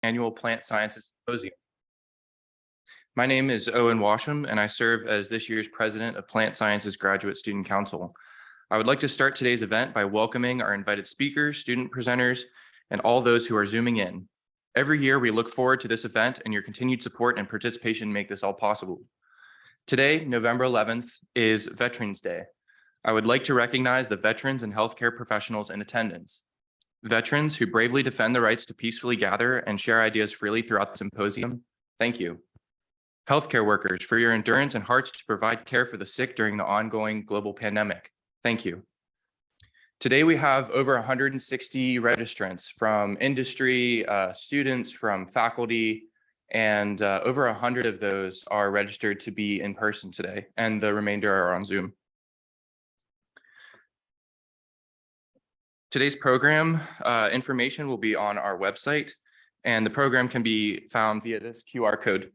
Annual Plant Sciences Symposium. My name is Owen Washam, and I serve as this year's president of Plant Sciences Graduate Student Council. I would like to start today's event by welcoming our invited speakers, student presenters, and all those who are Zooming in. Every year, we look forward to this event, and your continued support and participation make this all possible. Today, November 11th, is Veterans Day. I would like to recognize the veterans and healthcare professionals in attendance. Veterans who bravely defend the rights to peacefully gather and share ideas freely throughout the symposium, thank you. Healthcare workers, for your endurance and hearts to provide care for the sick during the ongoing global pandemic, thank you. Today, we have over 160 registrants from industry, students, from faculty, and over 100 of those are registered to be in person today, and the remainder are on Zoom. Today's program information will be on our website, and the program can be found via this QR code.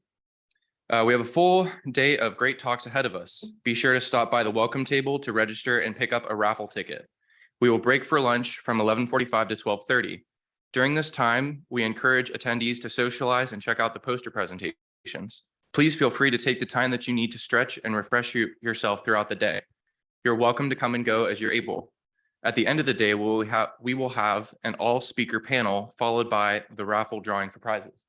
We have a full day of great talks ahead of us. Be sure to stop by the welcome table to register and pick up a raffle ticket. We will break for lunch from 11:45 to 12:30. During this time, we encourage attendees to socialize and check out the poster presentations. Please feel free to take the time that you need to stretch and refresh yourself throughout the day. You're welcome to come and go as you're able. At the end of the day, we will have an all-speaker panel followed by the raffle drawing for prizes.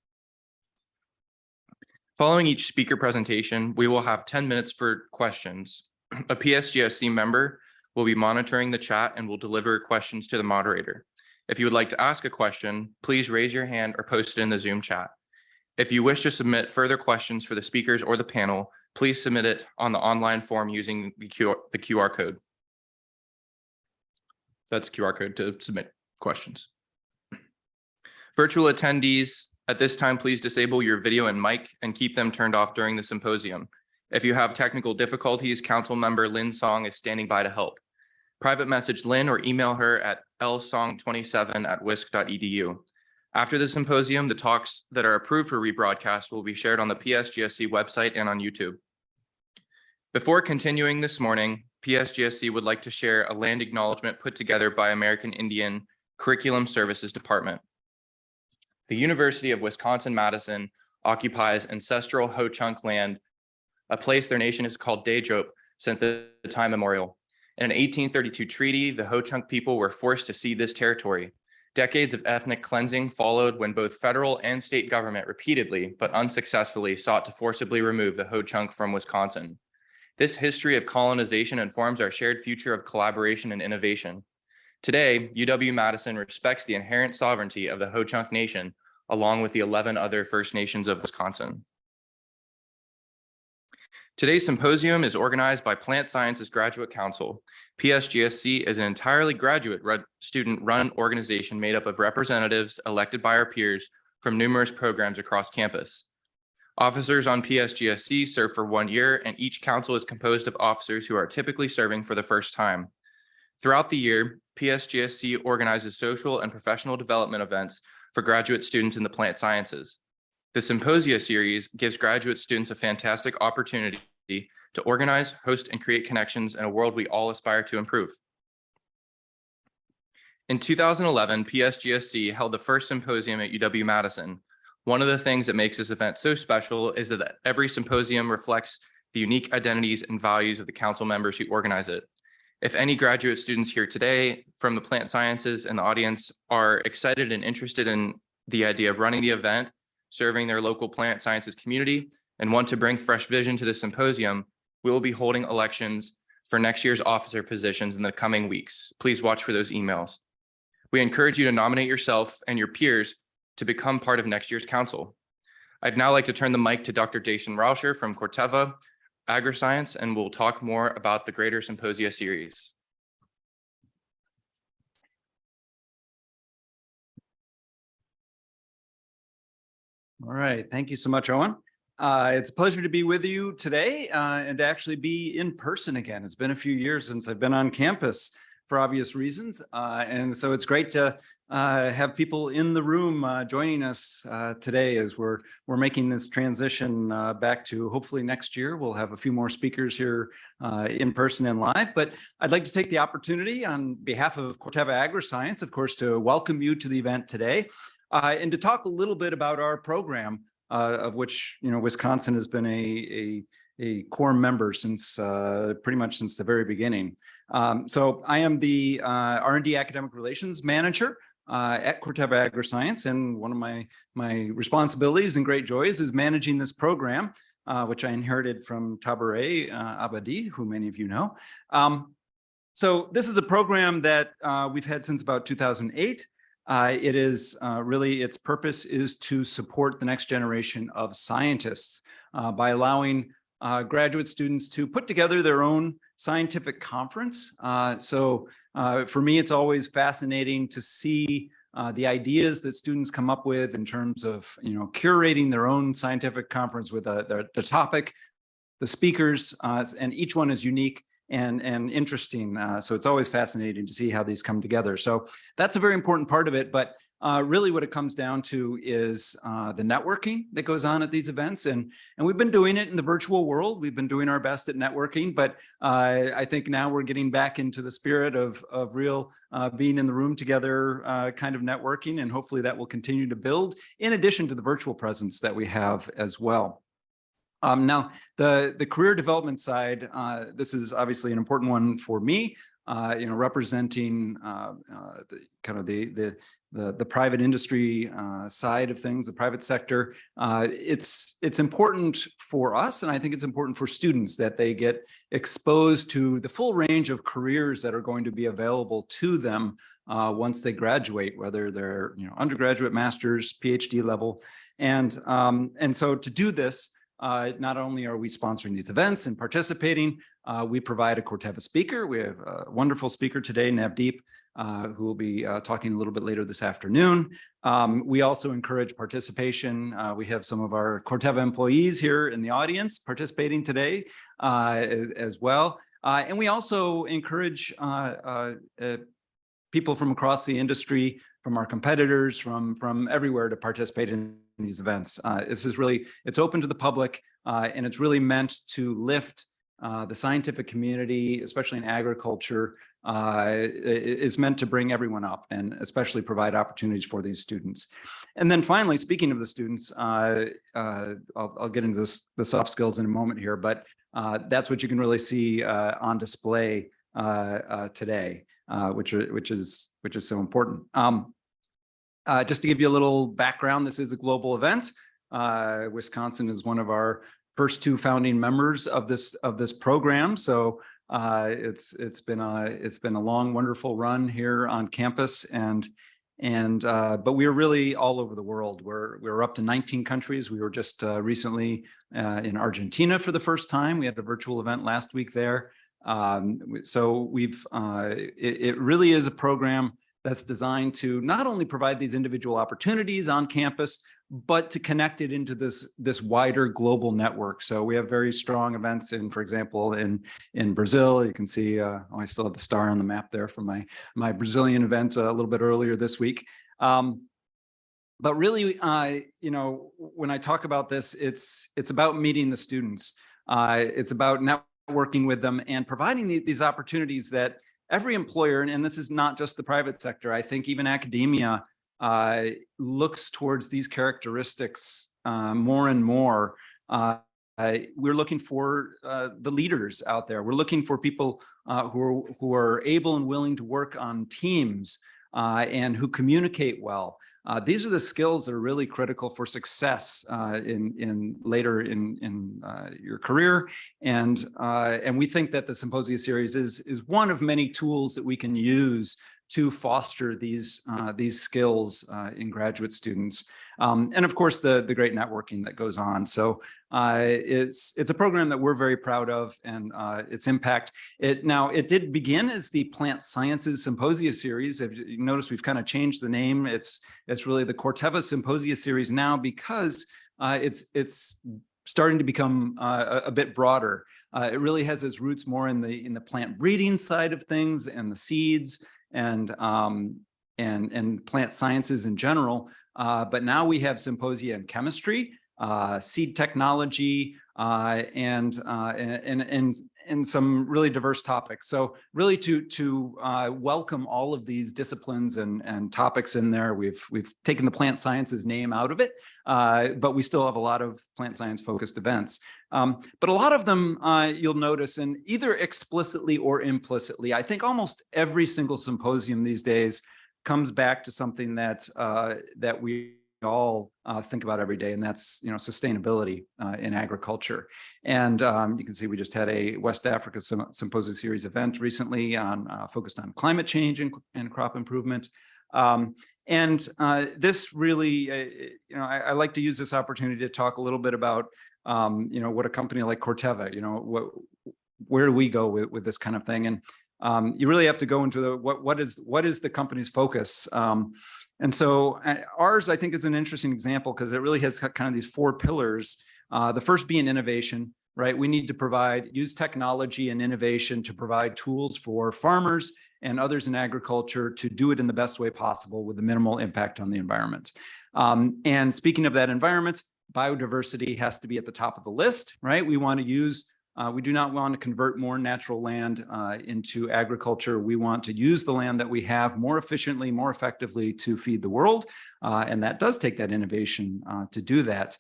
Following each speaker presentation, we will have 10 minutes for questions. A PSGSC member will be monitoring the chat and will deliver questions to the moderator. If you would like to ask a question, please raise your hand or post it in the Zoom chat. If you wish to submit further questions for the speakers or the panel, please submit it on the online form using the QR code. That's QR code to submit questions. Virtual attendees, at this time, please disable your video and mic and keep them turned off during the symposium. If you have technical difficulties, Council Member Lynn Song is standing by to help. Private message Lynn or email her at lsong27@wisc.edu. After the symposium, the talks that are approved for rebroadcast will be shared on the PSGSC website and on YouTube. Before continuing this morning, PSGSC would like to share a land acknowledgement put together by American Indian Curriculum Services Department. The University of Wisconsin-Madison occupies ancestral Ho-Chunk land, a place their nation has called Daejeop since the time immemorial. In an 1832 treaty, the Ho-Chunk people were forced to cede this territory. Decades of ethnic cleansing followed when both federal and state government repeatedly, but unsuccessfully, sought to forcibly remove the Ho-Chunk from Wisconsin. This history of colonization informs our shared future of collaboration and innovation. Today, UW-Madison respects the inherent sovereignty of the Ho-Chunk Nation, along with the 11 other First Nations of Wisconsin. Today's symposium is organized by Plant Sciences Graduate Council. PSGSC is an entirely graduate student-run organization made up of representatives elected by our peers from numerous programs across campus. Officers on PSGSC serve for 1 year, and each council is composed of officers who are typically serving for the first time. Throughout the year, PSGSC organizes social and professional development events for graduate students in the plant sciences. The Symposia series gives graduate students a fantastic opportunity to organize, host, and create connections in a world we all aspire to improve. In 2011, PSGSC held the first symposium at UW-Madison. One of the things that makes this event so special is that every symposium reflects the unique identities and values of the council members who organize it. If any graduate students here today from the plant sciences in the audience are excited and interested in the idea of running the event, serving their local plant sciences community, and want to bring fresh vision to the symposium, we will be holding elections for next year's officer positions in the coming weeks. Please watch for those emails. We encourage you to nominate yourself and your peers to become part of next year's council. I'd now like to turn the mic to Dr. Dacian Rauscher from Corteva Agriscience, and we'll talk more about the Greater Symposia series. All right, thank you so much, Owen. It's a pleasure to be with you today and to actually be in person again. It's been a few years since I've been on campus for obvious reasons. And so it's great to have people in the room joining us today as we're making this transition back to hopefully next year. We'll have a few more speakers here in person and live, but I'd like to take the opportunity on behalf of Corteva Agriscience, of course, to welcome you to the event today. and to talk a little bit about our program, of which, Wisconsin has been a core member since pretty much since the very beginning. So I am the R&D Academic Relations Manager at Corteva AgriScience, and one of my responsibilities and great joys is managing this program, which I inherited from Tabaret Abadi, who many of you know. So this is a program that we've had since about 2008. It is really, its purpose is to support the next generation of scientists by allowing graduate students to put together their own scientific conference. So for me, it's always fascinating to see the ideas that students come up with in terms of, curating their own scientific conference with the topic, the speakers, and each one is unique and interesting. So it's always fascinating to see how these come together. So that's a very important part of it. But really what it comes down to is the networking that goes on at these events. And we've been doing it in the virtual world. We've been doing our best at networking, but I think now we're getting back into the spirit of real being in the room together kind of networking. And hopefully that will continue to build in addition to the virtual presence that we have as well. Now, the career development side, this is obviously an important one for me, representing the private industry side of things, the private sector. It's important for us, and I think it's important for students that they get exposed to the full range of careers that are going to be available to them once they graduate, whether they're undergraduate, master's, PhD level, and so to do this. Not only are we sponsoring these events and participating, we provide a Corteva speaker. We have a wonderful speaker today, Navdeep, who will be talking a little bit later this afternoon. We also encourage participation. We have some of our Corteva employees here in the audience participating today as well. And we also encourage people from across the industry, from our competitors, from everywhere to participate in these events. This is really, it's open to the public, and it's really meant to lift the scientific community, especially in agriculture. Is meant to bring everyone up and especially provide opportunities for these students. And then finally, speaking of the students, I'll get into the soft skills in a moment here, but that's what you can really see on display today, which is so important. Just to give you a little background, this is a global event. Wisconsin is one of our first two founding members of this program. So it's been a long, wonderful run here on campus, but we're really all over the world. We're up to 19 countries. We were just recently in Argentina for the first time. We had a virtual event last week there. So it really is a program that's designed to not only provide these individual opportunities on campus, but to connect it into this wider global network. So we have very strong events for example, in Brazil. You can see, I still have the star on the map there from my Brazilian event a little bit earlier this week. But really, when I talk about this, it's about meeting the students. It's about networking with them and providing these opportunities that every employer, and this is not just the private sector, I think even academia looks towards these characteristics more and more. We're looking for the leaders out there. We're looking for people who are able and willing to work on teams and who communicate well. These are the skills that are really critical for success later in your career, and we think that the Symposium series is one of many tools that we can use to foster these skills in graduate students, and of course the great networking that goes on. So it's a program that we're very proud of, and its impact. It did begin as the Plant Sciences Symposia series. If you notice, we've kind of changed the name. It's really the Corteva Symposia series now, because it's starting to become a bit broader. It really has its roots more in the plant breeding side of things and the seeds and plant sciences in general. But now we have symposia in chemistry, seed technology, and and some really diverse topics. So really to welcome all of these disciplines and topics in there. We've taken the plant sciences name out of it, but we still have a lot of plant science focused events. But a lot of them you'll notice, and either explicitly or implicitly, I think almost every single symposium these days comes back to something that that we all think about every day, and that's sustainability in agriculture. And you can see we just had a West Africa Symposium Series event recently on focused on climate change and crop improvement. This really, I like to use this opportunity to talk a little bit about what a company like Corteva, where do we go with this kind of thing? And you really have to go into the what is the company's focus. And so ours, I think, is an interesting example because it really has kind of these four pillars. The first being innovation, right? We need to use technology and innovation to provide tools for farmers and others in agriculture to do it in the best way possible with a minimal impact on the environment. And speaking of that environment, biodiversity has to be at the top of the list, right? We do not want to convert more natural land into agriculture. We want to use the land that we have more efficiently, more effectively to feed the world. And that does take that innovation to do that.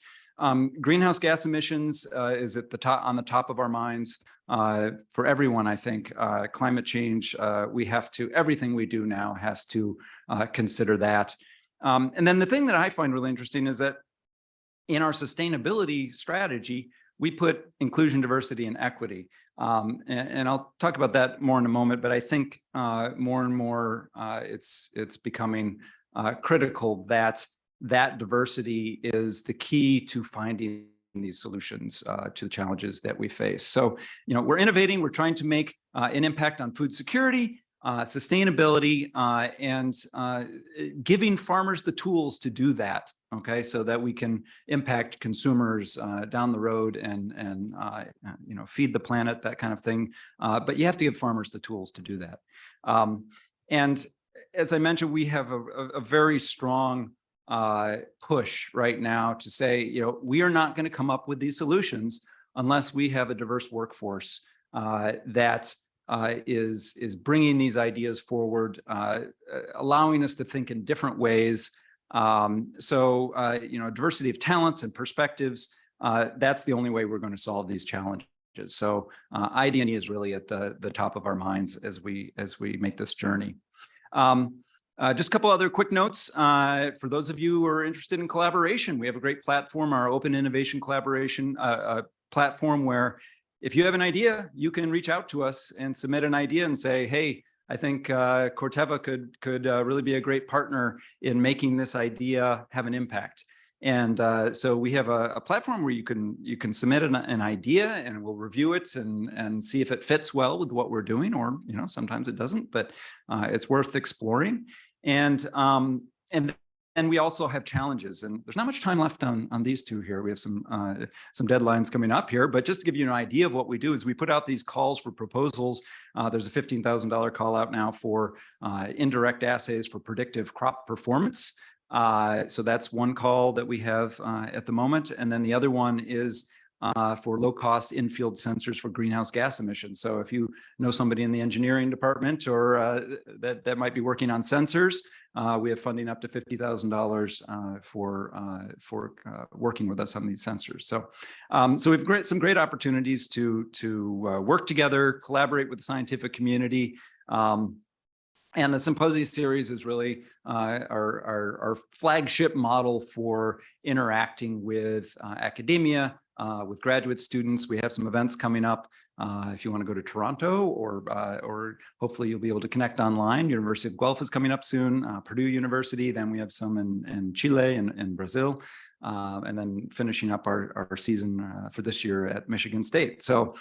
Greenhouse gas emissions is at the top, on the top of our minds for everyone, I think. Climate change, everything we do now has to consider that. And then the thing that I find really interesting is that in our sustainability strategy, we put inclusion, diversity, and equity. And I'll talk about that more in a moment, but I think more and more it's becoming critical that diversity is the key to finding these solutions to the challenges that we face. So, we're innovating, we're trying to make an impact on food security, sustainability, and giving farmers the tools to do that, okay, so that we can impact consumers down the road and feed the planet, that kind of thing. But you have to give farmers the tools to do that. And as I mentioned, we have a very strong push right now to say, we are not going to come up with these solutions unless we have a diverse workforce that is bringing these ideas forward, allowing us to think in different ways. Diversity of talents and perspectives, that's the only way we're going to solve these challenges. So ID&E is really at the top of our minds as we make this journey. Just a couple other quick notes. For those of you who are interested in collaboration, we have a great platform, our Open Innovation Collaboration platform, where if you have an idea, you can reach out to us and submit an idea and say, hey, I think Corteva could really be a great partner in making this idea have an impact. And so we have a platform where you can submit an idea, and we'll review it and see if it fits well with what we're doing, or sometimes it doesn't, but it's worth exploring. And we also have challenges, and there's not much time left on these two here. We have some deadlines coming up here, but just to give you an idea of what we do is we put out these calls for proposals. There's a $15,000 call out now for indirect assays for predictive crop performance. So that's one call that we have at the moment. And then the other one is for low-cost in-field sensors for greenhouse gas emissions. So if you know somebody in the engineering department or that might be working on sensors, we have funding up to $50,000 for working with us on these sensors. So, we've some great opportunities to work together, collaborate with the scientific community. And the Symposium series is really our flagship model for interacting with academia, with graduate students. We have some events coming up. If you want to go to Toronto, or hopefully you'll be able to connect online. University of Guelph is coming up soon, Purdue University. Then we have some in Chile and Brazil. And then finishing up our season for this year at Michigan State. So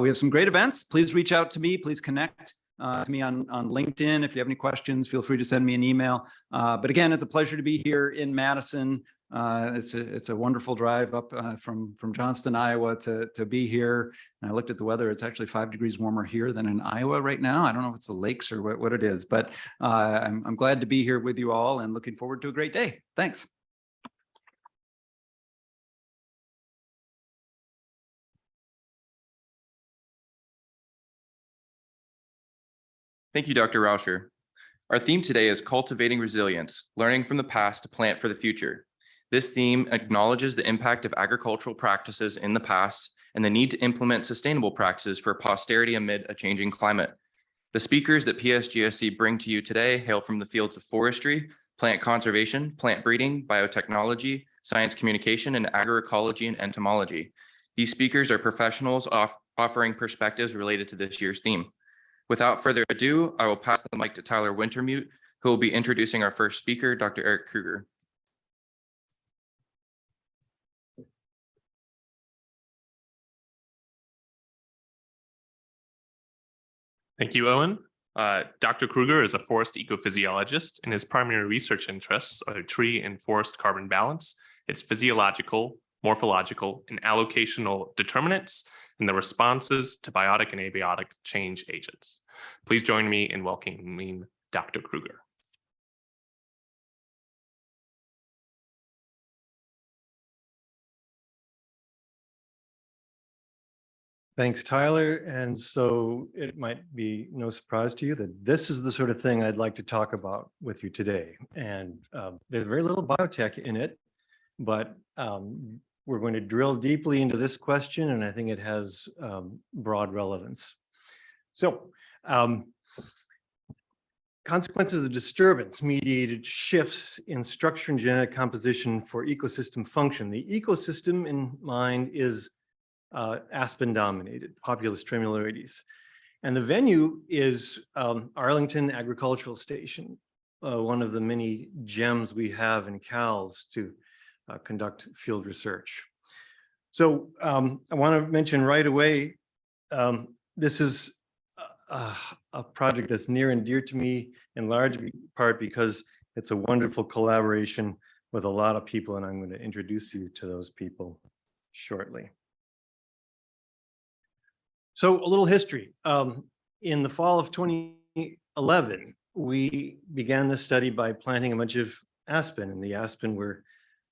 we have some great events. Please reach out to me. Please connect to me on LinkedIn. If you have any questions, feel free to send me an email. But again, it's a pleasure to be here in Madison. It's a wonderful drive up from Johnston, Iowa to be here. And I looked at the weather. It's actually 5 degrees warmer here than in Iowa right now. I don't know if it's the lakes or what it is, but I'm glad to be here with you all and looking forward to a great day. Thanks. Thank you, Dr. Rauscher. Our theme today is Cultivating Resilience, learning from the past to plant for the future. This theme acknowledges the impact of agricultural practices in the past and the need to implement sustainable practices for posterity amid a changing climate. The speakers that PSGSC bring to you today hail from the fields of forestry, plant conservation, plant breeding, biotechnology, science communication, and agroecology and entomology. These speakers are professionals offering perspectives related to this year's theme. Without further ado, I will pass the mic to Tyler Wintermute, who will be introducing our first speaker, Dr. Eric Kruger. Thank you, Owen. Dr. Kruger is a forest ecophysiologist, and his primary research interests are tree and forest carbon balance, its physiological, morphological, and allocational determinants, and the responses to biotic and abiotic change agents. Please join me in welcoming Dr. Kruger. Thanks, Tyler. And so it might be no surprise to you that this is the sort of thing I'd like to talk about with you today. And there's very little biotech in it, but we're going to drill deeply into this question, and I think it has broad relevance. So consequences of disturbance mediated shifts in structure and genetic composition for ecosystem function. The ecosystem in mind is aspen dominated, Populus tremuloides. And the venue is Arlington Agricultural Station, one of the many gems we have in CALS to conduct field research. So I want to mention right away, this is a project that's near and dear to me in large part because it's a wonderful collaboration with a lot of people, and I'm going to introduce you to those people shortly. So a little history. In the fall of 2011, we began this study by planting a bunch of aspen, and the aspen were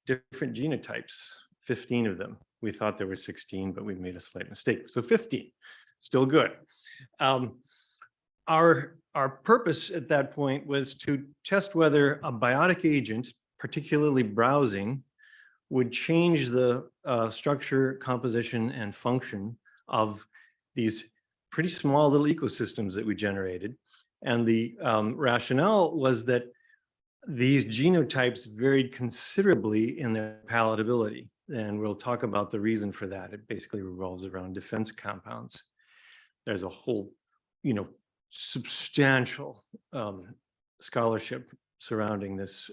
different genotypes, 15 of them. We thought there were 16, but we made a slight mistake. So 15, still good. Our purpose at that point was to test whether a biotic agent, particularly browsing, would change the structure, composition, and function of these pretty small little ecosystems that we generated. And the rationale was that these genotypes varied considerably in their palatability. And we'll talk about the reason for that. It basically revolves around defense compounds. There's a whole, substantial scholarship surrounding this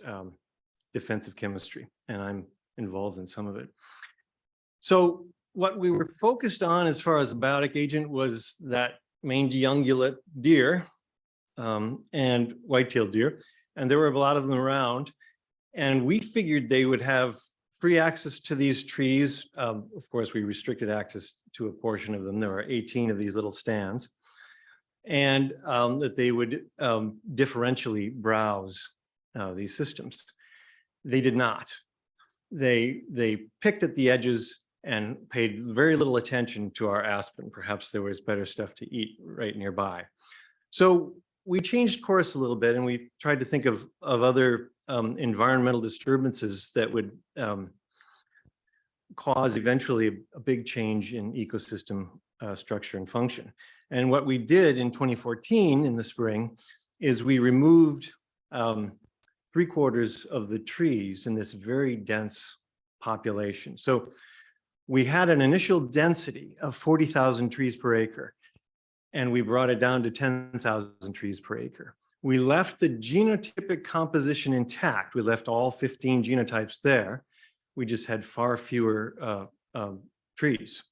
defensive chemistry, and I'm involved in some of it. So what we were focused on as far as a biotic agent was that mangy ungulate deer and white-tailed deer, and there were a lot of them around, and we figured they would have free access to these trees. Of course, we restricted access to a portion of them. There were 18 of these little stands, and that they would differentially browse these systems. They did not. They picked at the edges and paid very little attention to our aspen. Perhaps there was better stuff to eat right nearby. So we changed course a little bit, and we tried to think of other environmental disturbances that would cause eventually a big change in ecosystem structure and function. And what we did in 2014 in the spring is we removed 3/4 of the trees in this very dense population. So we had an initial density of 40,000 trees per acre, and we brought it down to 10,000 trees per acre. We left the genotypic composition intact. We left all 15 genotypes there. We just had far fewer trees.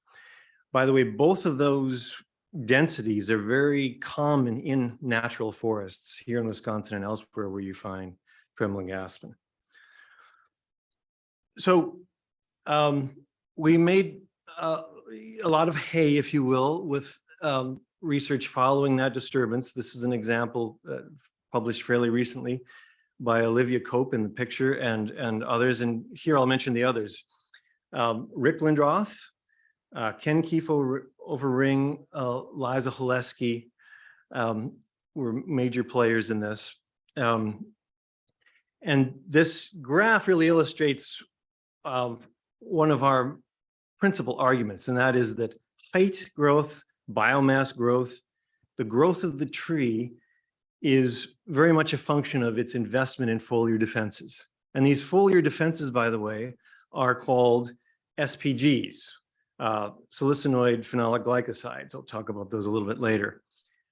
By the way, both of those densities are very common in natural forests here in Wisconsin and elsewhere where you find trembling aspen. So we made a lot of hay, if you will, with research following that disturbance. This is an example published fairly recently by Olivia Cope in the picture and others. And here I'll mention the others. Rick Lindroth, Ken Keefe over Ring, Liza Hulesky, we're major players in this. And this graph really illustrates one of our principal arguments, and that is that height growth, biomass growth, the growth of the tree is very much a function of its investment in foliar defenses. And these foliar defenses, by the way, are called SPGs, salicinoid phenolic glycosides. I'll talk about those a little bit later.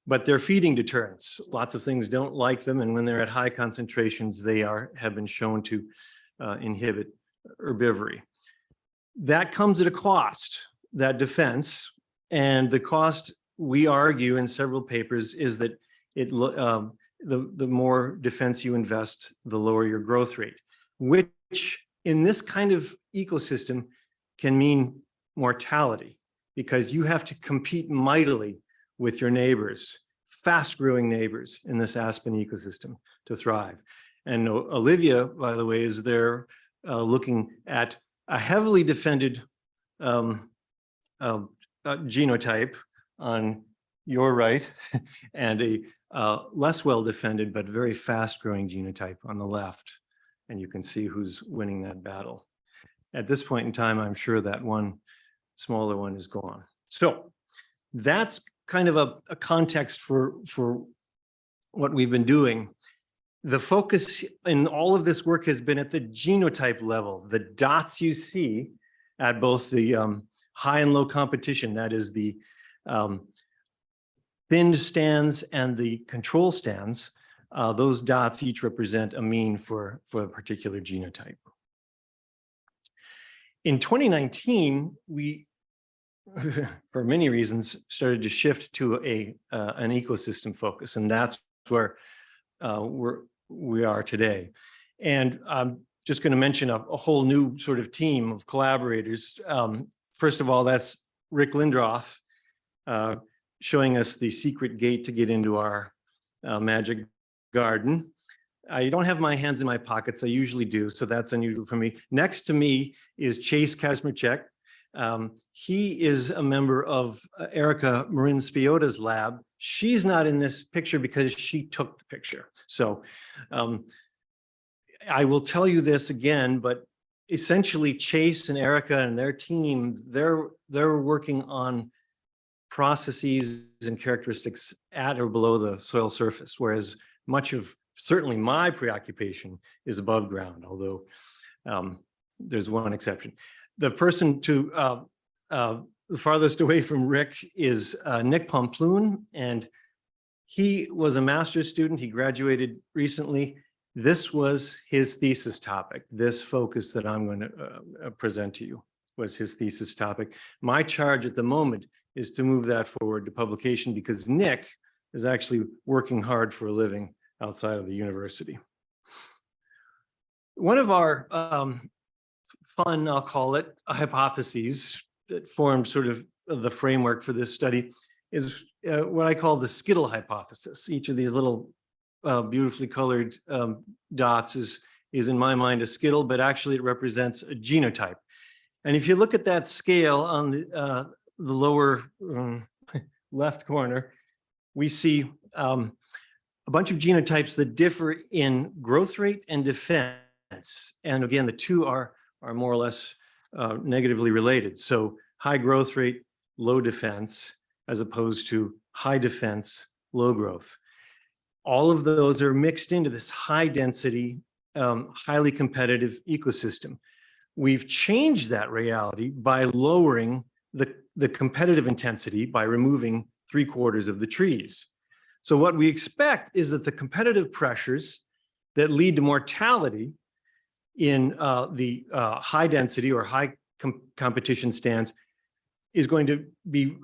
But they're feeding deterrents. Lots of things don't like them, and when they're at high concentrations, they have been shown to inhibit herbivory. That comes at a cost, that defense, and the cost, we argue in several papers, is that the more defense you invest, the lower your growth rate, which in this kind of ecosystem can mean mortality, because you have to compete mightily with your neighbors, fast-growing neighbors in this aspen ecosystem to thrive. And Olivia, by the way, is there looking at a heavily defended genotype on your right, and a less well-defended but very fast-growing genotype on the left. And you can see who's winning that battle. At this point in time, I'm sure that one smaller one is gone. So that's kind of a context for what we've been doing. The focus in all of this work has been at the genotype level. The dots you see at both the high and low competition, that is the thinned stands and the control stands, those dots each represent a mean for a particular genotype. In 2019, we, for many reasons, started to shift to an ecosystem focus, and that's where we are today. And I'm just going to mention a whole new sort of team of collaborators. First of all, that's Rick Lindroth, showing us the secret gate to get into our magic garden. I don't have my hands in my pockets. I usually do, so that's unusual for me. Next to me is Chase Kazmierczak. He is a member of Erica Marin-Spiota's lab. She's not in this picture because she took the picture. So I will tell you this again, but essentially Chase and Erica and their team, they're working on processes and characteristics at or below the soil surface, whereas much of certainly my preoccupation is above ground, although there's one exception. The person to the farthest away from Rick is Nick Pomploon, and he was a master's student. He graduated recently. This was his thesis topic. This focus that I'm going to present to you was his thesis topic. My charge at the moment is to move that forward to publication, because Nick is actually working hard for a living outside of the university. One of our fun, I'll call it, hypotheses that formed sort of the framework for this study is what I call the skittle hypothesis. Each of these little beautifully colored dots is in my mind a skittle, but actually it represents a genotype. And if you look at that scale on the lower left corner, we see a bunch of genotypes that differ in growth rate and defense. And again, the two are more or less negatively related. So high growth rate, low defense, as opposed to high defense, low growth. All of those are mixed into this high density, highly competitive ecosystem. We've changed that reality by lowering the competitive intensity by removing 3/4 of the trees. So what we expect is that the competitive pressures that lead to mortality in the high density or high competition stands is going to be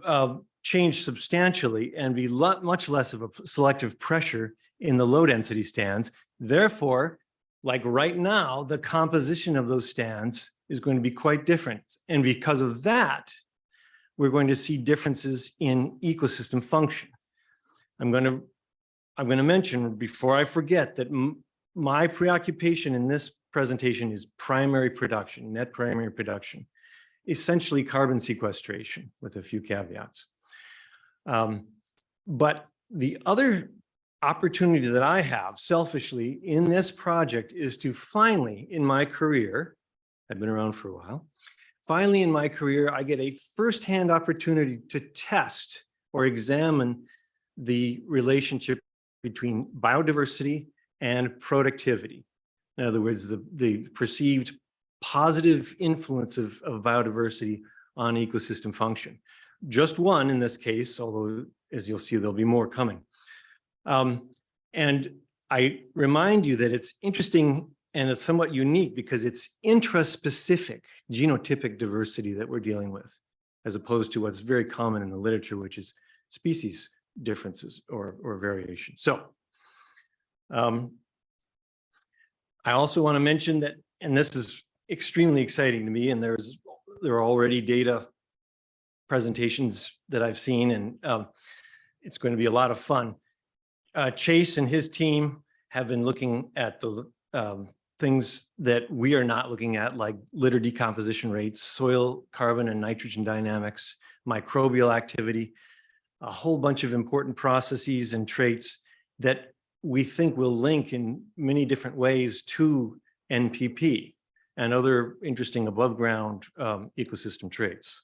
changed substantially and be much less of a selective pressure in the low density stands. Therefore, like right now, the composition of those stands is going to be quite different. And because of that, we're going to see differences in ecosystem function. I'm going to mention before I forget that my preoccupation in this presentation is primary production, net primary production, essentially carbon sequestration with a few caveats. But the other opportunity that I have selfishly in this project is to finally, in my career, I've been around for a while, finally in my career, I get a firsthand opportunity to test or examine the relationship between biodiversity and productivity. In other words, the perceived positive influence of biodiversity on ecosystem function. Just one in this case, although as you'll see, there'll be more coming. And I remind you that it's interesting and it's somewhat unique because it's intraspecific genotypic diversity that we're dealing with, as opposed to what's very common in the literature, which is species differences or variation. So I also want to mention that, and this is extremely exciting to me, and there are already data presentations that I've seen, and it's going to be a lot of fun. Chase and his team have been looking at the things that we are not looking at, like litter decomposition rates, soil carbon and nitrogen dynamics, microbial activity, a whole bunch of important processes and traits that we think will link in many different ways to NPP and other interesting above ground ecosystem traits.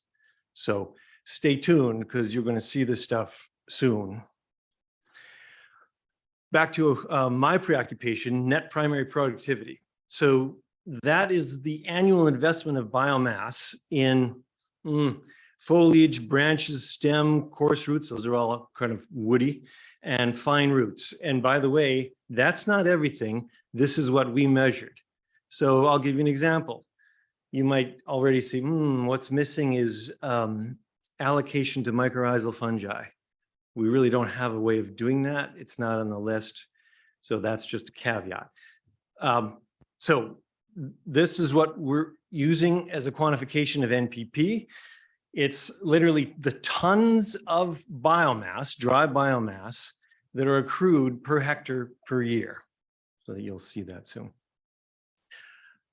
So stay tuned because you're going to see this stuff soon. Back to my preoccupation, net primary productivity. So that is the annual investment of biomass in foliage, branches, stem, coarse roots. Those are all kind of woody, and fine roots. And by the way, that's not everything. This is what we measured. So I'll give you an example. You might already see, what's missing is allocation to mycorrhizal fungi. We really don't have a way of doing that. It's not on the list. So that's just a caveat. So this is what we're using as a quantification of NPP. It's literally the tons of biomass, dry biomass, that are accrued per hectare per year. So you'll see that soon.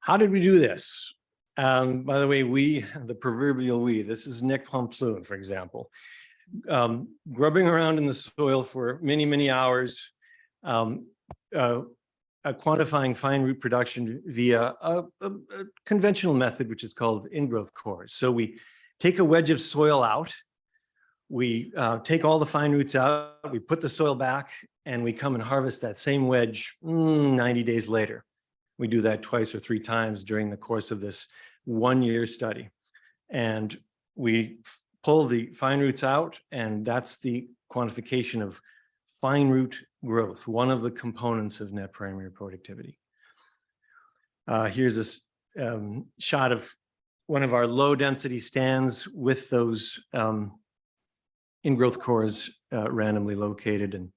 How did we do this? By the way, the proverbial we, this is Nick Pomplun, for example. Grubbing around in the soil for many, many hours, quantifying fine root production via a conventional method, which is called ingrowth cores. So we take a wedge of soil out, we take all the fine roots out, we put the soil back, and we come and harvest that same wedge 90 days later. We do that twice or three times during the course of this 1-year study. And we pull the fine roots out, and that's the quantification of fine root growth, one of the components of net primary productivity. Here's a shot of one of our low density stands with those ingrowth cores randomly located. And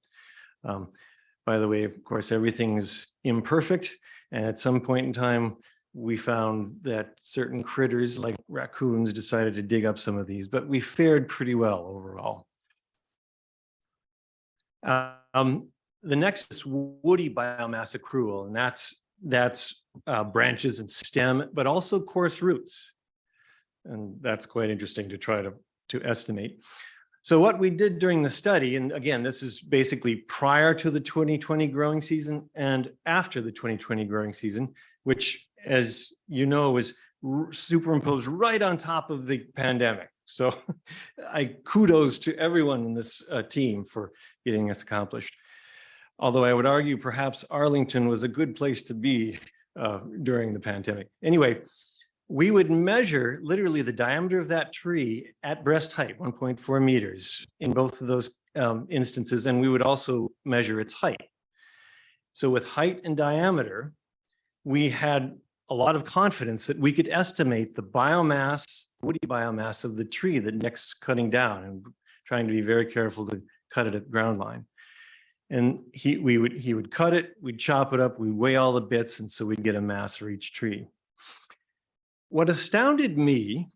by the way, of course, everything is imperfect. And at some point in time, we found that certain critters like raccoons decided to dig up some of these, but we fared pretty well overall. The next is woody biomass accrual, and that's branches and stem, but also coarse roots. And that's quite interesting to try to estimate. So what we did during the study, and again, this is basically prior to the 2020 growing season and after the 2020 growing season, which, as you know, was superimposed right on top of the pandemic. So I kudos to everyone in this team for getting this accomplished. Although I would argue perhaps Arlington was a good place to be during the pandemic. Anyway, we would measure literally the diameter of that tree at breast height, 1.4 meters in both of those instances, and we would also measure its height. So with height and diameter, we had a lot of confidence that we could estimate the biomass, woody biomass of the tree that Nick's cutting down, and trying to be very careful to cut it at ground line. And he would cut it, we'd chop it up, we'd weigh all the bits, and so we'd get a mass for each tree. What astounded me,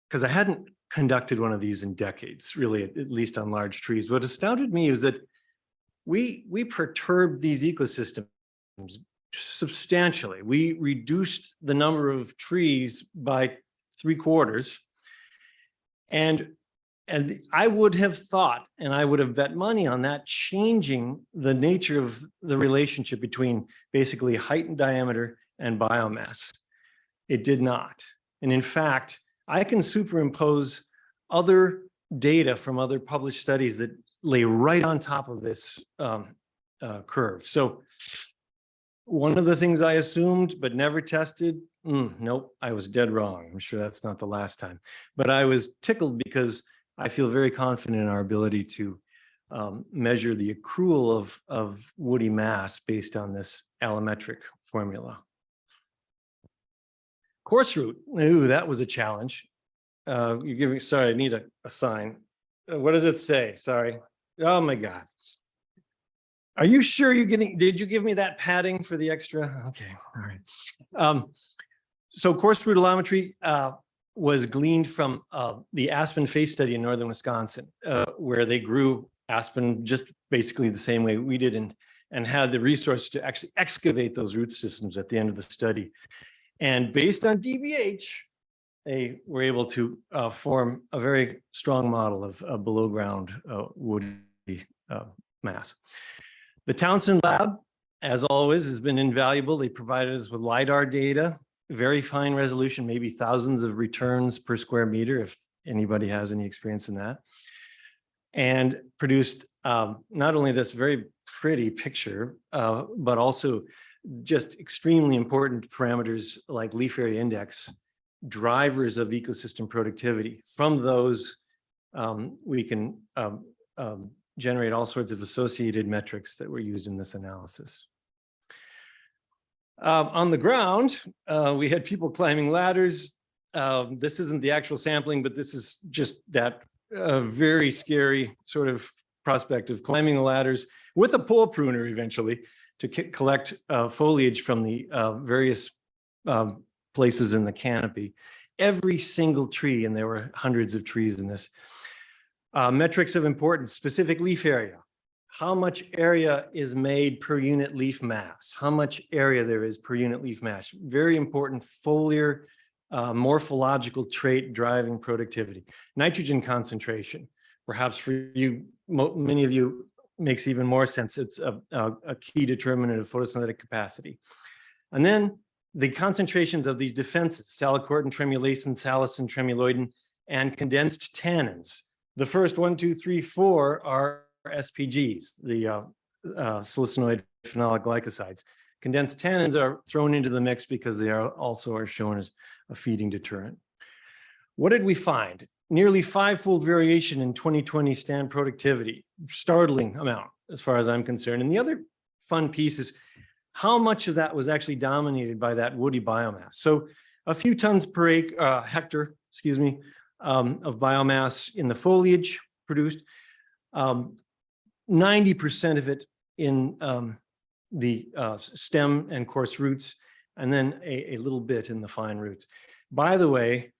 because I hadn't conducted one of these in decades, really, at least on large trees, what astounded me is that we perturbed these ecosystems substantially. We reduced the number of trees by 3/4. And And I would have thought, and I would have bet money on that, changing the nature of the relationship between basically height and diameter and biomass. It did not. And in fact, I can superimpose other data from other published studies that lay right on top of this curve. So one of the things I assumed but never tested, nope, I was dead wrong. I'm sure that's not the last time. But I was tickled because I feel very confident in our ability to measure the accrual of woody mass based on this allometric formula. Coarse root, ooh, that was a challenge. You give me, sorry, I need a sign. What does it say? Sorry. Oh my God. Are you sure you're getting, did you give me that padding for the extra? Okay, all right. So coarse root allometry was gleaned from the aspen face study in northern Wisconsin, where they grew aspen just basically the same way we did and had the resource to actually excavate those root systems at the end of the study. And based on DBH, they were able to form a very strong model of below ground woody mass. The Townsend lab, as always, has been invaluable. They provided us with LiDAR data, very fine resolution, maybe thousands of returns per square meter, if anybody has any experience in that, and produced not only this very pretty picture, but also just extremely important parameters like leaf area index, drivers of ecosystem productivity. From those, we can generate all sorts of associated metrics that were used in this analysis. On the ground, we had people climbing ladders. This isn't the actual sampling, but this is just that very scary sort of prospect of climbing the ladders with a pole pruner eventually to collect foliage from the various places in the canopy. Every single tree, and there were hundreds of trees in this. Metrics of importance, specific leaf area. How much area is made per unit leaf mass? How much area there is per unit leaf mass? Very important foliar morphological trait driving productivity. Nitrogen concentration, perhaps for you, many of you, makes even more sense. It's a key determinant of photosynthetic capacity. And then the concentrations of these defenses, salicortin, tremulacin, salicin, tremuloidin, and condensed tannins. The first 1, 2, 3, 4 are SPGs, the salicinoid phenolic glycosides. Condensed tannins are thrown into the mix because they also are shown as a feeding deterrent. What did we find? Nearly 5-fold variation in 2020 stand productivity, startling amount as far as I'm concerned. And the other fun piece is how much of that was actually dominated by that woody biomass. So a few tons per hectare, excuse me, of biomass in the foliage produced, 90% of it in the stem and coarse roots, and then a little bit in the fine roots. By the way,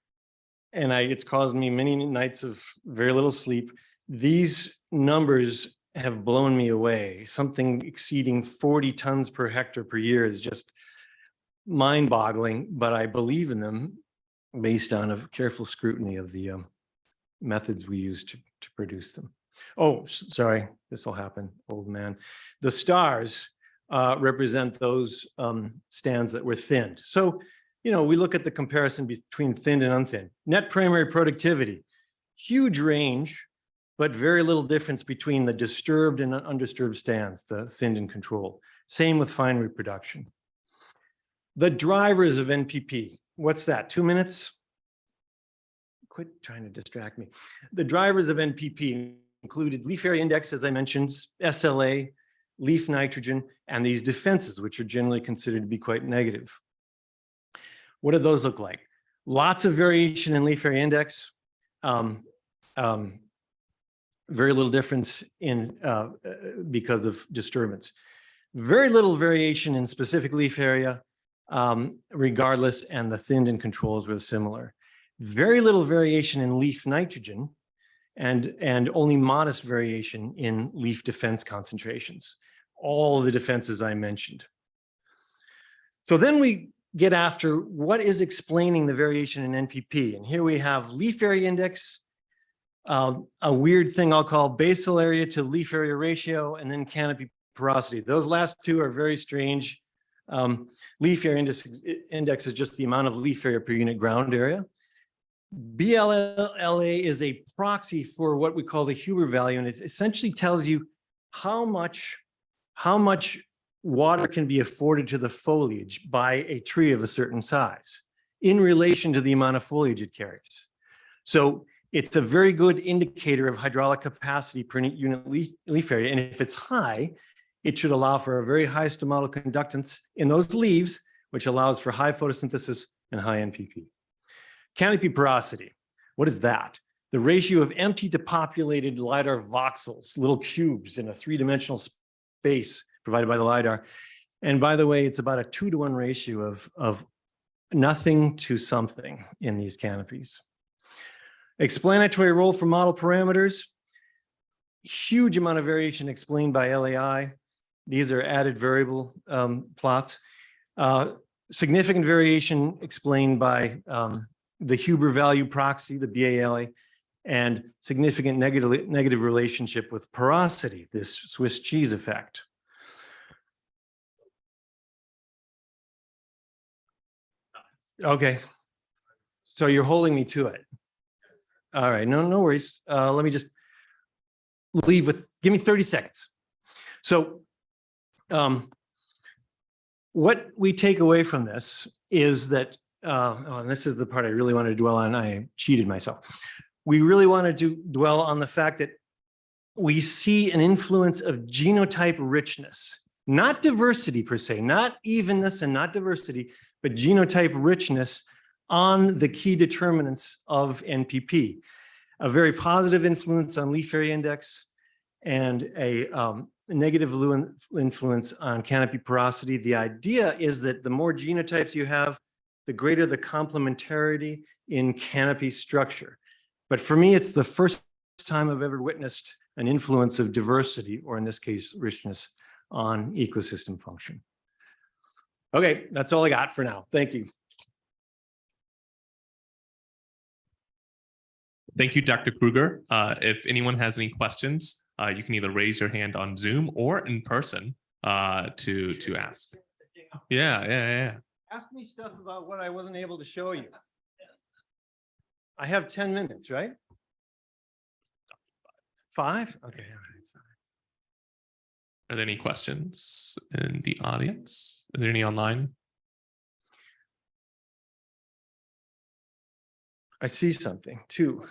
and it's caused me many nights of very little sleep, these numbers have blown me away. Something exceeding 40 tons per hectare per year is just mind-boggling, but I believe in them based on a careful scrutiny of the methods we use to produce them. Oh, sorry, this will happen, old man. The stars represent those stands that were thinned. So, you know, we look at the comparison between thinned and unthinned. Net primary productivity, huge range, but very little difference between the disturbed and undisturbed stands, the thinned and controlled. Same with fine reproduction. The drivers of NPP, what's that, 2 minutes? Quit trying to distract me. The drivers of NPP included leaf area index, as I mentioned, SLA, leaf nitrogen, and these defenses, which are generally considered to be quite negative. What do those look like? Lots of variation in leaf area index, very little difference in because of disturbance. Very little variation in specific leaf area, regardless, and the thinned and controls were similar. Very little variation in leaf nitrogen, and only modest variation in leaf defense concentrations. All of the defenses I mentioned. So then we get after what is explaining the variation in NPP. And here we have leaf area index a weird thing I'll call basal area to leaf area ratio, and then canopy porosity. Those last two are very strange. Leaf area index is just the amount of leaf area per unit ground area. BLLA is a proxy for what we call the Huber value, and it essentially tells you how much water can be afforded to the foliage by a tree of a certain size in relation to the amount of foliage it carries. So it's a very good indicator of hydraulic capacity per unit leaf area. And if it's high, it should allow for a very high stomatal conductance in those leaves, which allows for high photosynthesis and high NPP. Canopy porosity, what is that? The ratio of empty to populated LiDAR voxels, little cubes in a three-dimensional space provided by the LiDAR. And by the way, it's about a 2-to-1 ratio of nothing to something in these canopies. Explanatory role for model parameters, huge amount of variation explained by LAI. These are added variable plots. Significant variation explained by the Huber value proxy, the BALA, and significant negative relationship with porosity, this Swiss cheese effect. Okay, so you're holding me to it. All right, no worries. Let me just leave with, give me 30 seconds. So what we take away from this is that, and this is the part I really want to dwell on. I cheated myself. We really wanted to dwell on the fact that we see an influence of genotype richness, not diversity per se, not evenness and not diversity, but genotype richness on the key determinants of NPP. A very positive influence on leaf area index and a negative influence on canopy porosity. The idea is that the more genotypes you have, the greater the complementarity in canopy structure. But for me, it's the first time I've ever witnessed an influence of diversity, or in this case, richness, on ecosystem function. Okay, that's all I got for now. Thank you. Thank you, Dr. Kruger. If anyone has any questions, you can either raise your hand on Zoom or in person to ask. Yeah. Ask me stuff about what I wasn't able to show you. I have 10 minutes, right? 5? Okay. Are there any questions in the audience? Are there any online? I see something too.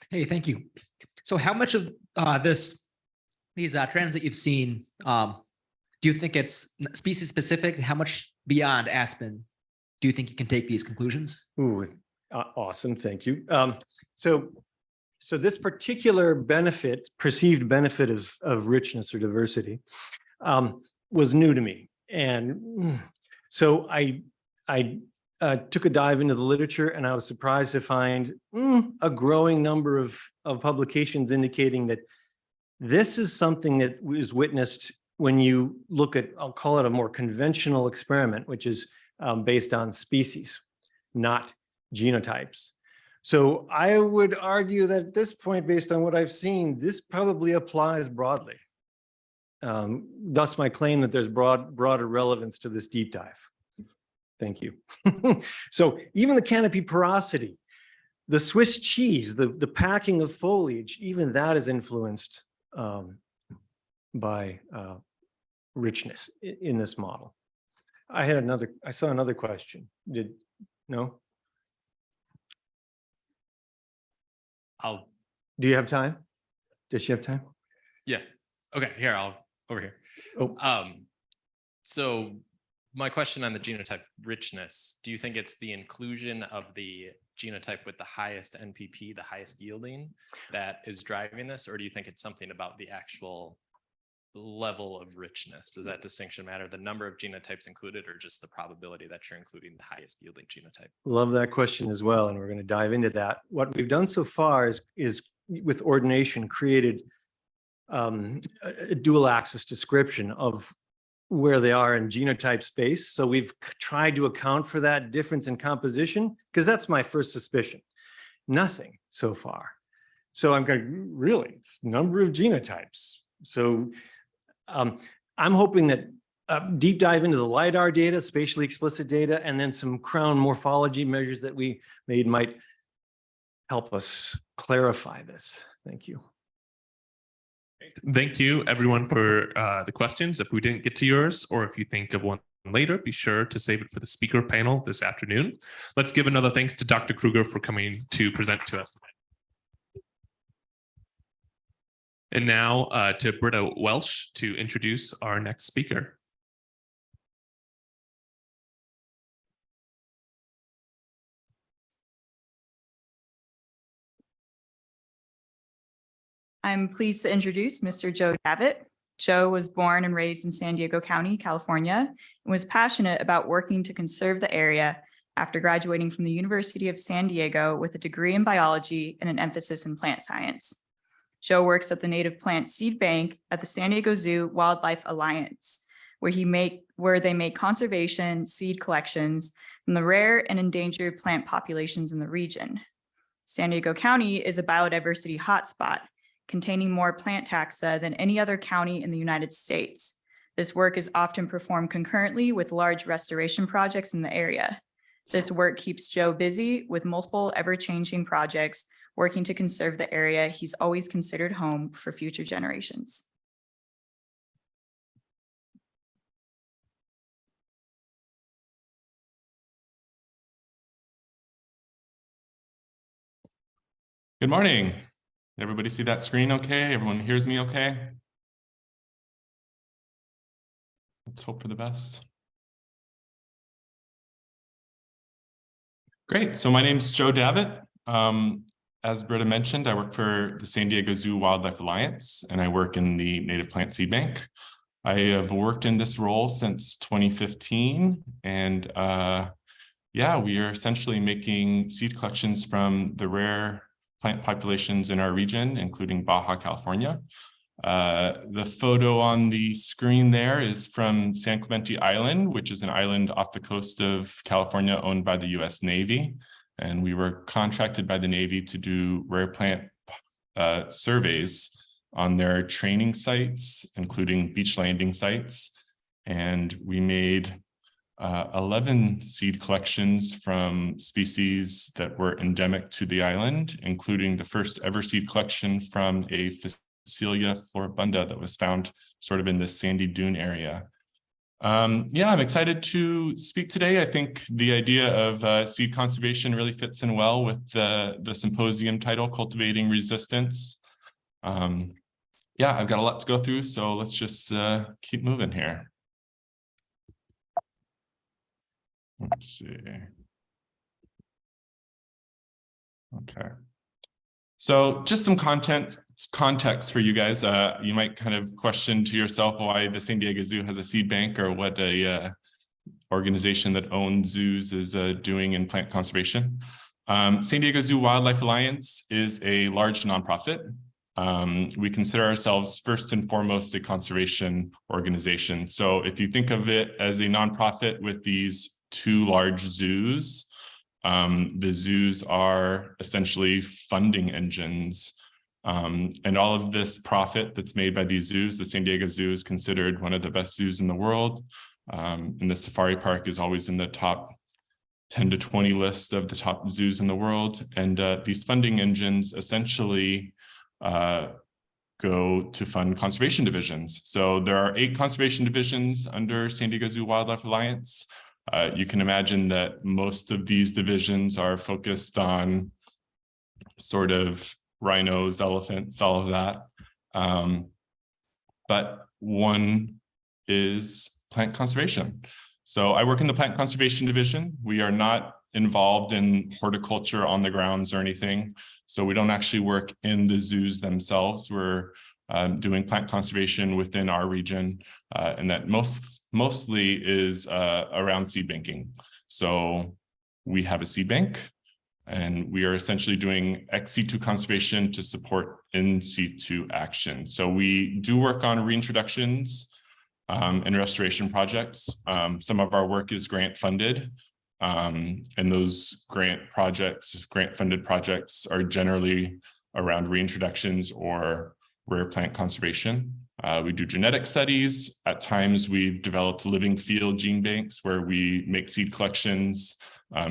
Hey, thank you. So how much of these trends that you've seen, do you think it's species specific? How much beyond aspen do you think you can take these conclusions? Ooh, awesome, thank you. So this particular benefit, perceived benefit of richness or diversity, was new to me. And so I took a dive into the literature, and I was surprised to find a growing number of publications indicating that this is something that was witnessed when you look at, I'll call it a more conventional experiment, which is based on species, not genotypes. So I would argue that at this point, based on what I've seen, this probably applies broadly. Thus my claim that there's broader relevance to this deep dive. Thank you. So even the canopy porosity, the Swiss cheese, the packing of foliage, even that is influenced by richness in this model. I saw another question. No? Do you have time? Does she have time? Yeah. Okay. Here, over here. Oh. So my question on the genotype richness, do you think it's the inclusion of the genotype with the highest NPP, the highest yielding, that is driving this? Or do you think it's something about the actual level of richness? Does that distinction matter? The number of genotypes included, or just the probability that you're including the highest yielding genotype? Love that question as well, and we're going to dive into that. What we've done so far is with ordination created a dual axis description of where they are in genotype space. So we've tried to account for that difference in composition, because that's my first suspicion. Nothing so far. So I'm going, really, it's number of genotypes. So I'm hoping that deep dive into the LiDAR data, spatially explicit data, and then some crown morphology measures that we made might help us clarify this. Thank you. Thank you, everyone, for the questions. If we didn't get to yours, or if you think of one later, be sure to save it for the speaker panel this afternoon. Let's give another thanks to Dr. Kruger for coming to present to us today. And now to Britta Welsh to introduce our next speaker. I'm pleased to introduce Mr. Joe Davitt. Joe was born and raised in San Diego County, California, and was passionate about working to conserve the area after graduating from the University of San Diego with a degree in biology and an emphasis in plant science. Joe works at the Native Plant Seed Bank at the San Diego Zoo Wildlife Alliance, where they make conservation seed collections from the rare and endangered plant populations in the region. San Diego County is a biodiversity hotspot, containing more plant taxa than any other county in the United States. This work is often performed concurrently with large restoration projects in the area. This work keeps Joe busy with multiple ever-changing projects, working to conserve the area he's always considered home for future generations. Good morning. Everybody see that screen okay? Everyone hears me okay? Let's hope for the best. Great. So my name's Joe Davitt. As Britta mentioned, I work for the San Diego Zoo Wildlife Alliance, and I work in the Native Plant Seed Bank. I have worked in this role since 2015, and yeah, we are essentially making seed collections from the rare plant populations in our region, including Baja California. The photo on the screen there is from San Clemente Island, which is an island off the coast of California owned by the US Navy. And we were contracted by the Navy to do rare plant surveys on their training sites, including beach landing sites. And we made 11 seed collections from species that were endemic to the island, including the first ever seed collection from a Phacelia floribunda that was found sort of in this sandy dune area. Yeah, I'm excited to speak today. I think the idea of seed conservation really fits in well with the symposium title, Cultivating Resilience. Yeah, I've got a lot to go through, so let's just keep moving here. Let's see. Okay. So just some context for you guys. You might kind of question to yourself why the San Diego Zoo has a seed bank, or what a organization that owns zoos is doing in plant conservation. San Diego Zoo Wildlife Alliance is a large nonprofit. We consider ourselves first and foremost a conservation organization. So if you think of it as a nonprofit with these two large zoos, the zoos are essentially funding engines. And all of this profit that's made by these zoos, the San Diego Zoo is considered one of the best zoos in the world. And the safari park is always in the top 10 to 20 list of the top zoos in the world. And these funding engines essentially go to fund conservation divisions. So there are 8 conservation divisions under San Diego Zoo Wildlife Alliance. You can imagine that most of these divisions are focused on sort of rhinos, elephants, all of that. But one is plant conservation. So I work in the plant conservation division. We are not involved in horticulture on the grounds or anything. So we don't actually work in the zoos themselves. We're doing plant conservation within our region, and that mostly is around seed banking. So we have a seed bank, and we are essentially doing ex situ conservation to support in situ action. So we do work on reintroductions and restoration projects. Some of our work is grant funded, and those grant funded projects are generally around reintroductions or rare plant conservation. We do genetic studies. At times, we've developed living field gene banks where we make seed collections,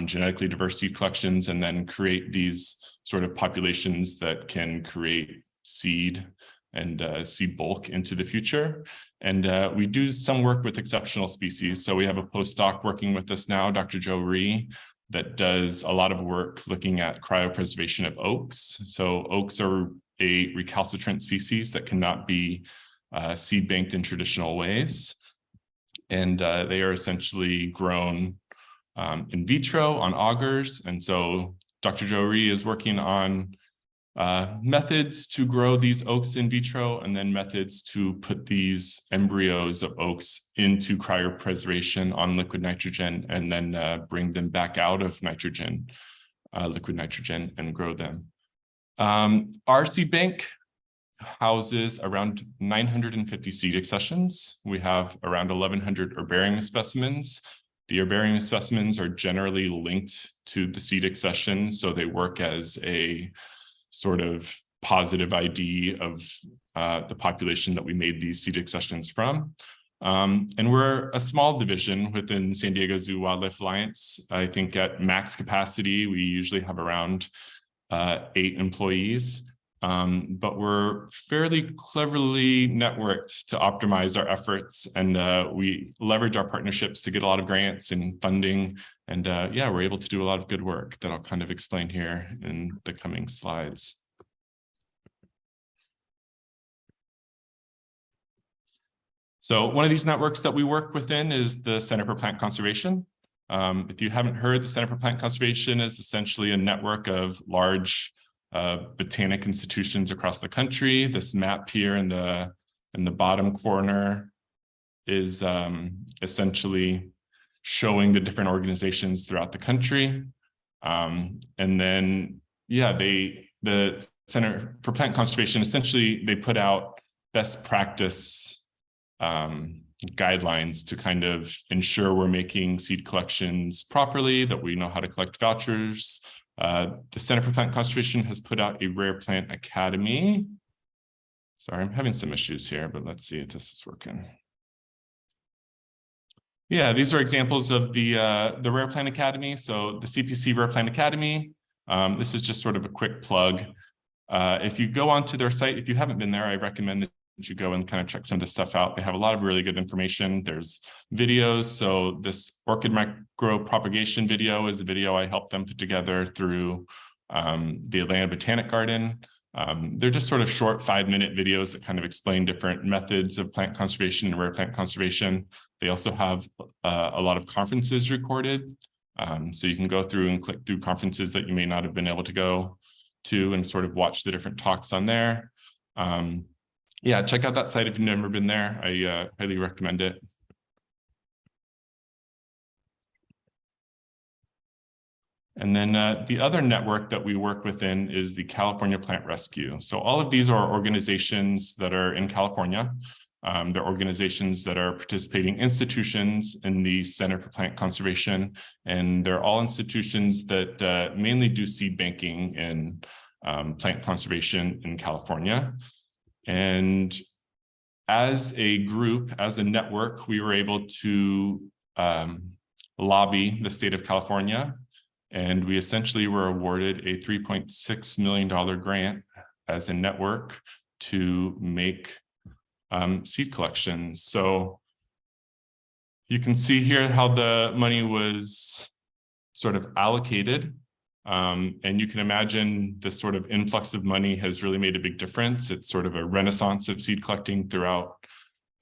genetically diverse seed collections, and then create these sort of populations that can create seed and seed bulk into the future. And we do some work with exceptional species. So we have a postdoc working with us now, Dr. Joe Rhee, that does a lot of work looking at cryopreservation of oaks. So oaks are a recalcitrant species that cannot be seed banked in traditional ways. And they are essentially grown in vitro on augers. And so Dr. Joe Rhee is working on methods to grow these oaks in vitro, and then methods to put these embryos of oaks into cryopreservation on liquid nitrogen, and then bring them back out of nitrogen, liquid nitrogen, and grow them. Our seed bank houses around 950 seed accessions. We have around 1,100 herbarium specimens. The herbarium specimens are generally linked to the seed accession, so they work as a sort of positive ID of the population that we made these seed accessions from. And we're a small division within San Diego Zoo Wildlife Alliance. I think at max capacity, we usually have around 8 employees. But we're fairly cleverly networked to optimize our efforts, and we leverage our partnerships to get a lot of grants and funding. And yeah, we're able to do a lot of good work that I'll kind of explain here in the coming slides. So one of these networks that we work within is the Center for Plant Conservation. If you haven't heard, the Center for Plant Conservation is essentially a network of large botanic institutions across the country. This map here in the bottom corner is essentially showing the different organizations throughout the country. And then, yeah, the Center for Plant Conservation, essentially, they put out best practice guidelines to kind of ensure we're making seed collections properly, that we know how to collect vouchers. The Center for Plant Conservation has put out a Rare Plant Academy. Sorry, I'm having some issues here, but let's see if this is working. Yeah, these are examples of the Rare Plant Academy. So the CPC Rare Plant Academy, this is just sort of a quick plug. If you go onto their site, if you haven't been there, I recommend that you go and kind of check some of this stuff out. They have a lot of really good information. There's videos. So this orchid micro propagation video is a video I helped them put together through the Atlanta Botanic Garden. They're just sort of short 5-minute videos that kind of explain different methods of plant conservation and rare plant conservation. They also have a lot of conferences recorded. So you can go through and click through conferences that you may not have been able to go to and sort of watch the different talks on there. Yeah, check out that site if you've never been there. I highly recommend it. And then the other network that we work within is the California Plant Rescue. So all of these are organizations that are in California. They're organizations that are participating institutions in the Center for Plant Conservation. And they're all institutions that mainly do seed banking and plant conservation in California. And as a group, as a network, we were able to lobby the state of California, and we essentially were awarded a $3.6 million grant as a network to make seed collections. So you can see here how the money was sort of allocated. And you can imagine this sort of influx of money has really made a big difference. It's sort of a renaissance of seed collecting throughout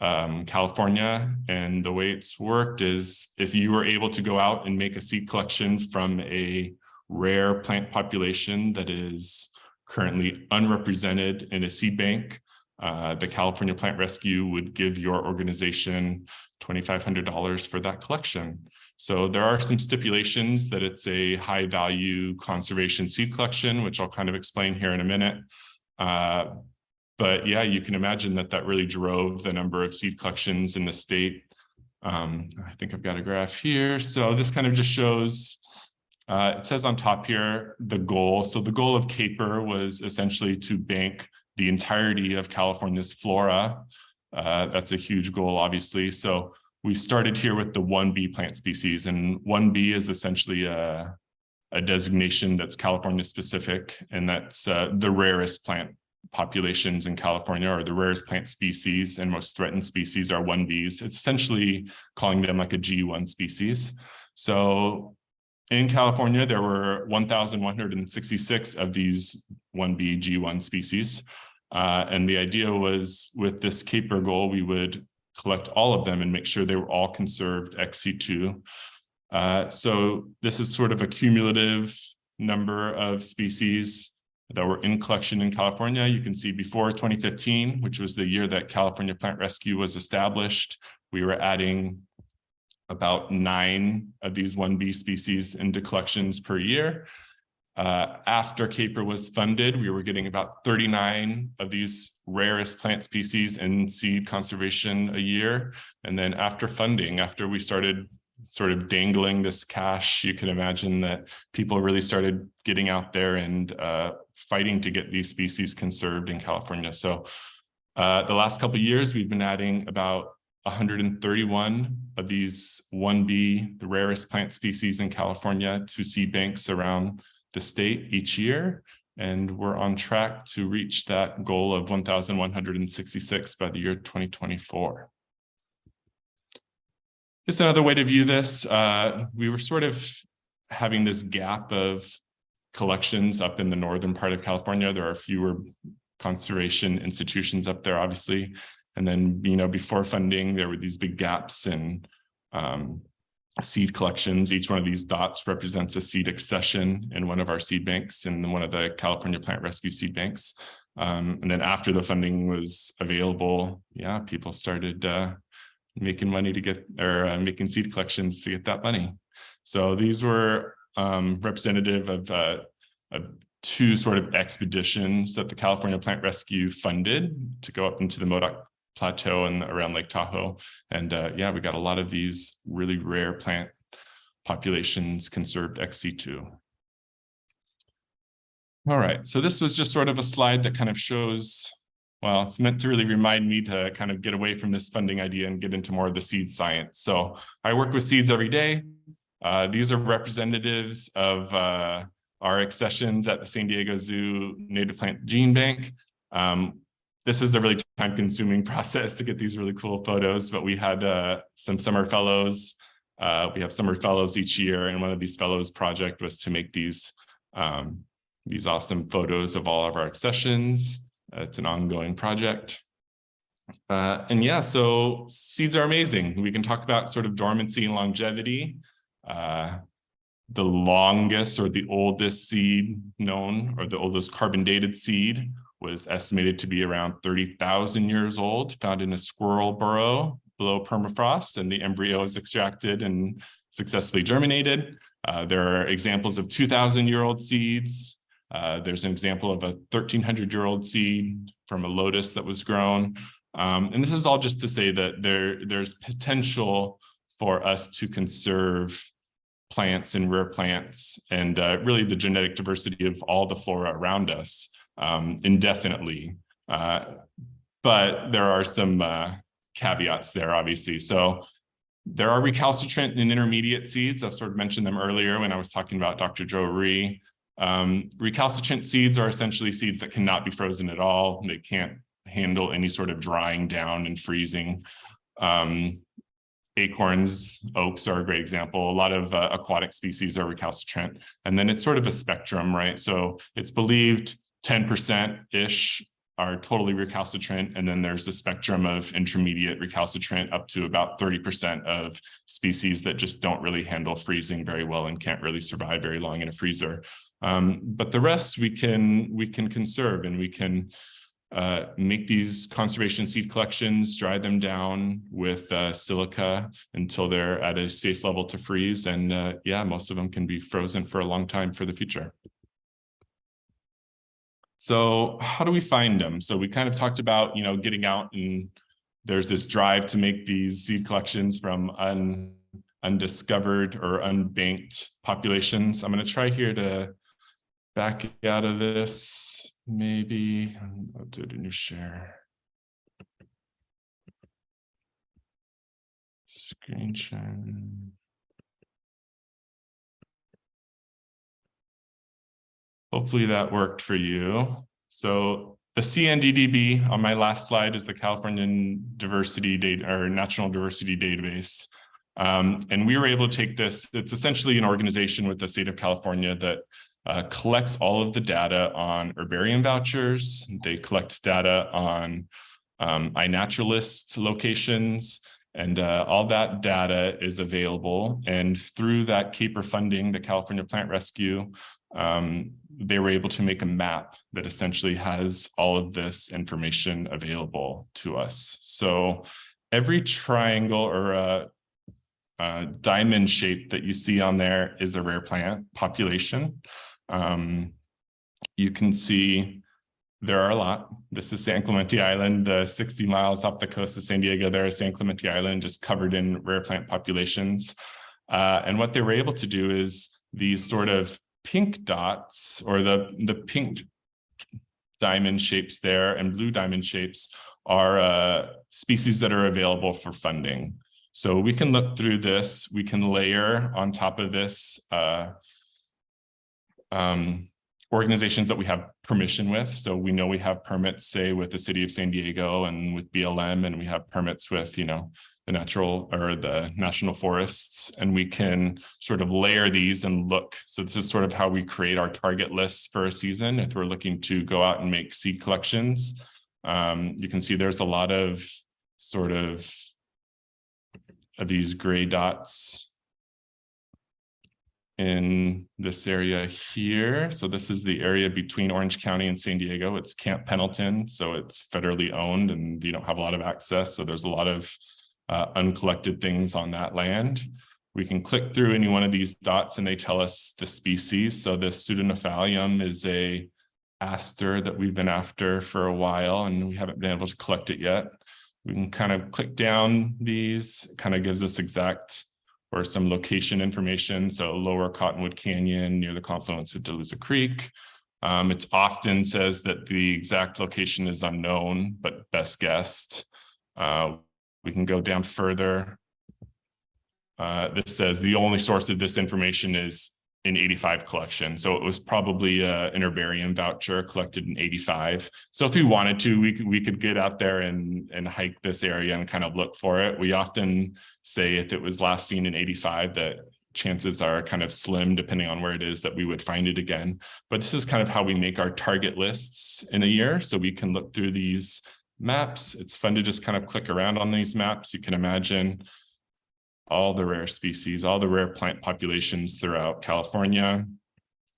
California. And the way it's worked is if you were able to go out and make a seed collection from a rare plant population that is currently unrepresented in a seed bank, the California Plant Rescue would give your organization $2,500 for that collection. So there are some stipulations that it's a high value conservation seed collection, which I'll kind of explain here in a minute. But yeah, you can imagine that that really drove the number of seed collections in the state. I think I've got a graph here. So this kind of just shows It says on top here, the goal. So the goal of CAPER was essentially to bank the entirety of California's flora. That's a huge goal, obviously. So we started here with the 1B plant species, and 1B is essentially a designation that's California specific, and that's the rarest plant populations in California, or the rarest plant species and most threatened species are 1Bs. It's essentially calling them like a G1 species. So in California, there were 1,166 of these 1B G1 species. And the idea was, with this CAPER goal, we would collect all of them and make sure they were all conserved XC2. So this is sort of a cumulative number of species that were in collection in California. You can see before 2015, which was the year that California Plant Rescue was established, we were adding about 9 of these 1B species into collections per year. After CAPER was funded, we were getting about 39 of these rarest plant species in seed conservation a year. And then after funding, after we started sort of dangling this cash, you can imagine that people really started getting out there and fighting to get these species conserved in California. So the last couple of years, we've been adding about 131 of these 1B, the rarest plant species in California, to seed banks around the state each year. And we're on track to reach that goal of 1,166 by the year 2024. Just another way to view this, we were sort of having this gap of collections up in the northern part of California. There are fewer conservation institutions up there, obviously. And then, before funding, there were these big gaps in seed collections. Each one of these dots represents a seed accession in one of our seed banks, in one of the California Plant Rescue seed banks. And then after the funding was available, people started making money to get, or making seed collections to get that money. So these were representative of 2 sort of expeditions that the California Plant Rescue funded to go up into the Modoc Plateau and around Lake Tahoe. And we got a lot of these really rare plant populations conserved XC2. All right, so this was just sort of a slide that kind of shows, well, it's meant to really remind me to kind of get away from this funding idea and get into more of the seed science. So I work with seeds every day. These are representatives of our accessions at the San Diego Zoo Native Plant Gene Bank. This is a really time-consuming process to get these really cool photos, but we had some summer fellows. We have summer fellows each year, and one of these fellows project was to make these awesome photos of all of our accessions. It's an ongoing project. So seeds are amazing. We can talk about sort of dormancy and longevity. The longest or the oldest seed known, or the oldest carbon dated seed, was estimated to be around 30,000 years old, found in a squirrel burrow below permafrost, and the embryo is extracted and successfully germinated. There are examples of 2,000-year-old seeds. There's an example of a 1,300-year-old seed from a lotus that was grown. And this is all just to say that there's potential for us to conserve plants and rare plants and really the genetic diversity of all the flora around us indefinitely. But there are some caveats there, obviously. So there are recalcitrant and intermediate seeds. I've sort of mentioned them earlier when I was talking about Dr. Joe Rhee. Recalcitrant seeds are essentially seeds that cannot be frozen at all. They can't handle any sort of drying down and freezing. Acorns, oaks are a great example. A lot of aquatic species are recalcitrant. And then it's sort of a spectrum, right? So it's believed 10%-ish are totally recalcitrant. And then there's a spectrum of intermediate recalcitrant up to about 30% of species that just don't really handle freezing very well and can't really survive very long in a freezer. But the rest we can conserve, and we can make these conservation seed collections, dry them down with silica until they're at a safe level to freeze. And most of them can be frozen for a long time for the future. So how do we find them? So we kind of talked about, getting out, and there's this drive to make these seed collections from undiscovered or unbanked populations. I'm going to try here to back out of this. Maybe I'll do a new share. Screen share. Hopefully that worked for you. So the CNDDB on my last slide is the California Diversity Data or National Diversity Database. And we were able to take this, it's essentially an organization with the state of California that collects all of the data on herbarium vouchers. They collect data on iNaturalist locations, and all that data is available. And through that CAPER funding, the California Plant Rescue, they were able to make a map that essentially has all of this information available to us. So every triangle or diamond shape that you see on there is a rare plant population. You can see there are a lot. This is San Clemente Island, 60 miles off the coast of San Diego. There is San Clemente Island, just covered in rare plant populations. And what they were able to do is these sort of pink dots, or the pink diamond shapes there and blue diamond shapes, are species that are available for funding. So we can look through this, we can layer on top of this organizations that we have permission with. So we know we have permits, say, with the city of San Diego and with BLM, and we have permits with, you know, the natural or the national forests, and we can sort of layer these and look. So this is sort of how we create our target lists for a season. If we're looking to go out and make seed collections, you can see there's a lot of sort of these gray dots in this area here. So this is the area between Orange County and San Diego. It's Camp Pendleton, so it's federally owned and you don't have a lot of access. So there's a lot of uncollected things on that land. We can click through any one of these dots and they tell us the species. So this pseudonephalium is a aster that we've been after for a while and we haven't been able to collect it yet. We can kind of click down these, it kind of gives us exact or some location information. So lower Cottonwood Canyon near the confluence with Delusa Creek. It often says that the exact location is unknown, but best guessed. We can go down further. This says the only source of this information is in 85 collection. So it was probably an herbarium voucher collected in 85. So if we wanted to, we could get out there and hike this area and kind of look for it. We often say if it was last seen in 85, that chances are kind of slim depending on where it is that we would find it again. But this is kind of how we make our target lists in a year. So we can look through these maps. It's fun to just kind of click around on these maps. You can imagine all the rare species, all the rare plant populations throughout California.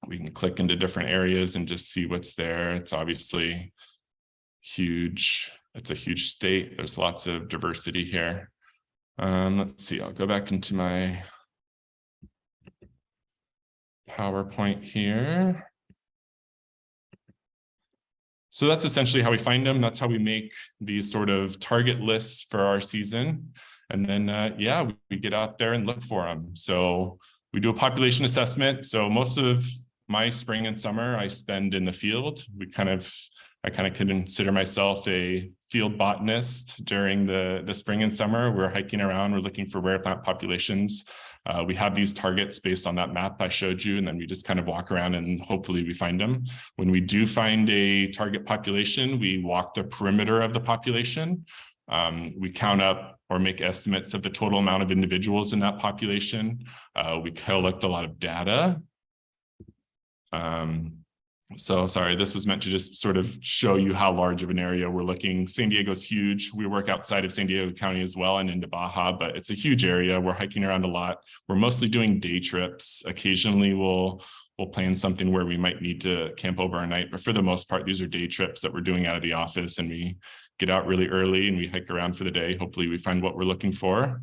We can click into different areas and just see what's there. It's obviously huge. It's a huge state. There's lots of diversity here. Let's see, I'll go back into my PowerPoint here. So that's essentially how we find them. That's how we make these sort of target lists for our season. And then, yeah, we get out there and look for them. So we do a population assessment. So most of my spring and summer I spend in the field. I kind of consider myself a field botanist during the spring and summer. We're hiking around, we're looking for rare plant populations. We have these targets based on that map I showed you, and then we just kind of walk around and hopefully we find them. When we do find a target population, we walk the perimeter of the population. We count up or make estimates of the total amount of individuals in that population. We collect a lot of data. So sorry, this was meant to just sort of show you how large of an area we're looking. San Diego's huge. We work outside of San Diego County as well and into Baja, but it's a huge area. We're hiking around a lot. We're mostly doing day trips. Occasionally we'll plan something where we might need to camp overnight, but for the most part, these are day trips that we're doing out of the office, and we get out really early and we hike around for the day. Hopefully we find what we're looking for.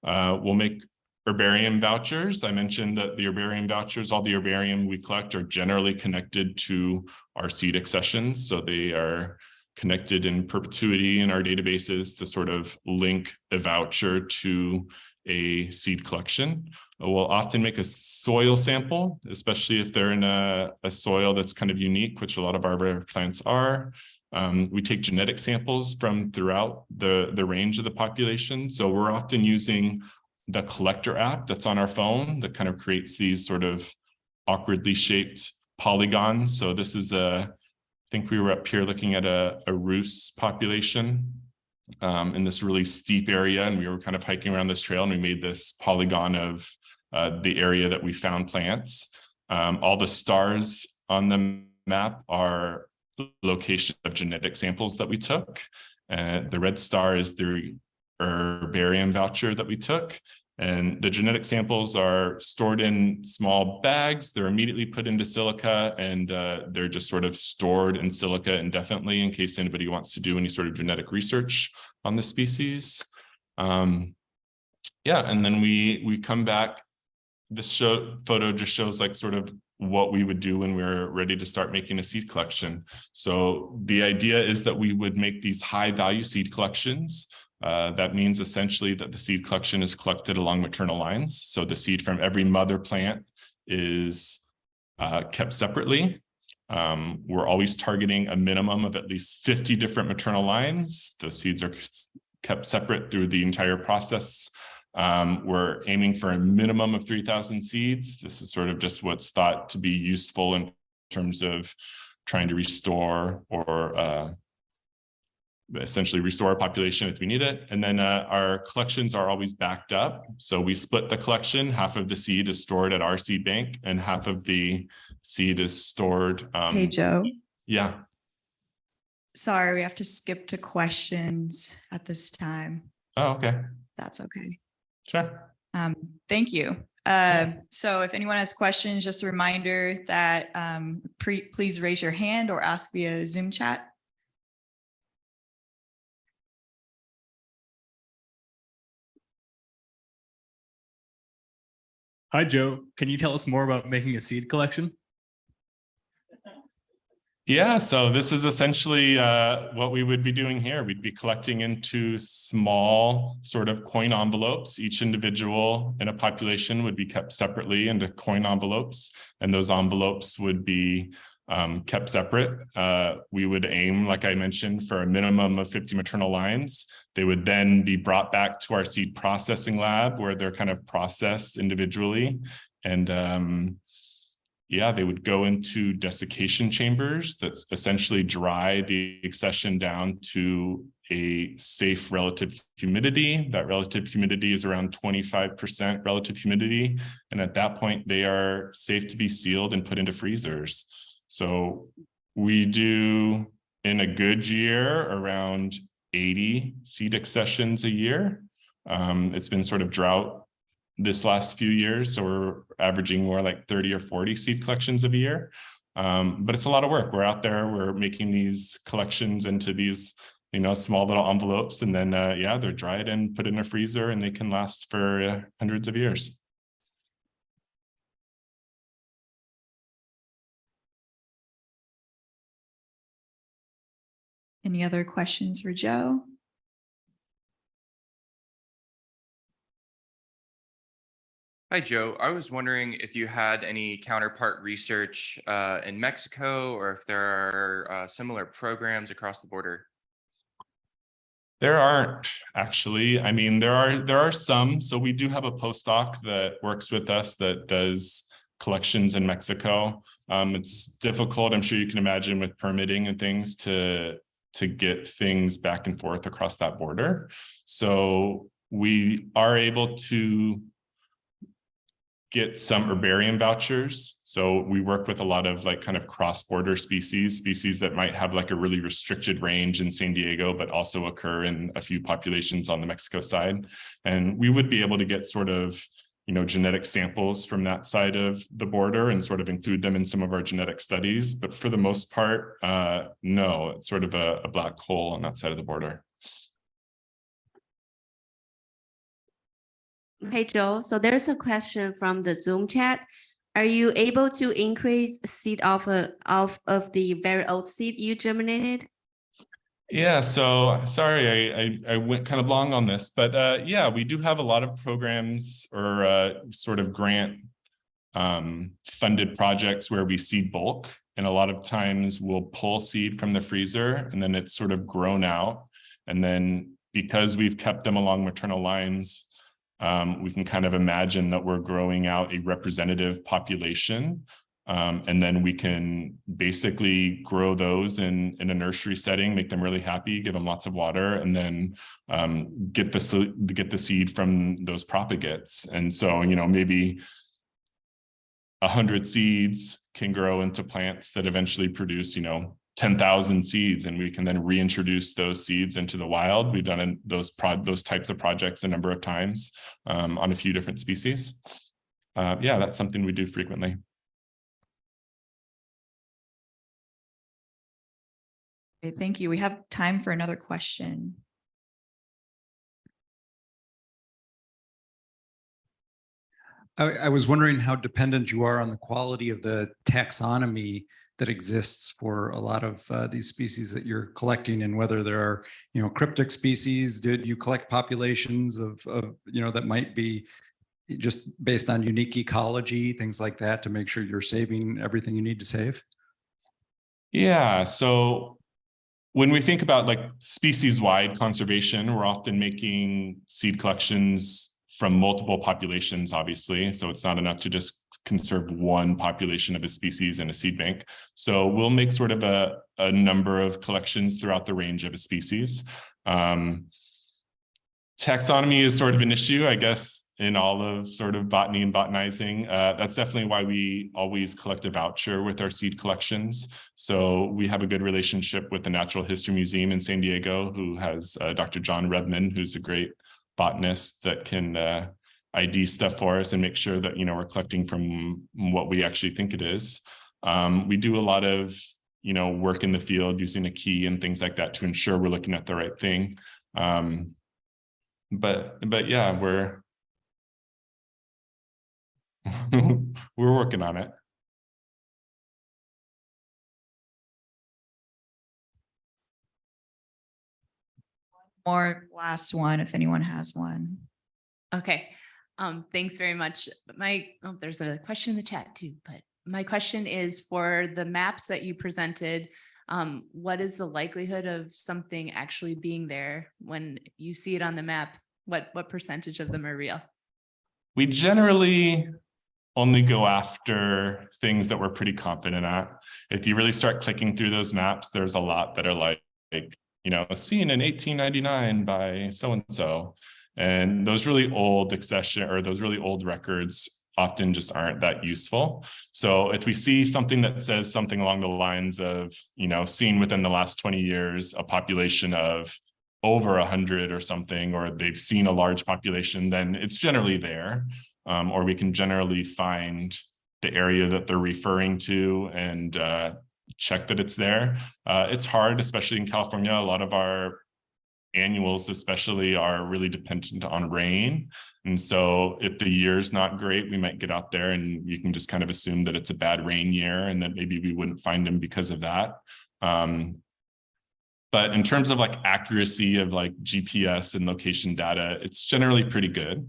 We'll make herbarium vouchers. I mentioned that the herbarium vouchers, all the herbarium we collect are generally connected to our seed accessions. So they are connected in perpetuity in our databases to sort of link a voucher to a seed collection. We'll often make a soil sample, especially if they're in a soil that's kind of unique, which a lot of our plants are. We take genetic samples from throughout the range of the population. So we're often using the collector app that's on our phone that kind of creates these sort of awkwardly shaped polygons. So this is I think we were up here looking at a roost population in this really steep area, and we were kind of hiking around this trail, and we made this polygon of the area that we found plants. All the stars on the map are location of genetic samples that we took. The red star is the herbarium voucher that we took. And the genetic samples are stored in small bags. They're immediately put into silica, and they're just sort of stored in silica indefinitely in case anybody wants to do any sort of genetic research on the species. Yeah, and then we come back. This photo just shows like sort of what we would do when we're ready to start making a seed collection. So the idea is that we would make these high value seed collections. That means essentially that the seed collection is collected along maternal lines. So the seed from every mother plant is kept separately. We're always targeting a minimum of at least 50 different maternal lines. Those seeds are kept separate through the entire process. We're aiming for a minimum of 3,000 seeds. This is sort of just what's thought to be useful in terms of trying to restore or essentially restore our population if we need it. And then our collections are always backed up. So we split the collection. Half of the seed is stored at our seed bank and half of the seed is stored. Hey, Joe. Yeah. Sorry, we have to skip to questions at this time. Oh, okay. That's okay. Sure. Thank you. So if anyone has questions, just a reminder that please raise your hand or ask via Zoom chat. Hi, Joe. Can you tell us more about making a seed collection? Yeah, so this is essentially what we would be doing here. We'd be collecting into small sort of coin envelopes. Each individual in a population would be kept separately into coin envelopes, and those envelopes would be kept separate. We would aim, like I mentioned, for a minimum of 50 maternal lines. They would then be brought back to our seed processing lab where they're kind of processed individually. And yeah, they would go into desiccation chambers that essentially dry the accession down to a safe relative humidity. That relative humidity is around 25% relative humidity. And at that point, they are safe to be sealed and put into freezers. So we do, in a good year, around 80 seed accessions a year. It's been sort of drought this last few years, so we're averaging more like 30 or 40 seed collections of a year. But it's a lot of work. We're out there, we're making these collections into these, small little envelopes, and then yeah, they're dried and put in a freezer, and they can last for hundreds of years. Any other questions for Joe? Hi, Joe. I was wondering if you had any counterpart research in Mexico, or if there are similar programs across the border. There aren't, actually. I mean, there are some. So we do have a postdoc that works with us that does collections in Mexico. It's difficult, I'm sure you can imagine, with permitting and things to get things back and forth across that border. So we are able to get some herbarium vouchers. So we work with a lot of like kind of cross-border species that might have like a really restricted range in San Diego, but also occur in a few populations on the Mexico side. And we would be able to get sort of, genetic samples from that side of the border and sort of include them in some of our genetic studies. But for the most part, no, it's sort of a black hole on that side of the border. Hey, Joe. So there's a question from the Zoom chat. Are you able to increase seed of the very old seed you germinated? Yeah, so sorry, I went kind of long on this, but yeah, we do have a lot of programs or sort of grant funded projects where we seed bulk. And a lot of times we'll pull seed from the freezer and then it's sort of grown out. And then because we've kept them along maternal lines, we can kind of imagine that we're growing out a representative population. And then we can basically grow those in a nursery setting, make them really happy, give them lots of water, and then get the seed from those propagates. And so, you know, maybe 100 seeds can grow into plants that eventually produce, you know, 10,000 seeds, and we can then reintroduce those seeds into the wild. We've done those types of projects a number of times on a few different species. Yeah, that's something we do frequently. Okay, thank you. We have time for another question. I was wondering how dependent you are on the quality of the taxonomy that exists for a lot of these species that you're collecting, and whether there are, you know, cryptic species. Did you collect populations of you know, that might be just based on unique ecology, things like that, to make sure you're saving everything you need to save? Yeah, so when we think about like species-wide conservation, we're often making seed collections from multiple populations, obviously. So it's not enough to just conserve one population of a species in a seed bank. So we'll make sort of a number of collections throughout the range of a species. Taxonomy is sort of an issue, I guess, in all of sort of botany and botanizing. That's definitely why we always collect a voucher with our seed collections. So we have a good relationship with the Natural History Museum in San Diego, who has Dr. John Redman, who's a great botanist that can ID stuff for us and make sure that, you know, we're collecting from what we actually think it is. We do a lot of, you know, work in the field using a key and things like that to ensure we're looking at the right thing. But yeah, we're we're working on it. Or last one, if anyone has one. Okay, thanks very much. There's a question in the chat too, but my question is for the maps that you presented, what is the likelihood of something actually being there when you see it on the map? What percentage of them are real? We generally only go after things that we're pretty confident at. If you really start clicking through those maps, there's a lot that are like, you know, seen in 1899 by so-and-so. And those really old accession or those really old records often just aren't that useful. So if we see something that says something along the lines of, you know, seen within the last 20 years, a population of over 100 or something, or they've seen a large population, then it's generally there. Or we can generally find the area that they're referring to and check that it's there. It's hard, especially in California. A lot of our annuals especially are really dependent on rain. And so if the year's not great, we might get out there and you can just kind of assume that it's a bad rain year and that maybe we wouldn't find them because of that. But in terms of like accuracy of like GPS and location data, it's generally pretty good.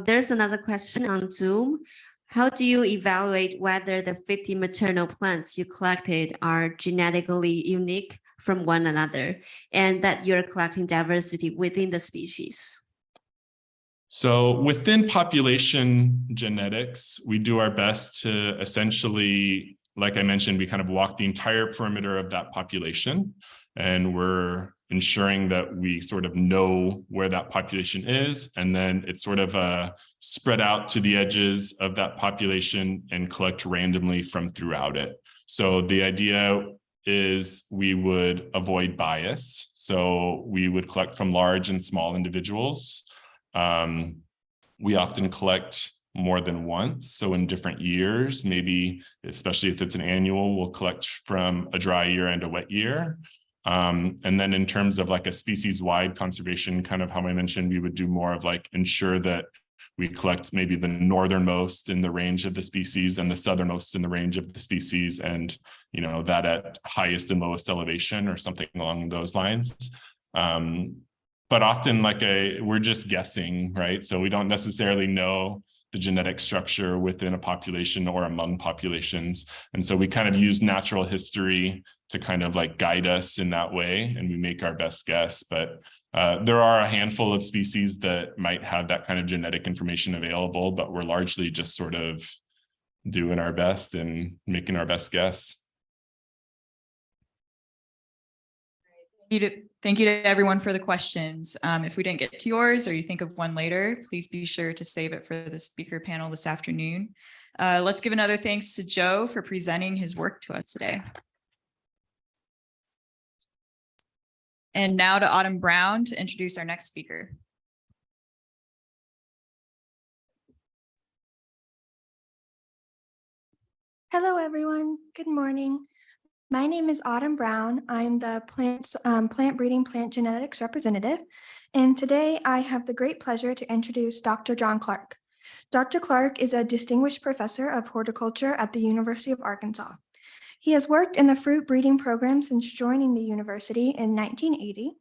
There's another question on Zoom. How do you evaluate whether the 50 maternal plants you collected are genetically unique from one another and that you're collecting diversity within the species? So within population genetics, we do our best to essentially, like I mentioned, we kind of walk the entire perimeter of that population, and we're ensuring that we sort of know where that population is, and then it's sort of spread out to the edges of that population and collect randomly from throughout it. So the idea is we would avoid bias. So we would collect from large and small individuals. We often collect more than once. So in different years, maybe, especially if it's an annual, we'll collect from a dry year and a wet year. And then in terms of like a species-wide conservation, kind of how I mentioned, we would do more of like ensure that we collect maybe the northernmost in the range of the species and the southernmost in the range of the species, and that at highest and lowest elevation or something along those lines. But often we're just guessing, right? So we don't necessarily know the genetic structure within a population or among populations. And so we kind of use natural history to kind of guide us in that way, and we make our best guess. But there are a handful of species that might have that kind of genetic information available, but we're largely just sort of doing our best and making our best guess. Thank you to everyone for the questions. If we didn't get to yours or you think of one later, please be sure to save it for the speaker panel this afternoon. Let's give another thanks to Joe for presenting his work to us today. And now to Autumn Brown to introduce our next speaker. Hello, everyone. Good morning. My name is Autumn Brown. I'm the plant breeding plant genetics representative. And today I have the great pleasure to introduce Dr. John Clark. Dr. Clark is a distinguished professor of horticulture at the University of Arkansas. He has worked in the fruit breeding program since joining the university in 1980.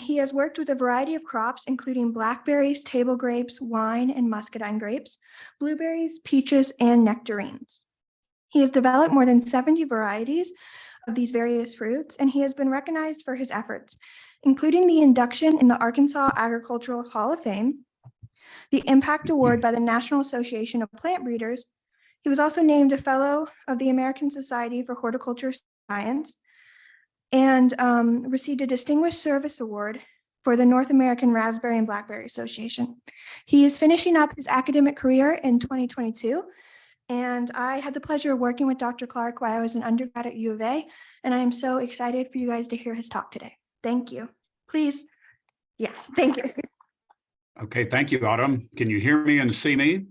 He has worked with a variety of crops, including blackberries, table grapes, wine, and muscadine grapes, blueberries, peaches, and nectarines. He has developed more than 70 varieties of these various fruits, and he has been recognized for his efforts, including the induction in the Arkansas Agricultural Hall of Fame, the Impact Award by the National Association of Plant Breeders. He was also named a Fellow of the American Society for Horticulture Science, and received a Distinguished Service Award for the North American Raspberry and Blackberry Association. He is finishing up his academic career in 2022, and I had the pleasure of working with Dr. Clark while I was an undergrad at U of A, and I am so excited for you guys to hear his talk today. Thank you. Please. Yeah, thank you. Okay, thank you, Autumn. Can you hear me and see me?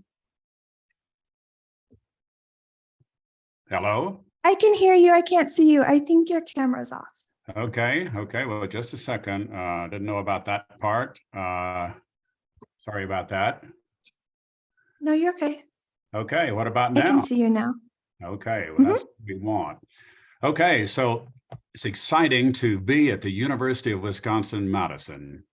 Hello? I can hear you. I can't see you. I think your camera's off. Okay, well, just a second. Didn't know about that part. Sorry about that. No, you're okay. Okay, what about now? I can see you now. Okay, well, that's what we want. Okay, so it's exciting to be at the University of Wisconsin-Madison.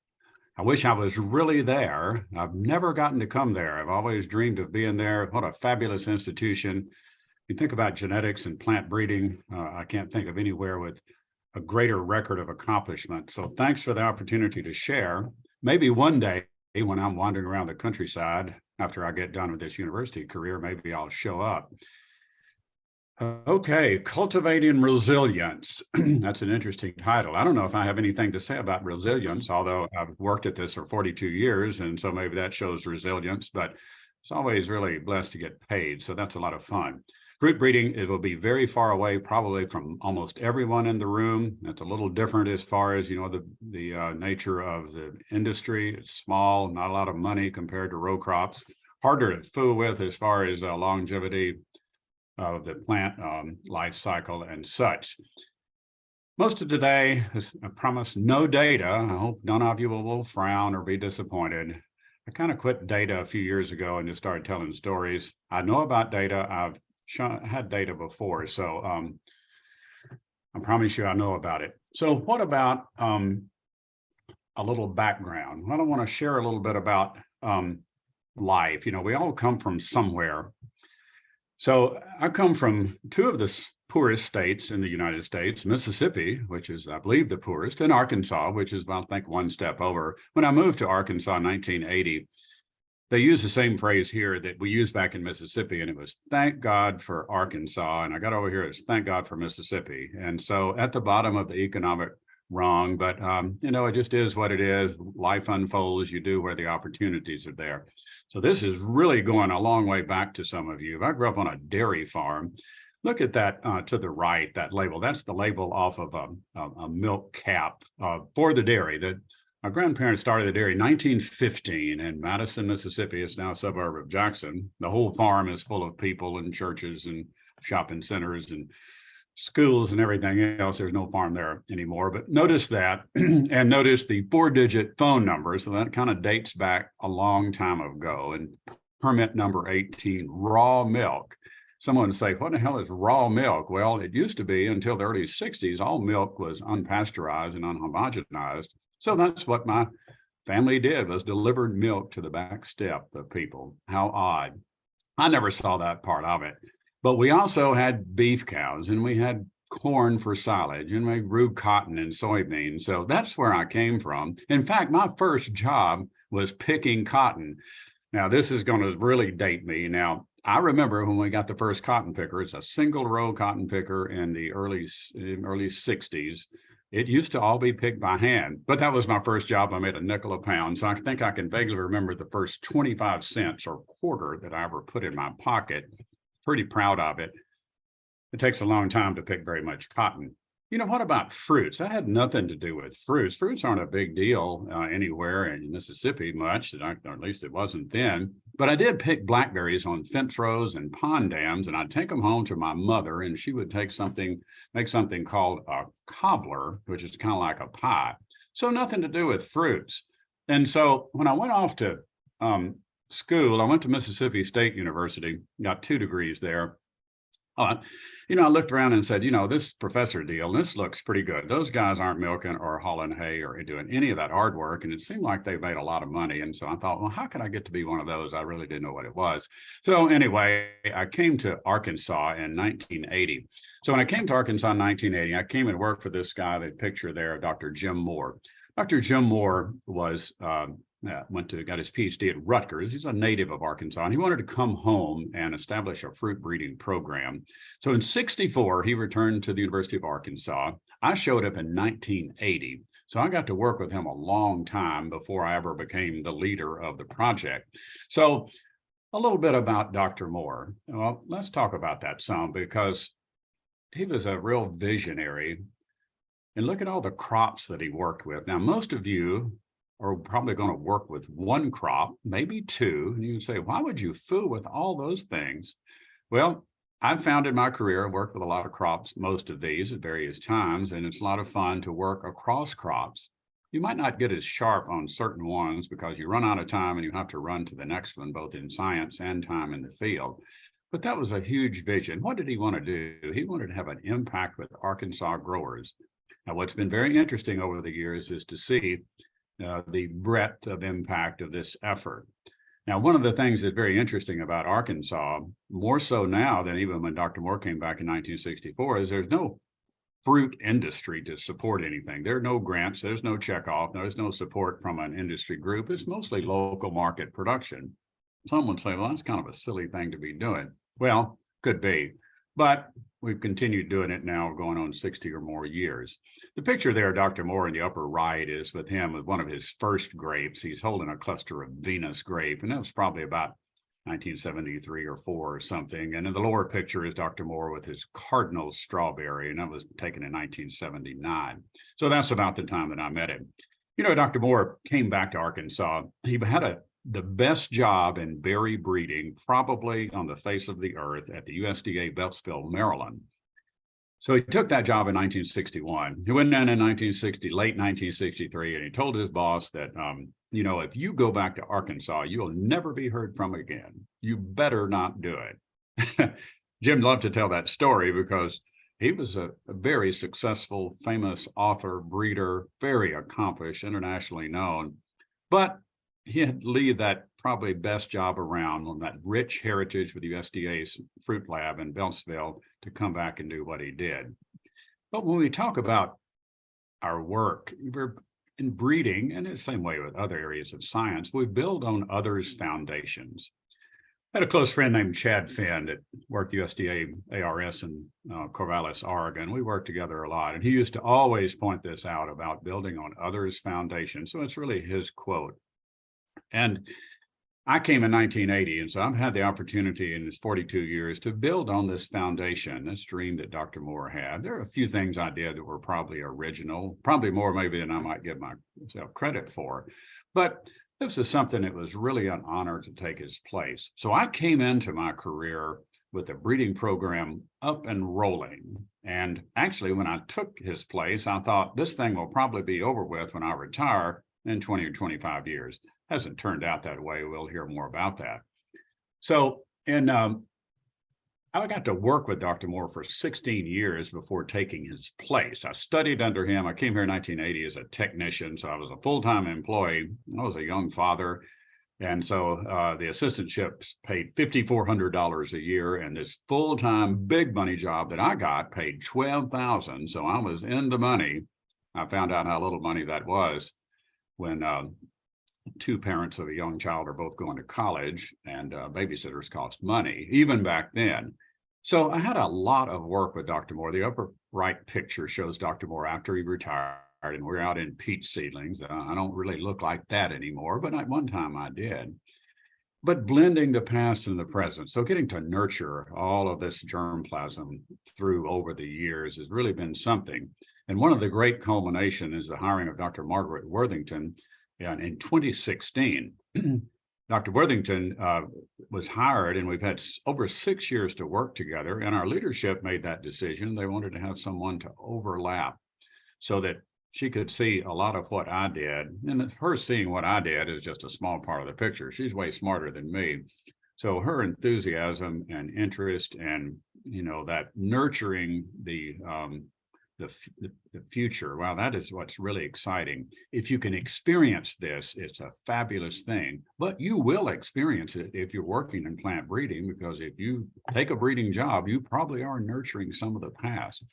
I wish I was really there. I've never gotten to come there. I've always dreamed of being there. What a fabulous institution. You think about genetics and plant breeding, I can't think of anywhere with a greater record of accomplishment. So thanks for the opportunity to share. Maybe one day when I'm wandering around the countryside, after I get done with this university career, maybe I'll show up. Okay, Cultivating Resilience. That's an interesting title. I don't know if I have anything to say about resilience, although I've worked at this for 42 years, and so maybe that shows resilience, but it's always really blessed to get paid, so that's a lot of fun. Fruit breeding, it will be very far away, probably from almost everyone in the room. That's a little different as far as, the nature of the industry. It's small, not a lot of money compared to row crops. Harder to fool with as far as longevity of the plant life cycle and such. Most of today, as I promise, no data. I hope none of you will frown or be disappointed. I kind of quit data a few years ago and just started telling stories. I know about data. I've had data before, so I promise you I know about it. So what about a little background? I want to share a little bit about life. We all come from somewhere. So I come from two of the poorest states in the United States, Mississippi, which is, I believe, the poorest, and Arkansas, which is, I think, one step over. When I moved to Arkansas in 1980, they use the same phrase here that we used back in Mississippi, and it was thank God for Arkansas. And I got over here, it's thank God for Mississippi. And so at the bottom of the economic rung, but it just is what it is. Life unfolds, you do where the opportunities are there. So this is really going a long way back to some of you. I grew up on a dairy farm. Look at that to the right, that label. That's the label off of a milk cap for the dairy that my grandparents started the dairy in 1915 in Madison, Mississippi. It's now a suburb of Jackson. The whole farm is full of people and churches and shopping centers and schools and everything else. There's no farm there anymore, but notice that and notice the 4-digit phone number. So that kind of dates back a long time ago. And permit number 18, raw milk. Someone would say, what the hell is raw milk? Well, it used to be until the early 60s, all milk was unpasteurized and unhomogenized. So that's what my family did, was delivered milk to the back step of people. How odd. I never saw that part of it. But we also had beef cows, and we had corn for silage, and we grew cotton and soybeans. So that's where I came from. In fact, my first job was picking cotton. Now, this is going to really date me. Now, I remember when we got the first cotton picker. It's a single row cotton picker in the early 60s. It used to all be picked by hand, but that was my first job. I made a nickel a pound. So I think I can vaguely remember the first 25 cents or quarter that I ever put in my pocket. Pretty proud of it. It takes a long time to pick very much cotton. You know, what about fruits? That had nothing to do with fruits. Fruits aren't a big deal anywhere in Mississippi much, or at least it wasn't then. But I did pick blackberries on fence rows and pond dams, and I'd take them home to my mother, and she would make something called a cobbler, which is kind of like a pie. So nothing to do with fruits. And so when I went off to school, I went to Mississippi State University, got 2 degrees there. You know, I looked around and said, you know, this professor deal, this looks pretty good. Those guys aren't milking or hauling hay or doing any of that hard work. And it seemed like they made a lot of money. And so I thought, well, how could I get to be one of those? I really didn't know what it was. So anyway, I came to Arkansas in 1980. So when I came to Arkansas in 1980, I came and worked for this guy, the picture there, Dr. Jim Moore. Dr. Jim Moore was got his PhD at Rutgers. He's a native of Arkansas, and he wanted to come home and establish a fruit breeding program. So in 64, he returned to the University of Arkansas. I showed up in 1980. So I got to work with him a long time before I ever became the leader of the project. So a little bit about Dr. Moore. Well, let's talk about that some, because he was a real visionary. And look at all the crops that he worked with. Now, most of you are probably going to work with one crop, maybe 2. And you can say, why would you fool with all those things? Well, I've found in my career, I worked with a lot of crops, most of these at various times, and it's a lot of fun to work across crops. You might not get as sharp on certain ones because you run out of time and you have to run to the next one, both in science and time in the field. But that was a huge vision. What did he want to do? He wanted to have an impact with Arkansas growers. Now, what's been very interesting over the years is to see the breadth of impact of this effort. Now, one of the things that's very interesting about Arkansas, more so now than even when Dr. Moore came back in 1964, is there's no fruit industry to support anything. There are no grants, there's no checkoff, there's no support from an industry group. It's mostly local market production. Some would say, well, that's kind of a silly thing to be doing. Well, could be. But we've continued doing it now going on 60 or more years. The picture there, Dr. Moore in the upper right, is with him with one of his first grapes. He's holding a cluster of Venus grape, and that was probably about 1973 or 4 or something. And in the lower picture is Dr. Moore with his Cardinal strawberry, and that was taken in 1979. So that's about the time that I met him. You know, Dr. Moore came back to Arkansas. He had the best job in berry breeding probably on the face of the earth at the USDA Beltsville, Maryland. So he took that job in 1961. He went in late 1963, and he told his boss that, you know, if you go back to Arkansas, you'll never be heard from again. You better not do it. Jim loved to tell that story because he was a very successful, famous author, breeder, very accomplished, internationally known. But he had to leave that probably best job around on that rich heritage with the USDA's fruit lab in Beltsville to come back and do what he did. But when we talk about our work, we're in breeding, and it's the same way with other areas of science, we build on others' foundations. I had a close friend named Chad Finn that worked USDA ARS in Corvallis, Oregon. We worked together a lot, and he used to always point this out about building on others' foundations. So it's really his quote. And I came in 1980, and so I've had the opportunity in his 42 years to build on this foundation, this dream that Dr. Moore had. There are a few things I did that were probably original, probably more maybe than I might give myself credit for. But this is something that was really an honor to take his place. So I came into my career with the breeding program up and rolling. And actually, when I took his place, I thought this thing will probably be over with when I retire in 20 or 25 years. Hasn't turned out that way. We'll hear more about that. So I got to work with Dr. Moore for 16 years before taking his place. I studied under him. I came here in 1980 as a technician, so I was a full-time employee. I was a young father. And so the assistantships paid $5,400 a year, and this full-time big money job that I got paid $12,000. So I was in the money. I found out how little money that was when two parents of a young child are both going to college, and babysitters cost money, even back then. So I had a lot of work with Dr. Moore. The upper right picture shows Dr. Moore after he retired, and we're out in peach seedlings. I don't really look like that anymore, but at one time I did. But blending the past and the present, so getting to nurture all of this germplasm through over the years has really been something. And one of the great culmination is the hiring of Dr. Margaret Worthington in 2016. Dr. Worthington was hired, and we've had over 6 years to work together, and our leadership made that decision. They wanted to have someone to overlap so that she could see a lot of what I did. And her seeing what I did is just a small part of the picture. She's way smarter than me. So her enthusiasm and interest and, that nurturing the future. Wow, that is what's really exciting. If you can experience this, it's a fabulous thing, but you will experience it if you're working in plant breeding, because if you take a breeding job, you probably are nurturing some of the past.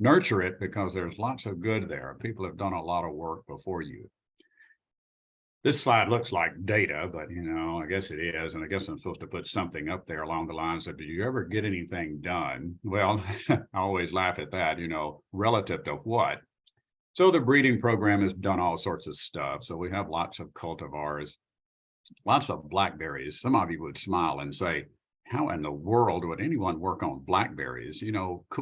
Nurture it because there's lots of good there. People have done a lot of work before you. This slide looks like data, but I guess it is. And I guess I'm supposed to put something up there along the lines of, did you ever get anything done? Well, I always laugh at that, relative to what? So the breeding program has done all sorts of stuff. So we have lots of cultivars, lots of blackberries. Some of you would smile and say, how in the world would anyone work on blackberries?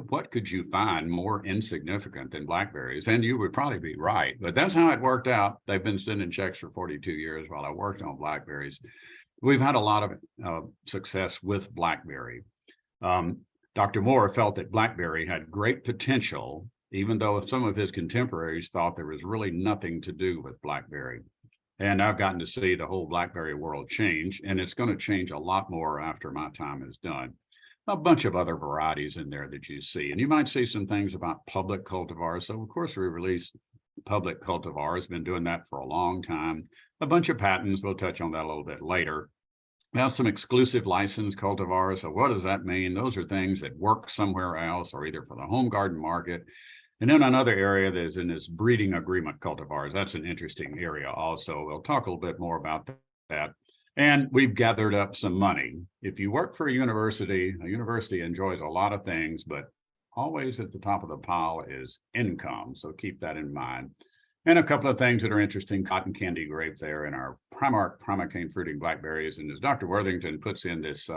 What could you find more insignificant than blackberries? And you would probably be right, but that's how it worked out. They've been sending checks for 42 years while I worked on blackberries. We've had a lot of success with blackberry. Dr. Moore felt that blackberry had great potential, even though some of his contemporaries thought there was really nothing to do with blackberry. And I've gotten to see the whole blackberry world change, and it's going to change a lot more after my time is done. A bunch of other varieties in there that you see, and you might see some things about public cultivars. So of course we released public cultivars, been doing that for a long time. A bunch of patents, we'll touch on that a little bit later. We have some exclusive license cultivars. So what does that mean? Those are things that work somewhere else or either for the home garden market. And then another area that is in this breeding agreement cultivars. That's an interesting area also. We'll talk a little bit more about that. And we've gathered up some money. If you work for a university enjoys a lot of things, but always at the top of the pile is income. So keep that in mind. And a couple of things that are interesting, cotton candy grape there in our Primark primocane fruiting blackberries. And as Dr. Worthington puts in this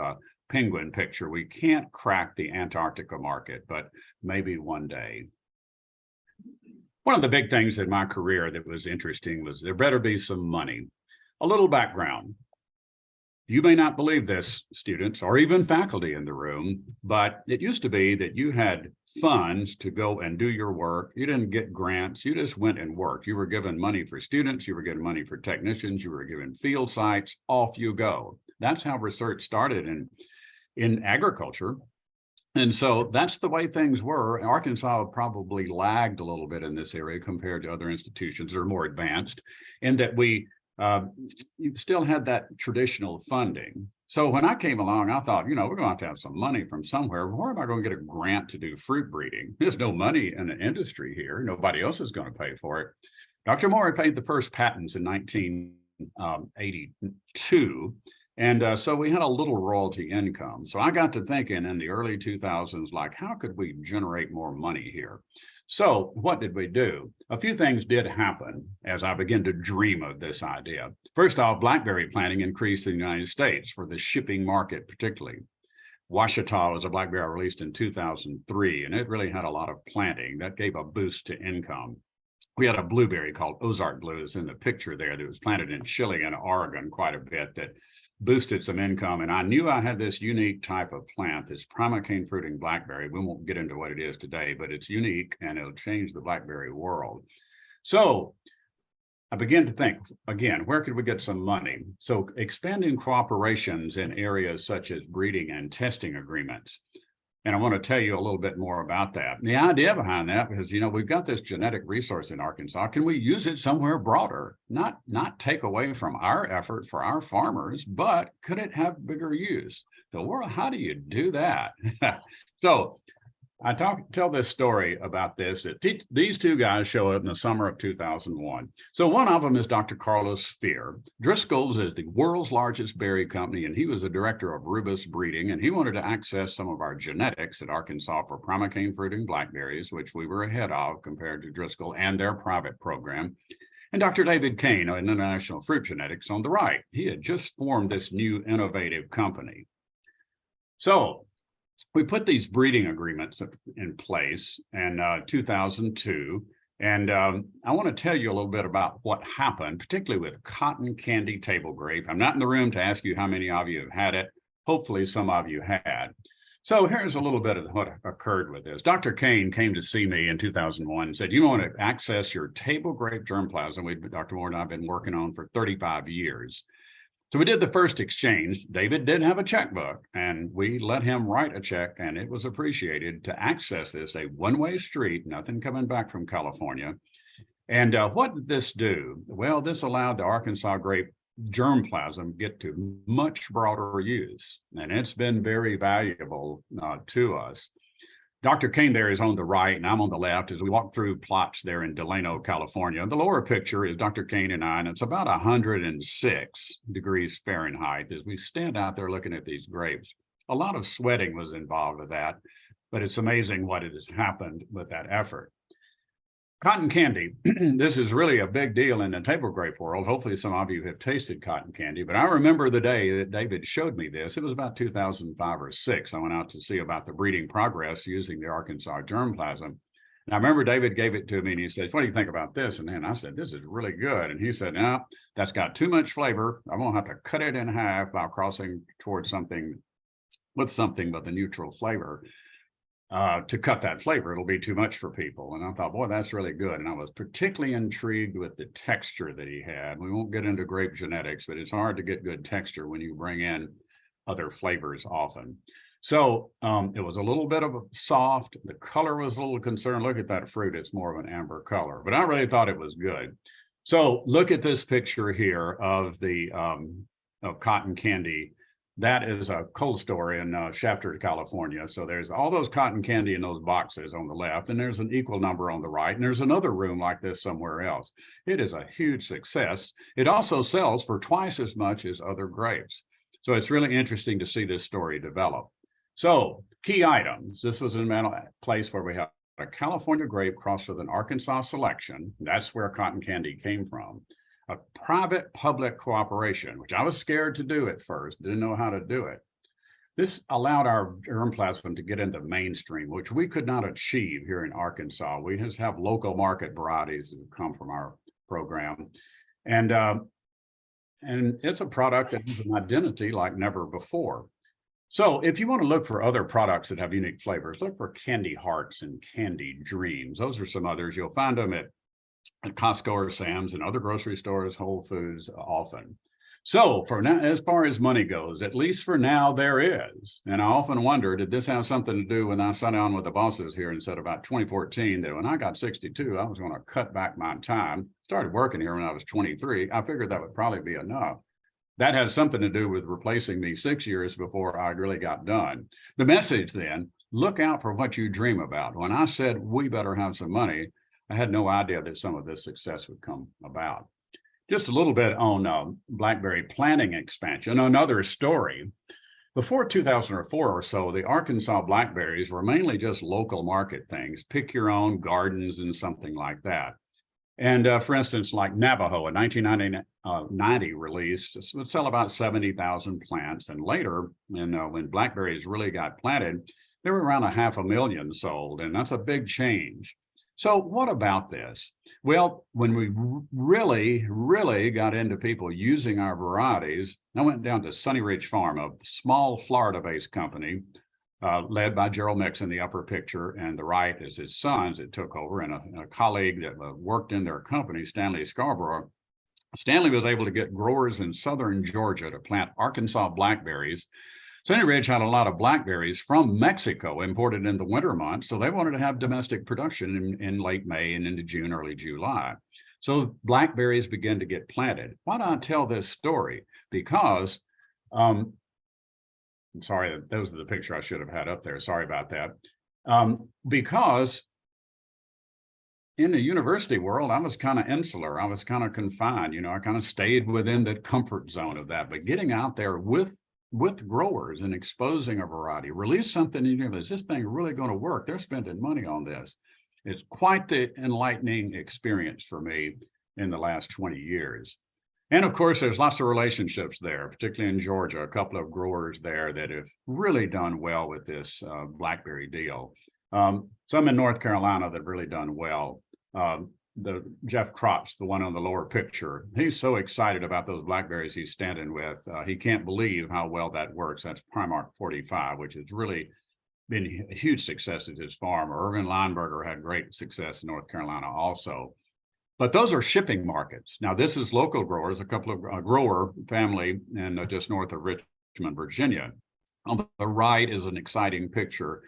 penguin picture, we can't crack the Antarctica market, but maybe one day. One of the big things in my career that was interesting was there better be some money. A little background. You may not believe this, students, or even faculty in the room, but it used to be that you had funds to go and do your work. You didn't get grants. You just went and worked. You were given money for students. You were given money for technicians. You were given field sites. Off you go. That's how research started in agriculture. And so that's the way things were. Arkansas probably lagged a little bit in this area compared to other institutions that are more advanced, in that we you still had that traditional funding. So when I came along, I thought, we're going to have some money from somewhere. Where am I going to get a grant to do fruit breeding? There's no money in the industry here. Nobody else is going to pay for it. Dr. Moore paid the first patents in 1982. And so we had a little royalty income. So I got to thinking in the early 2000s, like, how could we generate more money here? So what did we do? A few things did happen as I began to dream of this idea. First off, blackberry planting increased in the United States for the shipping market, particularly. Ouachita was a blackberry released in 2003, and it really had a lot of planting. That gave a boost to income. We had a blueberry called Ozark Blues in the picture there that was planted in Chile and Oregon quite a bit that boosted some income. And I knew I had this unique type of plant, this primocane fruiting blackberry. We won't get into what it is today, but it's unique and it'll change the blackberry world. So I began to think, again, where could we get some money? So expanding cooperations in areas such as breeding and testing agreements. And I want to tell you a little bit more about that. And the idea behind that is, you know, we've got this genetic resource in Arkansas. Can we use it somewhere broader? Not take away from our effort for our farmers, but could it have bigger use? So, well, how do you do that? So I tell this story about this. These two guys show up in the summer of 2001. So one of them is Dr. Carlos Spear. Driscoll's is the world's largest berry company, and he was the director of Rubus breeding, and he wanted to access some of our genetics at Arkansas for primocane fruiting blackberries, which we were ahead of compared to Driscoll and their private program. And Dr. David Kane of International Fruit Genetics on the right. He had just formed this new innovative company. So we put these breeding agreements in place in 2002. And I want to tell you a little bit about what happened, particularly with cotton candy table grape. I'm not in the room to ask you how many of you have had it. Hopefully some of you had. So here's a little bit of what occurred with this. Dr. Kane came to see me in 2001 and said, you want to access your table grape germplasm, Dr. Moore and I have been working on for 35 years. So we did the first exchange. David did have a checkbook, and we let him write a check, and it was appreciated to access this, a one-way street, nothing coming back from California. And what did this do? Well, this allowed the Arkansas grape germplasm get to much broader use, and it's been very valuable to us. Dr. Kane there is on the right, and I'm on the left as we walk through plots there in Delano, California. The lower picture is Dr. Kane and I, and it's about 106 degrees Fahrenheit as we stand out there looking at these grapes. A lot of sweating was involved with that, but it's amazing what has happened with that effort. Cotton candy, this is really a big deal in the table grape world. Hopefully some of you have tasted cotton candy, but I remember the day that David showed me this. It was about 2005 or 6. I went out to see about the breeding progress using the Arkansas germplasm. And I remember David gave it to me and he said, what do you think about this? And then I said, this is really good. And he said, no, that's got too much flavor. I'm gonna have to cut it in half by crossing towards something with a neutral flavor. To cut that flavor, it'll be too much for people. And I thought, boy, that's really good. And I was particularly intrigued with the texture that he had. We won't get into grape genetics, but it's hard to get good texture when you bring in other flavors often. So it was a little bit of a soft. The color was a little concerned. Look at that fruit. It's more of an amber color, but I really thought it was good. So look at this picture here of the of cotton candy. That is a cold store in Shafter, California. So there's all those cotton candy in those boxes on the left, and there's an equal number on the right, and there's another room like this somewhere else. It is a huge success. It also sells for twice as much as other grapes. So it's really interesting to see this story develop. So key items. This was a place where we have a California grape crossed with an Arkansas selection. That's where cotton candy came from. A private-public cooperation, which I was scared to do at first, didn't know how to do it. This allowed our germplasm to get into mainstream, which we could not achieve here in Arkansas. We just have local market varieties that come from our program. And it's a product that has an identity like never before. So if you want to look for other products that have unique flavors, look for Candy Hearts and Candy Dreams. Those are some others. You'll find them at Costco or Sam's and other grocery stores, Whole Foods often. So for now, as far as money goes, at least for now, there is. And I often wonder, did this have something to do when I sat down with the bosses here and said about 2014 that when I got 62, I was going to cut back my time. Started working here when I was 23. I figured that would probably be enough. That had something to do with replacing me 6 years before I really got done. The message then, look out for what you dream about. When I said we better have some money, I had no idea that some of this success would come about. Just a little bit on blackberry planting expansion. Another story. Before 2004 or so, the Arkansas blackberries were mainly just local market things, pick your own gardens and something like that. And for instance, like Navajo, a 1990 release, would sell about 70,000 plants. And later, when blackberries really got planted, there were around 500,000 sold, and that's a big change. So what about this? Well, when we really got into people using our varieties, I went down to Sunny Ridge Farm, a small Florida-based company led by Gerald Mix in the upper picture, and the right is his sons that took over, and a colleague that worked in their company, Stanley Scarborough. Stanley was able to get growers in southern Georgia to plant Arkansas blackberries. Sunny Ridge had a lot of blackberries from Mexico imported in the winter months, so they wanted to have domestic production in late May and into June, early July. So blackberries began to get planted. Why do I tell this story? Because, I'm sorry, those are the picture I should have had up there. Sorry about that. Because in the university world, I was kind of insular. I was kind of confined. I kind of stayed within the comfort zone of that. But getting out there with growers and exposing a variety, release something, is this thing really going to work? They're spending money on this. It's quite the enlightening experience for me in the last 20 years. And of course, there's lots of relationships there, particularly in Georgia, a couple of growers there that have really done well with this blackberry deal. Some in North Carolina that have really done well. The Jeff Kropps, the one on the lower picture, he's so excited about those blackberries he's standing with. He can't believe how well that works. That's Primark 45, which has really been a huge success at his farm. Irvin Lineberger had great success in North Carolina also. But those are shipping markets. Now, this is local growers, a couple of grower family in just north of Richmond, Virginia. On the right is an exciting picture.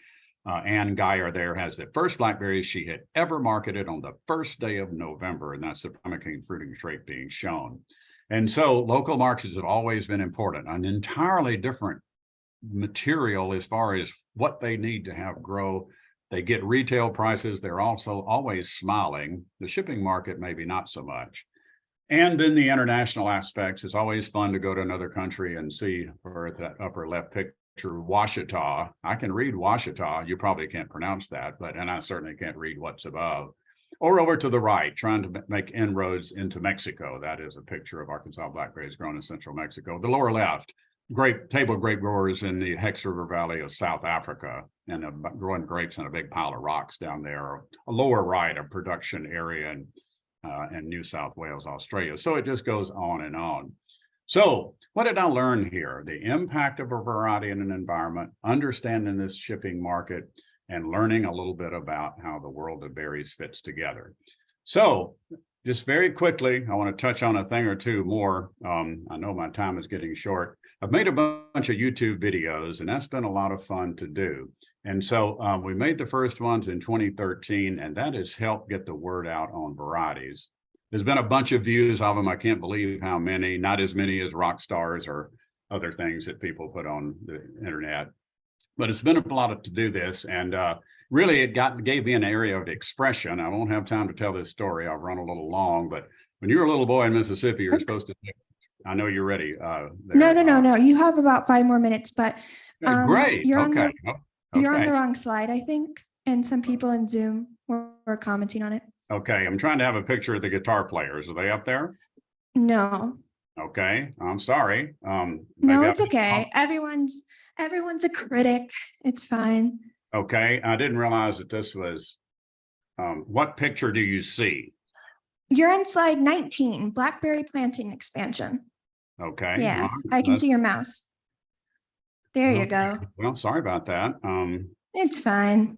Ann Geyer there has the first blackberries she had ever marketed on the first day of November, and that's the Primary fruiting trait being shown. And so local markets have always been important, an entirely different material as far as what they need to have grow. They get retail prices. They're also always smiling. The shipping market, maybe not so much. And then the international aspects. It's always fun to go to another country and see, or at that upper left picture, Washita. I can read Washita. You probably can't pronounce that, and I certainly can't read what's above. Or over to the right, trying to make inroads into Mexico. That is a picture of Arkansas blackberries grown in central Mexico. The lower left, table grape growers in the Hex River Valley of South Africa, and growing grapes in a big pile of rocks down there. A lower right, a production area in New South Wales, Australia. So it just goes on and on. So what did I learn here? The impact of a variety in an environment, understanding this shipping market, and learning a little bit about how the world of berries fits together. So just very quickly, I want to touch on a thing or two more. I know my time is getting short. I've made a bunch of YouTube videos, and that's been a lot of fun to do. And so we made the first ones in 2013, and that has helped get the word out on varieties. There's been a bunch of views of them. I can't believe how many, not as many as rock stars or other things that people put on the internet. But it's been a lot to do this. And really, it gave me an area of expression. I won't have time to tell this story. I've run a little long. But when you were a little boy in Mississippi, you're supposed to, I know you're ready. No. You have about 5 more minutes, but great. You're okay. You're on the wrong slide, I think. And some people in Zoom were commenting on it. Okay, I'm trying to have a picture of the guitar players. Are they up there? No. Okay, I'm sorry. No, it's okay. Everyone's a critic. It's fine. Okay, I didn't realize that this was, what picture do you see? You're on slide 19, blackberry planting expansion. Okay. Yeah, I can see your mouse. There you go. Well, sorry about that. It's fine.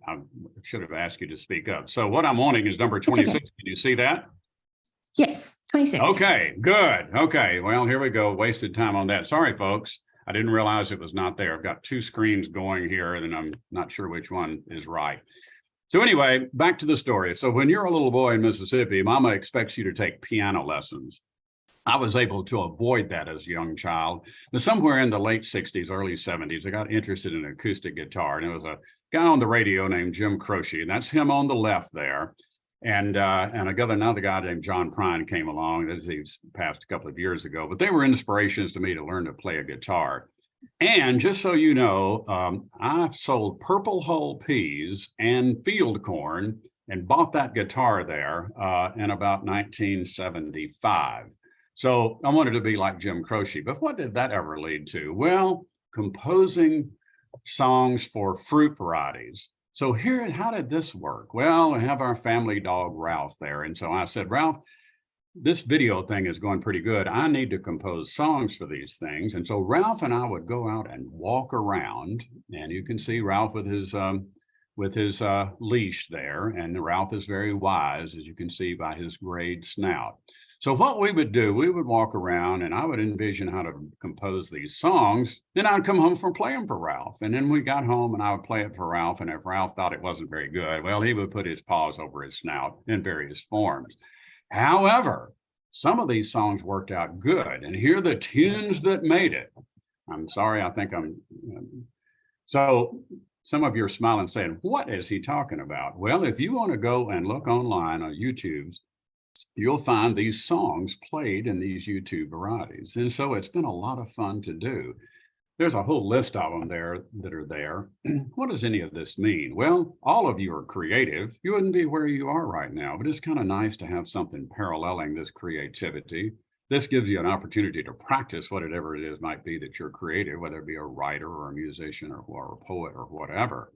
I should have asked you to speak up. So what I'm wanting is number 26. Can you see that? Yes, 26. Okay, good. Okay, well, here we go. Wasted time on that. Sorry, folks. I didn't realize it was not there. I've got 2 screens going here, and I'm not sure which one is right. So anyway, back to the story. So when you're a little boy in Mississippi, Mama expects you to take piano lessons. I was able to avoid that as a young child. But somewhere in the late 60s, early 70s, I got interested in acoustic guitar, and it was a guy on the radio named Jim Croce, and that's him on the left there. And another guy named John Prine came along. He's passed a couple of years ago, but they were inspirations to me to learn to play a guitar. And just so you know, I sold purple hull peas and field corn and bought that guitar there in about 1975. So I wanted to be like Jim Croce, but what did that ever lead to? Well, composing songs for fruit varieties. So here, how did this work? Well, I have our family dog, Ralph, there. And so I said, Ralph, this video thing is going pretty good. I need to compose songs for these things. And so Ralph and I would go out and walk around, and you can see Ralph with his leash there. And Ralph is very wise, as you can see by his grayed snout. So what we would do, we would walk around and I would envision how to compose these songs. Then I'd come home from playing for Ralph. And then we got home and I would play it for Ralph. And if Ralph thought it wasn't very good, well, he would put his paws over his snout in various forms. However, some of these songs worked out good. And here are the tunes that made it. I'm sorry, I think so some of you are smiling saying, what is he talking about? Well, if you want to go and look online on YouTube, you'll find these songs played in these YouTube varieties. And so it's been a lot of fun to do. There's a whole list of them there that are there. What does any of this mean? Well, all of you are creative. You wouldn't be where you are right now, but it's kind of nice to have something paralleling this creativity. This gives you an opportunity to practice whatever it is might be that you're creative, whether it be a writer or a musician or a poet or whatever.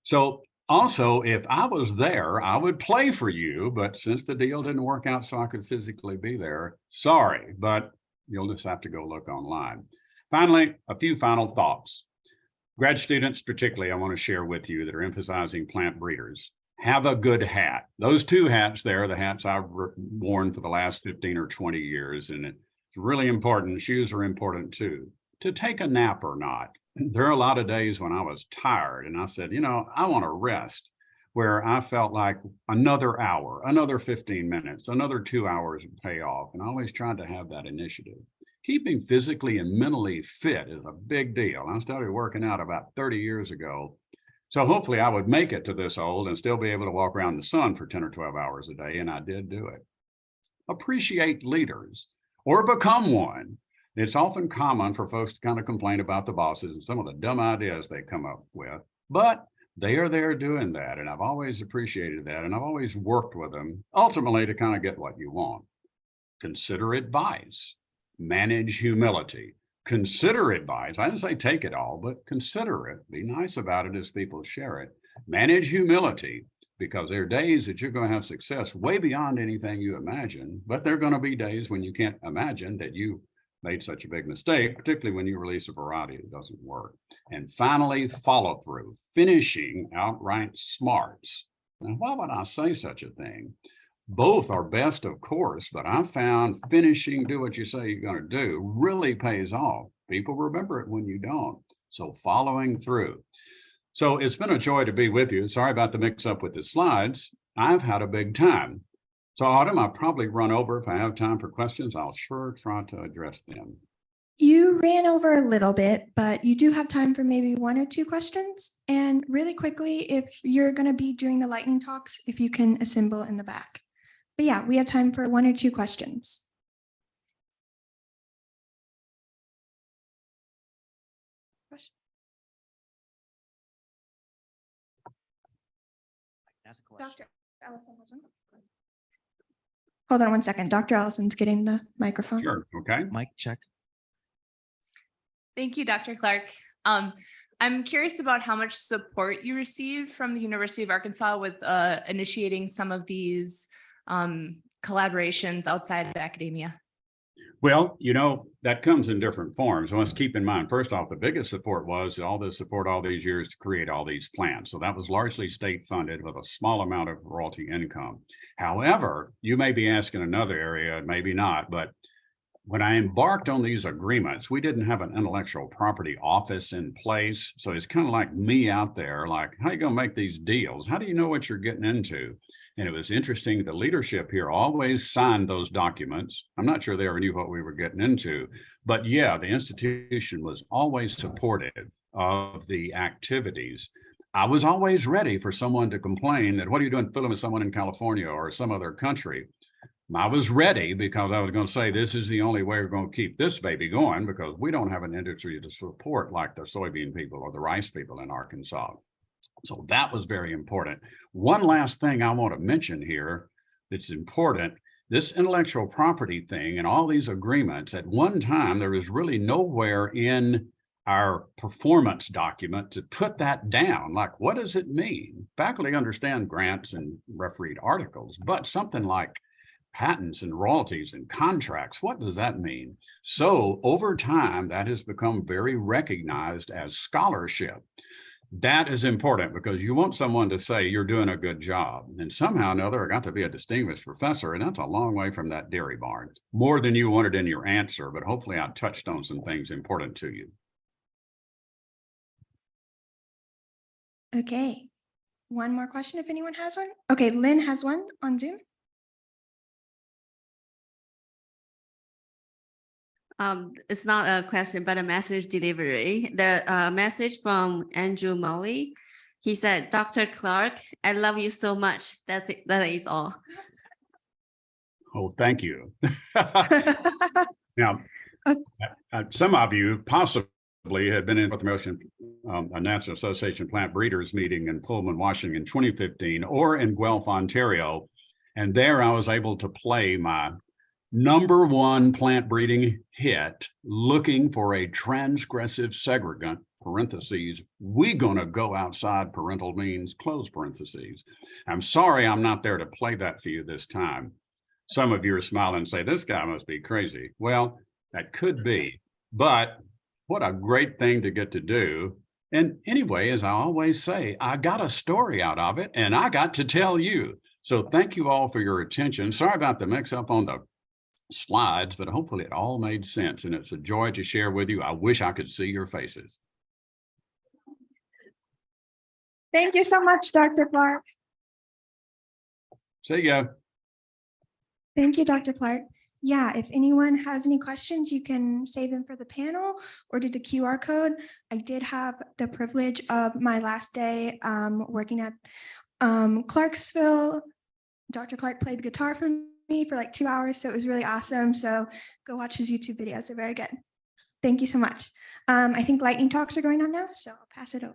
So also, if I was there, I would play for you, but since the deal didn't work out so I could physically be there, sorry, but you'll just have to go look online. Finally, a few final thoughts. Grad students, particularly, I want to share with you that are emphasizing plant breeders. Have a good hat. Those two hats there, the hats I've worn for the last 15 or 20 years, and it's really important. Shoes are important too. To take a nap or not. There are a lot of days when I was tired and I said, you know, I want to rest, where I felt like another hour, another 15 minutes, another 2 hours would pay off. And I always tried to have that initiative. Keeping physically and mentally fit is a big deal. I started working out about 30 years ago. So hopefully I would make it to this old and still be able to walk around the sun for 10 or 12 hours a day. And I did do it. Appreciate leaders or become one. It's often common for folks to kind of complain about the bosses and some of the dumb ideas they come up with, but they are there doing that. And I've always appreciated that. And I've always worked with them ultimately to kind of get what you want. Consider advice, manage humility, consider advice. I didn't say take it all, but consider it. Be nice about it as people share it. Manage humility, because there are days that you're going to have success way beyond anything you imagine, but there are going to be days when you can't imagine that you made such a big mistake, particularly when you release a variety that doesn't work. And finally, follow through, finishing outright smarts. Now, why would I say such a thing? Both are best, of course, but I found finishing, do what you say you're going to do, really pays off. People remember it when you don't. So following through. So it's been a joy to be with you. Sorry about the mix up with the slides. I've had a big time. So Autumn, I'll probably run over. If I have time for questions, I'll sure try to address them. You ran over a little bit, but you do have time for maybe 1 or 2 questions. And really quickly, if you're going to be doing the lightning talks, if you can assemble in the back. But yeah, we have time for 1 or 2 questions. Dr. Allison has one. Hold on 1 second. Dr. Allison's getting the microphone. Sure. Okay. Mic check. Thank you, Dr. Clark. I'm curious about how much support you received from the University of Arkansas with initiating some of these collaborations outside of academia. Well, you know, that comes in different forms. Let's keep in mind, first off, the biggest support was all the support all these years to create all these plants. So that was largely state funded with a small amount of royalty income. However, you may be asking another area, maybe not, but when I embarked on these agreements, we didn't have an intellectual property office in place. So it's kind of like me out there, like, how are you going to make these deals? How do you know what you're getting into? And it was interesting, the leadership here always signed those documents. I'm not sure they ever knew what we were getting into, but yeah, the institution was always supportive of the activities. I was always ready for someone to complain that, what are you doing filming with someone in California or some other country? I was ready because I was going to say, this is the only way we're going to keep this baby going, because we don't have an industry to support like the soybean people or the rice people in Arkansas. So that was very important. One last thing I want to mention here that's important, this intellectual property thing and all these agreements, at one time, there was really nowhere in our performance document to put that down. Like, what does it mean? Faculty understand grants and refereed articles, but something like patents and royalties and contracts, what does that mean? So over time, that has become very recognized as scholarship. That is important because you want someone to say you're doing a good job. And somehow or another, I got to be a distinguished professor, and that's a long way from that dairy barn. More than you wanted in your answer, but hopefully I touched on some things important to you. Okay, one more question if anyone has one. Okay, Lynn has one on Zoom. It's not a question, but a message delivery. The message from Andrew Molly. He said, Dr. Clark, I love you so much. That's it. That is all. Oh, thank you. Now, some of you possibly had been in North American National Association Plant Breeders meeting in Pullman, Washington in 2015, or in Guelph, Ontario. And there I was able to play my #1 plant breeding hit, looking for a transgressive segregant, parentheses, we gonna go outside parental means, close parentheses. I'm sorry I'm not there to play that for you this time. Some of you are smiling and say, this guy must be crazy. Well, that could be, but what a great thing to get to do. And anyway, as I always say, I got a story out of it and I got to tell you. So thank you all for your attention. Sorry about the mix up on the slides, but hopefully it all made sense and it's a joy to share with you. I wish I could see your faces. Thank you so much, Dr. Clark. See ya. Thank you, Dr. Clark. Yeah, if anyone has any questions, you can save them for the panel or do the QR code. I did have the privilege of my last day working at Clarksville. Dr. Clark played the guitar for me for like 2 hours, so it was really awesome. So go watch his YouTube videos, they're very good. Thank you so much. I think lightning talks are going on now, so I'll pass it over.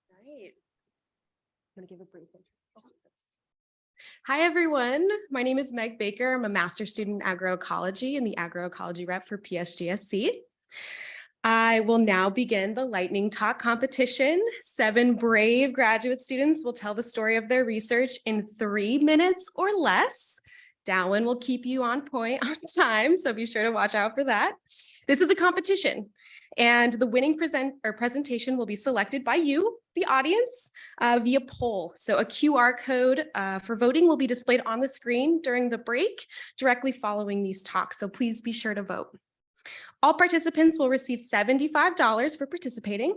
Right. I'm going to give a brief intro. Hi, everyone. My name is Meg Baker. I'm a master's student in agroecology and the agroecology rep for PSGSC. I will now begin the lightning talk competition. 7 brave graduate students will tell the story of their research in 3 minutes or less. Dowan will keep you on point on time, so be sure to watch out for that. This is a competition, and the winning presentation will be selected by you, the audience, via poll. So a QR code for voting will be displayed on the screen during the break, directly following these talks, so please be sure to vote. All participants will receive $75 for participating,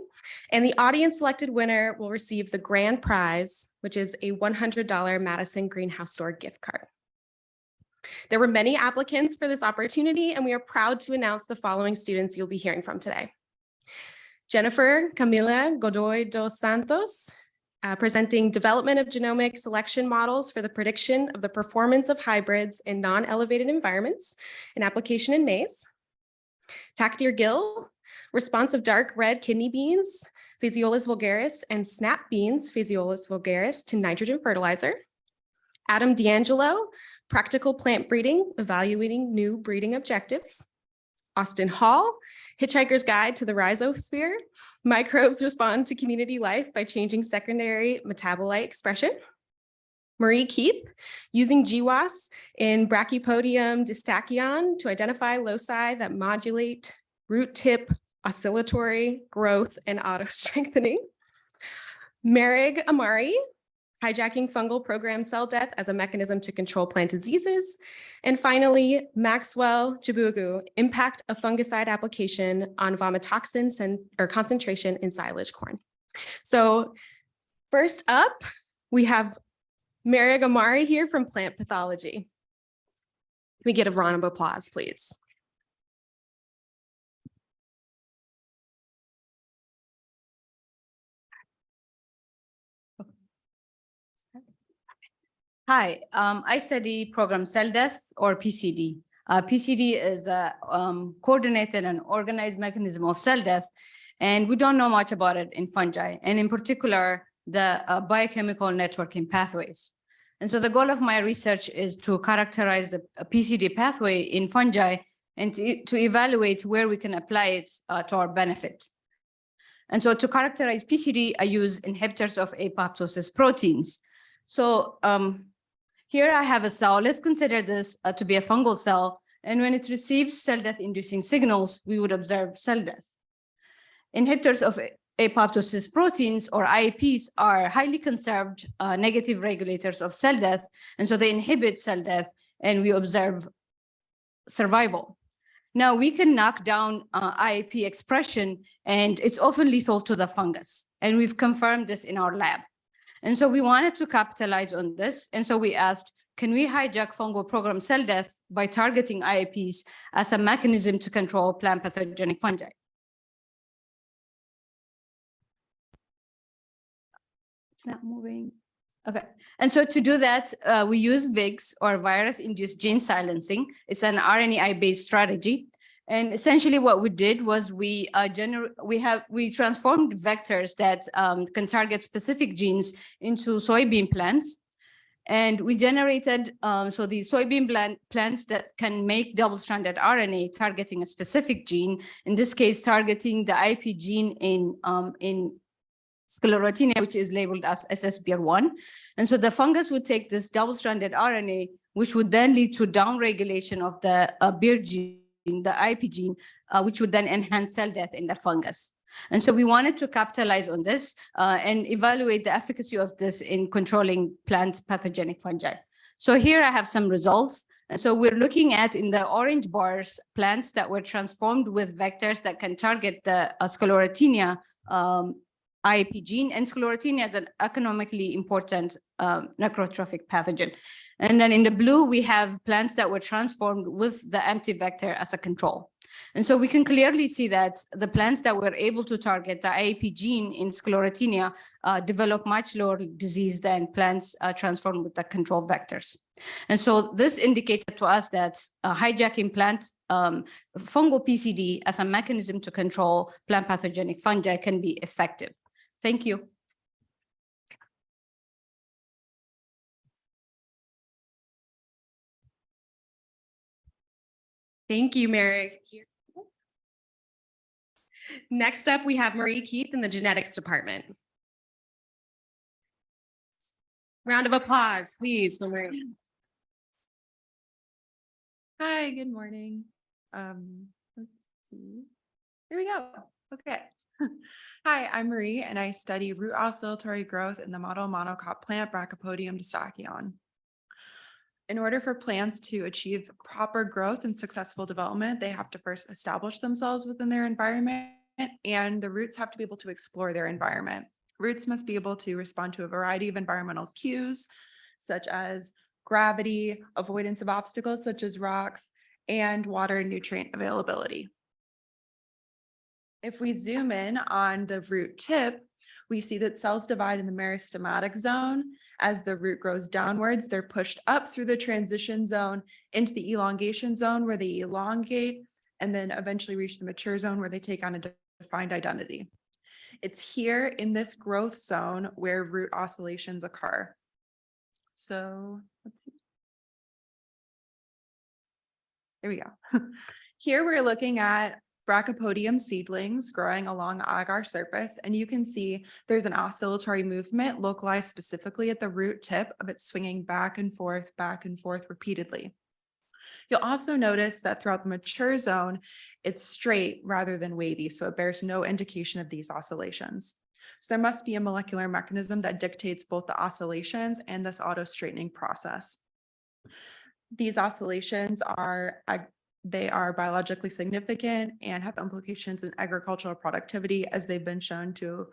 and the audience selected winner will receive the grand prize, which is a $100 Madison Greenhouse Store gift card. There were many applicants for this opportunity, and we are proud to announce the following students you'll be hearing from today. Jennifer Camila Godoy dos Santos, presenting development of genomic selection models for the prediction of the performance of hybrids in non-elevated environments, an application in maize. Takdir Gill, response of dark red kidney beans, Phaseolus vulgaris, and snap beans, Phaseolus vulgaris, to nitrogen fertilizer. Adam D'Angelo, practical plant breeding, evaluating new breeding objectives. Austin Hall, Hitchhiker's Guide to the Rhizosphere, microbes respond to community life by changing secondary metabolite expression. Marie Keith, using GWAS in Brachypodium distachyon to identify loci that modulate root tip oscillatory growth and auto-strengthening. Mareg Amari, hijacking fungal program cell death as a mechanism to control plant diseases. And finally, Maxwell Jabugu, impact of fungicide application on vomitoxin concentration in silage corn. So first up, we have Mareg Amari here from Plant Pathology. Can we get a round of applause, please? Hi, I study program cell death or PCD. PCD is a coordinated and organized mechanism of cell death, and we don't know much about it in fungi, and in particular, the biochemical networking pathways. And so the goal of my research is to characterize the PCD pathway in fungi and to evaluate where we can apply it to our benefit. And so to characterize PCD, I use inhibitors of apoptosis proteins. So here I have a cell. Let's consider this to be a fungal cell. And when it receives cell death inducing signals, we would observe cell death. Inhibitors of apoptosis proteins, or IAPs, are highly conserved negative regulators of cell death. And so they inhibit cell death and we observe survival. Now we can knock down IAP expression and it's often lethal to the fungus. And we've confirmed this in our lab. And so we wanted to capitalize on this. And so we asked, can we hijack fungal program cell death by targeting IAPs as a mechanism to control plant pathogenic fungi? It's not moving. Okay. And so to do that, we use VIGS, or virus-induced gene silencing. It's an RNAi-based strategy. And essentially what we did was we transformed vectors that can target specific genes into soybean plants. And we generated, so these soybean plants that can make double-stranded RNA targeting a specific gene, in this case, targeting the IP gene in Sclerotinia, which is labeled as SSBR1. And so the fungus would take this double-stranded RNA, which would then lead to downregulation of the BIR gene, the IP gene, which would then enhance cell death in the fungus. And so we wanted to capitalize on this and evaluate the efficacy of this in controlling plant pathogenic fungi. So here I have some results. And so we're looking at, in the orange bars, plants that were transformed with vectors that can target the Sclerotinia IAP gene, and Sclerotinia is an economically important necrotrophic pathogen. And then in the blue, we have plants that were transformed with the empty vector as a control. And so we can clearly see that the plants that were able to target the IAP gene in Sclerotinia develop much lower disease than plants transformed with the control vectors. And so this indicated to us that hijacking plant fungal PCD as a mechanism to control plant pathogenic fungi can be effective. Thank you. Thank you, Mary. Next up, we have Marie Keith in the genetics department. Round of applause, please, for Marie. Hi, good morning. Let's see. Here we go. Okay. Hi, I'm Marie, and I study root oscillatory growth in the model monocot plant Brachypodium distachyon. In order for plants to achieve proper growth and successful development, they have to first establish themselves within their environment, and the roots have to be able to explore their environment. Roots must be able to respond to a variety of environmental cues, such as gravity, avoidance of obstacles such as rocks, and water and nutrient availability. If we zoom in on the root tip, we see that cells divide in the meristematic zone. As the root grows downwards, they're pushed up through the transition zone into the elongation zone, where they elongate and then eventually reach the mature zone, where they take on a defined identity. It's here in this growth zone where root oscillations occur. So let's see. Here we go. Here we're looking at Brachypodium seedlings growing along agar surface, and you can see there's an oscillatory movement localized specifically at the root tip of it, swinging back and forth repeatedly. You'll also notice that throughout the mature zone, it's straight rather than wavy, so it bears no indication of these oscillations. So there must be a molecular mechanism that dictates both the oscillations and this auto-straightening process. These oscillations are biologically significant and have implications in agricultural productivity, as they've been shown to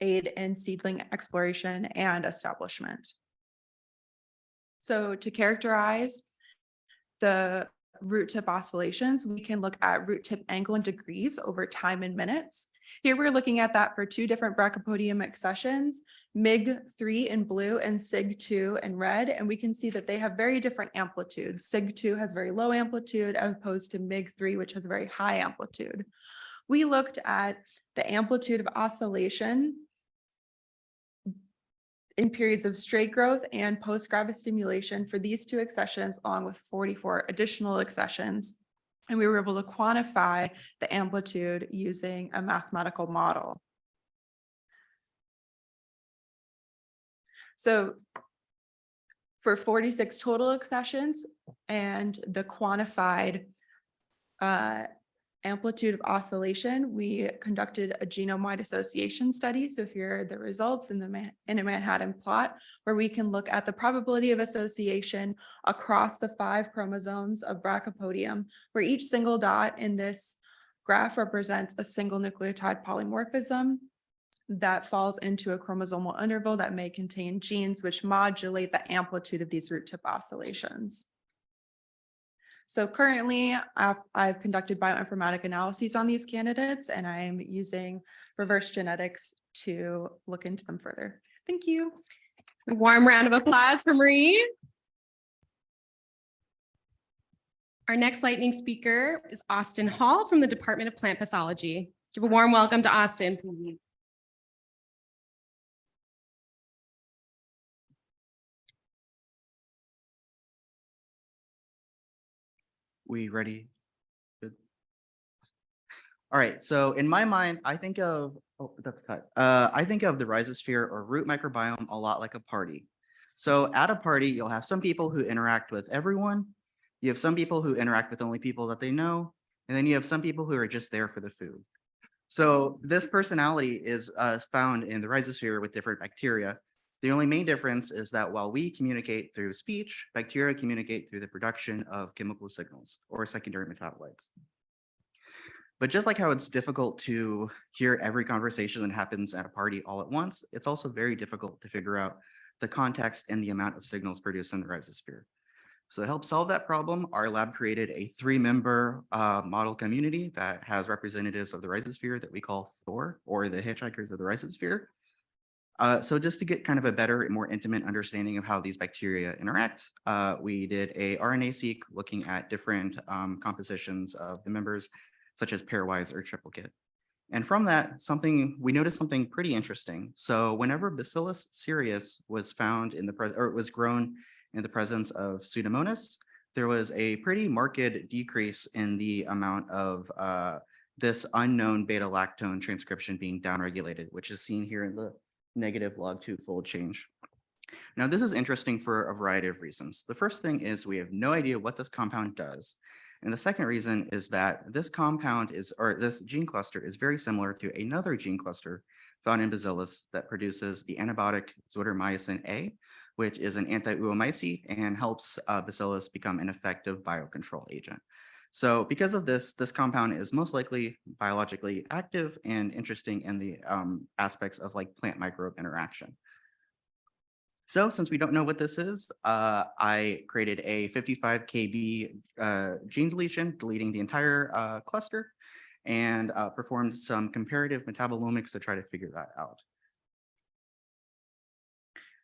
aid in seedling exploration and establishment. So to characterize the root tip oscillations, we can look at root tip angle in degrees over time in minutes. Here we're looking at that for two different Brachypodium accessions, MIG3 in blue and SIG2 in red, and we can see that they have very different amplitudes. SIG2 has very low amplitude as opposed to MIG3, which has very high amplitude. We looked at the amplitude of oscillation in periods of straight growth and post-gravid stimulation for these 2 accessions, along with 44 additional accessions. And we were able to quantify the amplitude using a mathematical model. So for 46 total accessions and the quantified amplitude of oscillation, we conducted a genome-wide association study. So here are the results in a Manhattan plot, where we can look at the probability of association across the 5 chromosomes of Brachypodium, where each single dot in this graph represents a single nucleotide polymorphism that falls into a chromosomal interval that may contain genes which modulate the amplitude of these root tip oscillations. So currently, I've conducted bioinformatic analyses on these candidates, and I'm using reverse genetics to look into them further. Thank you. A warm round of applause for Marie. Our next lightning speaker is Austin Hall from the Department of Plant Pathology. Give a warm welcome to Austin, please. We ready? Good. All right, so in my mind, I think of, oh, that's cut. I think of the rhizosphere or root microbiome a lot like a party. So at a party, you'll have some people who interact with everyone. You have some people who interact with only people that they know. And then you have some people who are just there for the food. So this personality is found in the rhizosphere with different bacteria. The only main difference is that while we communicate through speech, bacteria communicate through the production of chemical signals or secondary metabolites. But just like how it's difficult to hear every conversation that happens at a party all at once, it's also very difficult to figure out the context and the amount of signals produced in the rhizosphere. So to help solve that problem, our lab created a 3-member model community that has representatives of the rhizosphere that we call Thor, or the hitchhikers of the rhizosphere. So just to get kind of a better and more intimate understanding of how these bacteria interact, we did a RNA-seq looking at different compositions of the members, such as pairwise or triplicate. And from that, we noticed something pretty interesting. So whenever Bacillus cereus was found in the was grown in the presence of Pseudomonas, there was a pretty marked decrease in the amount of this unknown beta-lactone transcription being downregulated, which is seen here in the negative log 2-fold change. Now, this is interesting for a variety of reasons. The first thing is we have no idea what this compound does. And the second reason is that this compound this gene cluster is very similar to another gene cluster found in Bacillus that produces the antibiotic zwittermycin A, which is an anti-oomycete and helps Bacillus become an effective biocontrol agent. So because of this, this compound is most likely biologically active and interesting in the aspects of like plant microbe interaction. So since we don't know what this is, I created a 55 kb gene deletion, deleting the entire cluster, and performed some comparative metabolomics to try to figure that out.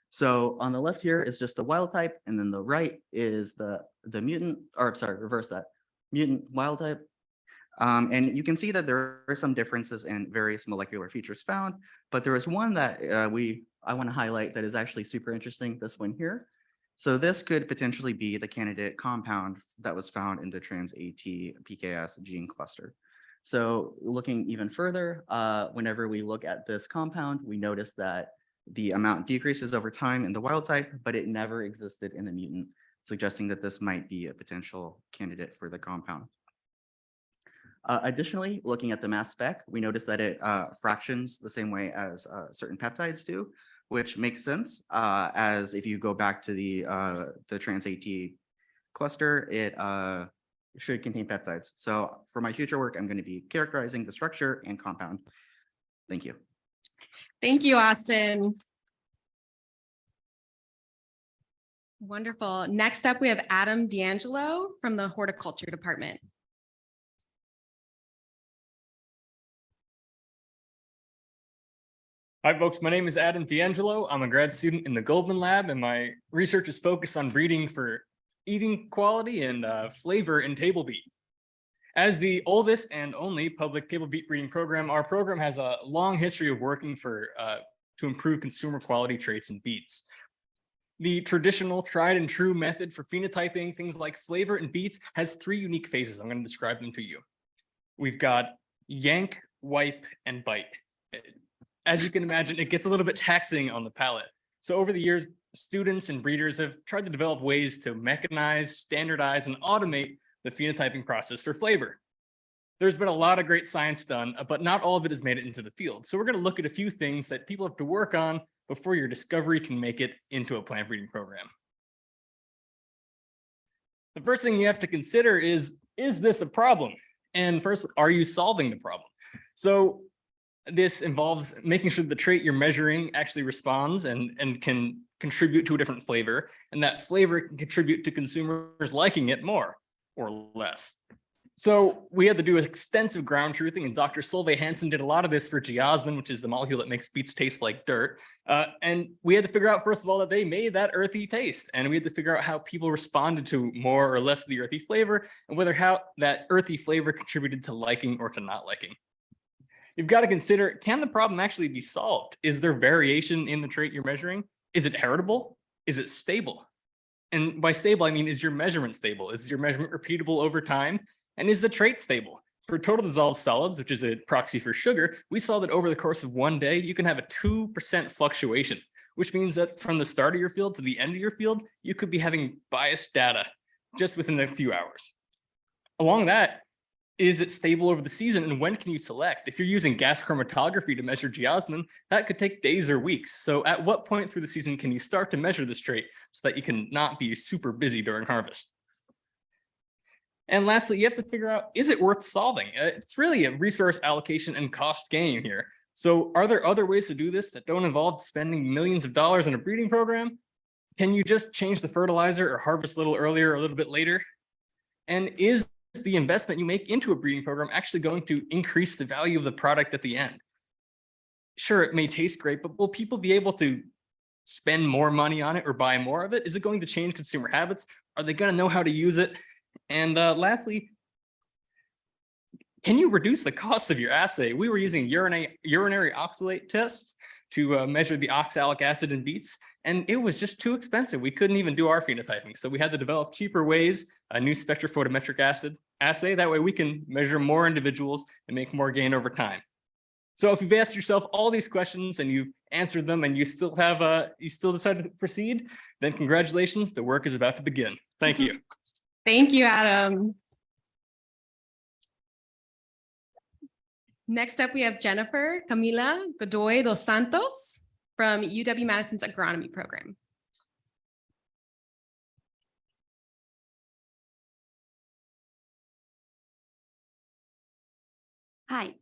So on the left here is just the wild type, and then the right is the mutant, or sorry, reverse that, mutant wild type. And you can see that there are some differences in various molecular features found, but there is one that I want to highlight that is actually super interesting, this one here. So this could potentially be the candidate compound that was found in the trans-AT PKS gene cluster. So looking even further, whenever we look at this compound, we notice that the amount decreases over time in the wild type, but it never existed in the mutant, suggesting that this might be a potential candidate for the compound. Additionally, looking at the mass spec, we notice that it fractions the same way as certain peptides do, which makes sense, as if you go back to the trans-AT cluster, it should contain peptides. So for my future work, I'm going to be characterizing the structure and compound. Thank you. Thank you, Austin. Wonderful. Next up, we have Adam D'Angelo from the Horticulture Department. Hi, folks. My name is Adam D'Angelo. I'm a grad student in the Goldman Lab, and my research is focused on breeding for eating quality and flavor in table beet. As the oldest and only public table beet breeding program, our program has a long history of working for to improve consumer quality traits in beets. The traditional tried and true method for phenotyping things like flavor and beets has 3 unique phases. I'm going to describe them to you. We've got yank, wipe, and bite. As you can imagine, it gets a little bit taxing on the palate. So over the years, students and breeders have tried to develop ways to mechanize, standardize, and automate the phenotyping process for flavor. There's been a lot of great science done, but not all of it has made it into the field. So we're going to look at a few things that people have to work on before your discovery can make it into a plant breeding program. The first thing you have to consider is this a problem? And first, are you solving the problem? So this involves making sure the trait you're measuring actually responds and can contribute to a different flavor, and that flavor can contribute to consumers liking it more or less. So we had to do extensive ground truthing, and Dr. Solveig Hansen did a lot of this for geosmin, which is the molecule that makes beets taste like dirt. And we had to figure out, first of all, that they made that earthy taste. And we had to figure out how people responded to more or less of the earthy flavor, and whether how that earthy flavor contributed to liking or to not liking. You've got to consider, can the problem actually be solved? Is there variation in the trait you're measuring? Is it heritable? Is it stable? And by stable, I mean, is your measurement stable? Is your measurement repeatable over time? And is the trait stable? For total dissolved solids, which is a proxy for sugar, we saw that over the course of one day, you can have a 2% fluctuation, which means that from the start of your field to the end of your field, you could be having biased data just within a few hours. Along that, is it stable over the season, and when can you select? If you're using gas chromatography to measure geosmin, that could take days or weeks. So at what point through the season can you start to measure this trait so that you can not be super busy during harvest? And lastly, you have to figure out, is it worth solving? It's really a resource allocation and cost game here. So are there other ways to do this that don't involve spending millions of dollars on a breeding program? Can you just change the fertilizer or harvest a little earlier or a little bit later? And is the investment you make into a breeding program actually going to increase the value of the product at the end? Sure, it may taste great, but will people be able to spend more money on it or buy more of it? Is it going to change consumer habits? Are they going to know how to use it? And lastly, can you reduce the cost of your assay? We were using urinary oxalate tests to measure the oxalic acid in beets, and it was just too expensive. We couldn't even do our phenotyping. So we had to develop cheaper ways, a new spectrophotometric acid assay. That way we can measure more individuals and make more gain over time. So if you've asked yourself all these questions and you've answered them and you still decided to proceed, then congratulations, the work is about to begin. Thank you. Thank you, Adam. Next up, we have Jennifer Camila Godoy dos Santos from UW-Madison's agronomy program. Hi,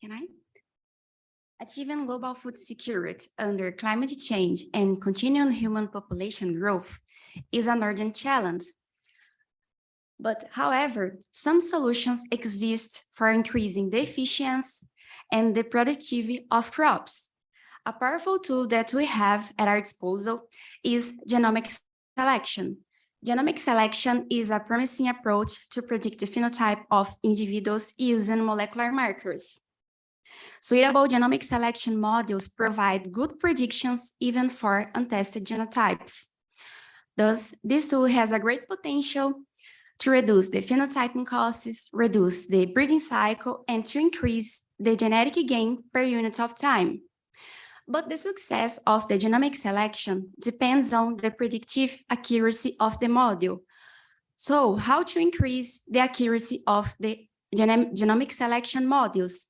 can I? Achieving global food security under climate change and continuing human population growth is an urgent challenge. But however, some solutions exist for increasing the efficiency and the productivity of crops. A powerful tool that we have at our disposal is genomic selection. Genomic selection is a promising approach to predict the phenotype of individuals using molecular markers. Suitable genomic selection models provide good predictions even for untested genotypes. Thus, this tool has a great potential to reduce the phenotyping costs, reduce the breeding cycle, and to increase the genetic gain per unit of time. But the success of the genomic selection depends on the predictive accuracy of the model. So how to increase the accuracy of the genomic selection models?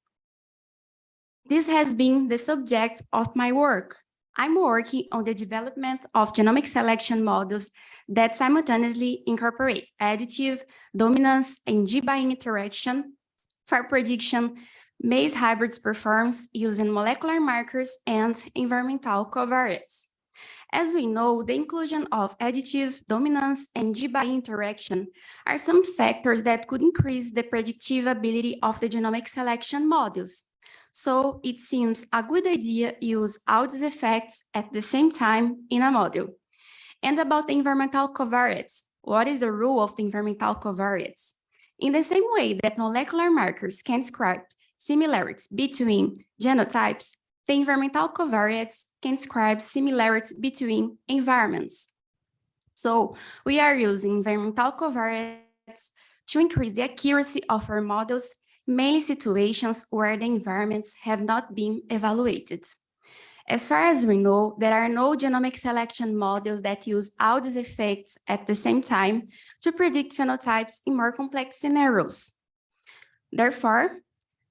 This has been the subject of my work. I'm working on the development of genomic selection models that simultaneously incorporate additive, dominance, and G-buying interaction for prediction maize hybrids performance using molecular markers and environmental covariates. As we know, the inclusion of additive, dominance, and G-buying interaction are some factors that could increase the predictive ability of the genomic selection models. So it seems a good idea to use all these effects at the same time in a model. And about the environmental covariates, what is the role of the environmental covariates? In the same way that molecular markers can describe similarities between genotypes, the environmental covariates can describe similarities between environments. So we are using environmental covariates to increase the accuracy of our models, mainly situations where the environments have not been evaluated. As far as we know, there are no genomic selection models that use all these effects at the same time to predict phenotypes in more complex scenarios. Therefore,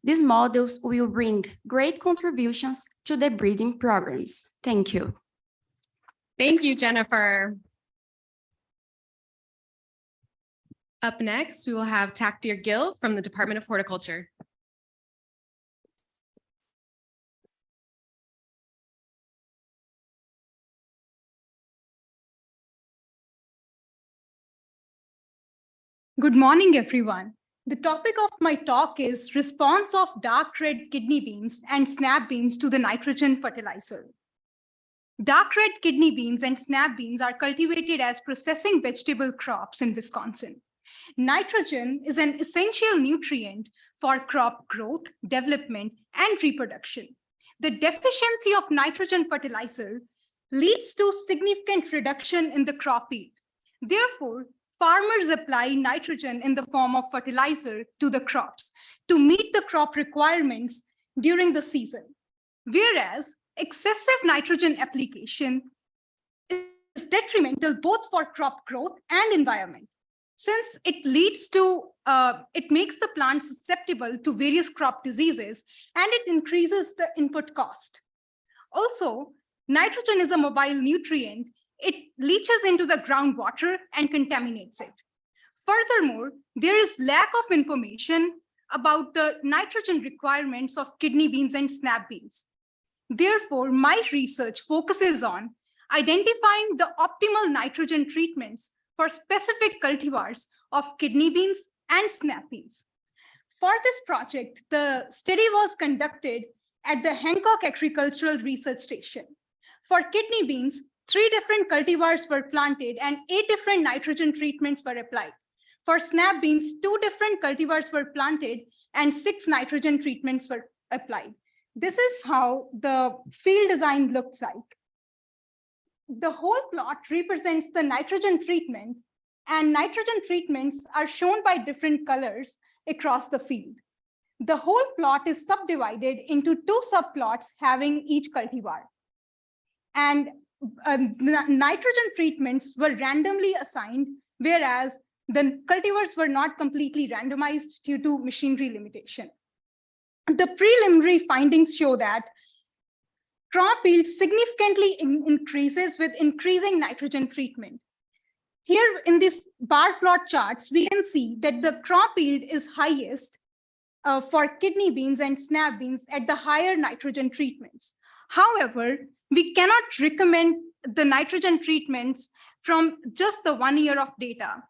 these models will bring great contributions to the breeding programs. Thank you. Thank you, Jennifer. Up next, we will have Takdir Gill from the Department of Horticulture. Good morning, everyone. The topic of my talk is response of dark red kidney beans and snap beans to the nitrogen fertilizer. Dark red kidney beans and snap beans are cultivated as processing vegetable crops in Wisconsin. Nitrogen is an essential nutrient for crop growth, development, and reproduction. The deficiency of nitrogen fertilizer leads to significant reduction in the crop yield. Therefore, farmers apply nitrogen in the form of fertilizer to the crops to meet the crop requirements during the season. Whereas excessive nitrogen application is detrimental both for crop growth and environment, since it leads to, it makes the plant susceptible to various crop diseases and it increases the input cost. Also, nitrogen is a mobile nutrient. It leaches into the groundwater and contaminates it. Furthermore, there is lack of information about the nitrogen requirements of kidney beans and snap beans. Therefore, my research focuses on identifying the optimal nitrogen treatments for specific cultivars of kidney beans and snap beans. For this project, the study was conducted at the Hancock Agricultural Research Station. For kidney beans, 3 different cultivars were planted and 8 different nitrogen treatments were applied. For snap beans, 2 different cultivars were planted and 6 nitrogen treatments were applied. This is how the field design looks like. The whole plot represents the nitrogen treatment, and nitrogen treatments are shown by different colors across the field. The whole plot is subdivided into 2 subplots having each cultivar. And nitrogen treatments were randomly assigned, whereas the cultivars were not completely randomized due to machinery limitation. The preliminary findings show that crop yield significantly increases with increasing nitrogen treatment. Here in this bar plot charts, we can see that the crop yield is highest for kidney beans and snap beans at the higher nitrogen treatments. However, we cannot recommend the nitrogen treatments from just the 1 year of data.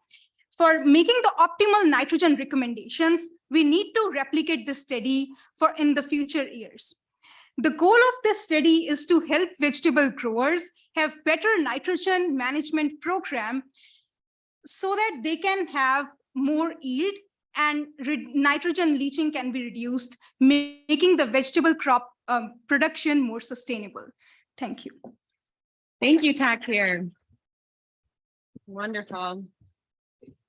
For making the optimal nitrogen recommendations, we need to replicate this study in the future years. The goal of this study is to help vegetable growers have better nitrogen management program so that they can have more yield and nitrogen leaching can be reduced, making the vegetable crop production more sustainable. Thank you. Thank you, Takdir. Wonderful.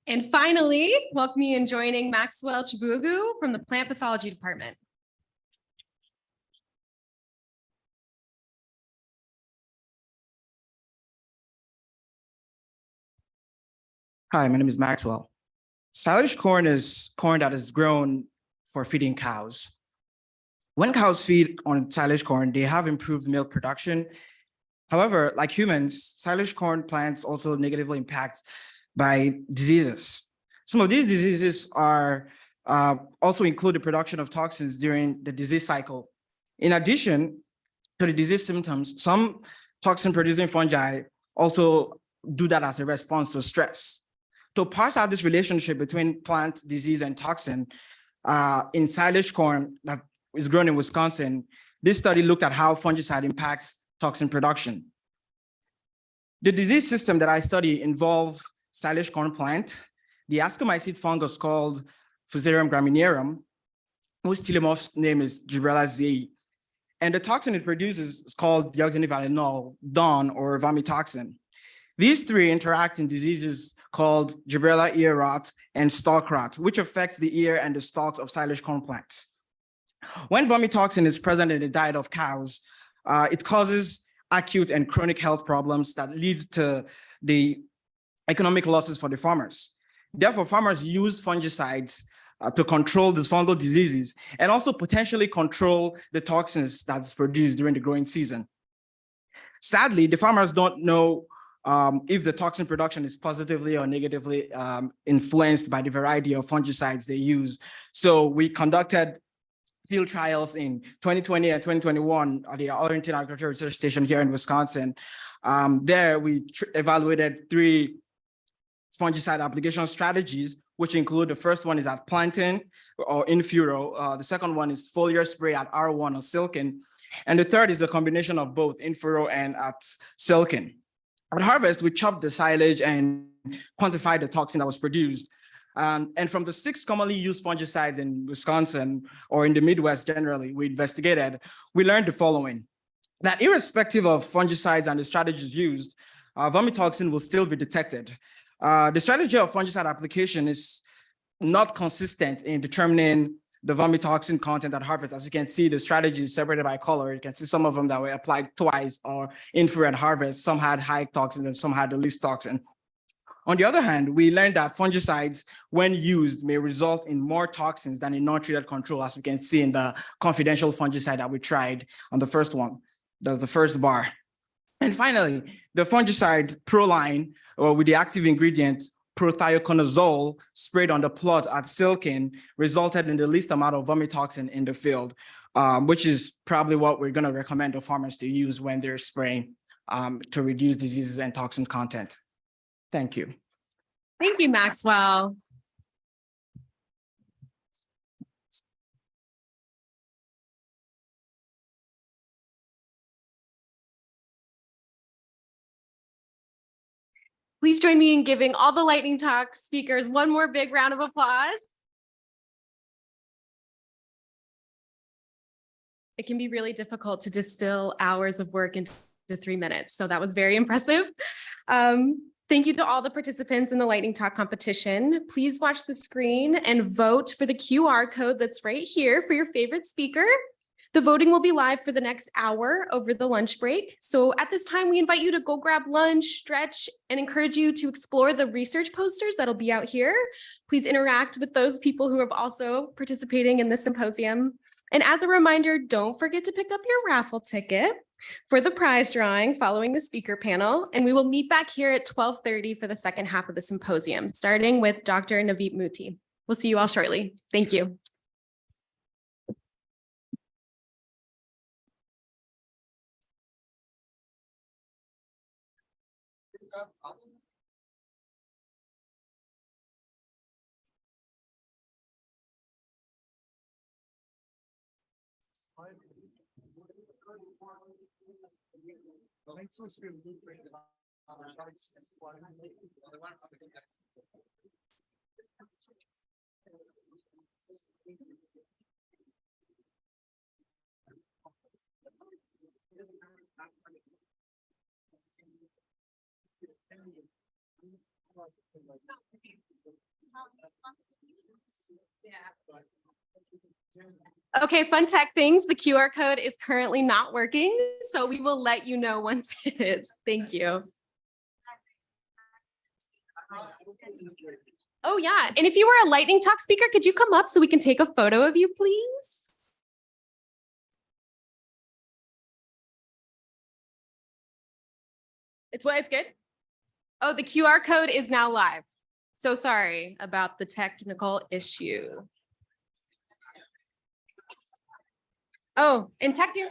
And finally, welcome you in joining Maxwell Chibugu from the Plant Pathology Department. Hi, my name is Maxwell. Silage corn is corn that is grown for feeding cows. When cows feed on silage corn, they have improved milk production. However, like humans, silage corn plants also negatively impact by diseases. Some of these diseases are also include the production of toxins during the disease cycle. In addition to the disease symptoms, some toxin-producing fungi also do that as a response to stress. To parse out this relationship between plant disease and toxin in silage corn that is grown in Wisconsin, this study looked at how fungicide impacts toxin production. The disease system that I study involve silage corn plant, the ascomycete fungus called Fusarium graminearum, whose telemoph's name is Gibberella zeae, And the toxin it produces is called deoxynivalenol, DON, or vomitoxin. These three interact in diseases called gibberella ear rot and stalk rot, which affects the ear and the stalks of silage corn plants. When vomitoxin is present in the diet of cows, it causes acute and chronic health problems that lead to the economic losses for the farmers. Therefore, farmers use fungicides to control these fungal diseases and also potentially control the toxins that's produced during the growing season. Sadly, the farmers don't know if the toxin production is positively or negatively influenced by the variety of fungicides they use. So we conducted field trials in 2020 and 2021 at the Arlington Agricultural Research Station here in Wisconsin. There we evaluated 3 fungicide application strategies, which include the first one is at planting or in furrow. The second one is foliar spray at R1 or silken. And the third is a combination of both in furrow and at silken. At harvest, we chopped the silage and quantified the toxin that was produced. And from the 6 commonly used fungicides in Wisconsin or in the Midwest generally, we investigated, we learned the following: that irrespective of fungicides and the strategies used, vomitoxin will still be detected. The strategy of fungicide application is not consistent in determining the vomitoxin content at harvest. As you can see, the strategy is separated by color. You can see some of them that were applied twice or in furrow at harvest. Some had high toxin and some had the least toxin. On the other hand, we learned that fungicides, when used, may result in more toxins than in non-treated control, as we can see in the confidential fungicide that we tried on the first one. That's the first bar. And finally, the fungicide Proline, or with the active ingredient prothioconazole sprayed on the plot at silken, resulted in the least amount of vomitoxin in the field, which is probably what we're going to recommend the farmers to use when they're spraying to reduce diseases and toxin content. Thank you. Thank you, Maxwell. Please join me in giving all the lightning talk speakers one more big round of applause. It can be really difficult to distill hours of work into 3 minutes, so that was very impressive. Thank you to all the participants in the lightning talk competition. Please watch the screen and vote for the QR code that's right here for your favorite speaker. The voting will be live for the next hour over the lunch break. So at this time, we invite you to go grab lunch, stretch, and encourage you to explore the research posters that'll be out here. Please interact with those people who are also participating in this symposium. And as a reminder, don't forget to pick up your raffle ticket for the prize drawing following the speaker panel. And we will meet back here at 12:30 for the second half of the symposium, starting with Dr. Naveed Muti. We'll see you all shortly. Thank you. Okay, fun tech things. The QR code is currently not working, so we will let you know once it is. Thank you. Oh yeah, and if you were a lightning talk speaker, could you come up so we can take a photo of you, please? It's good? Oh, the QR code is now live. So sorry about the technical issue. Oh, in tech here.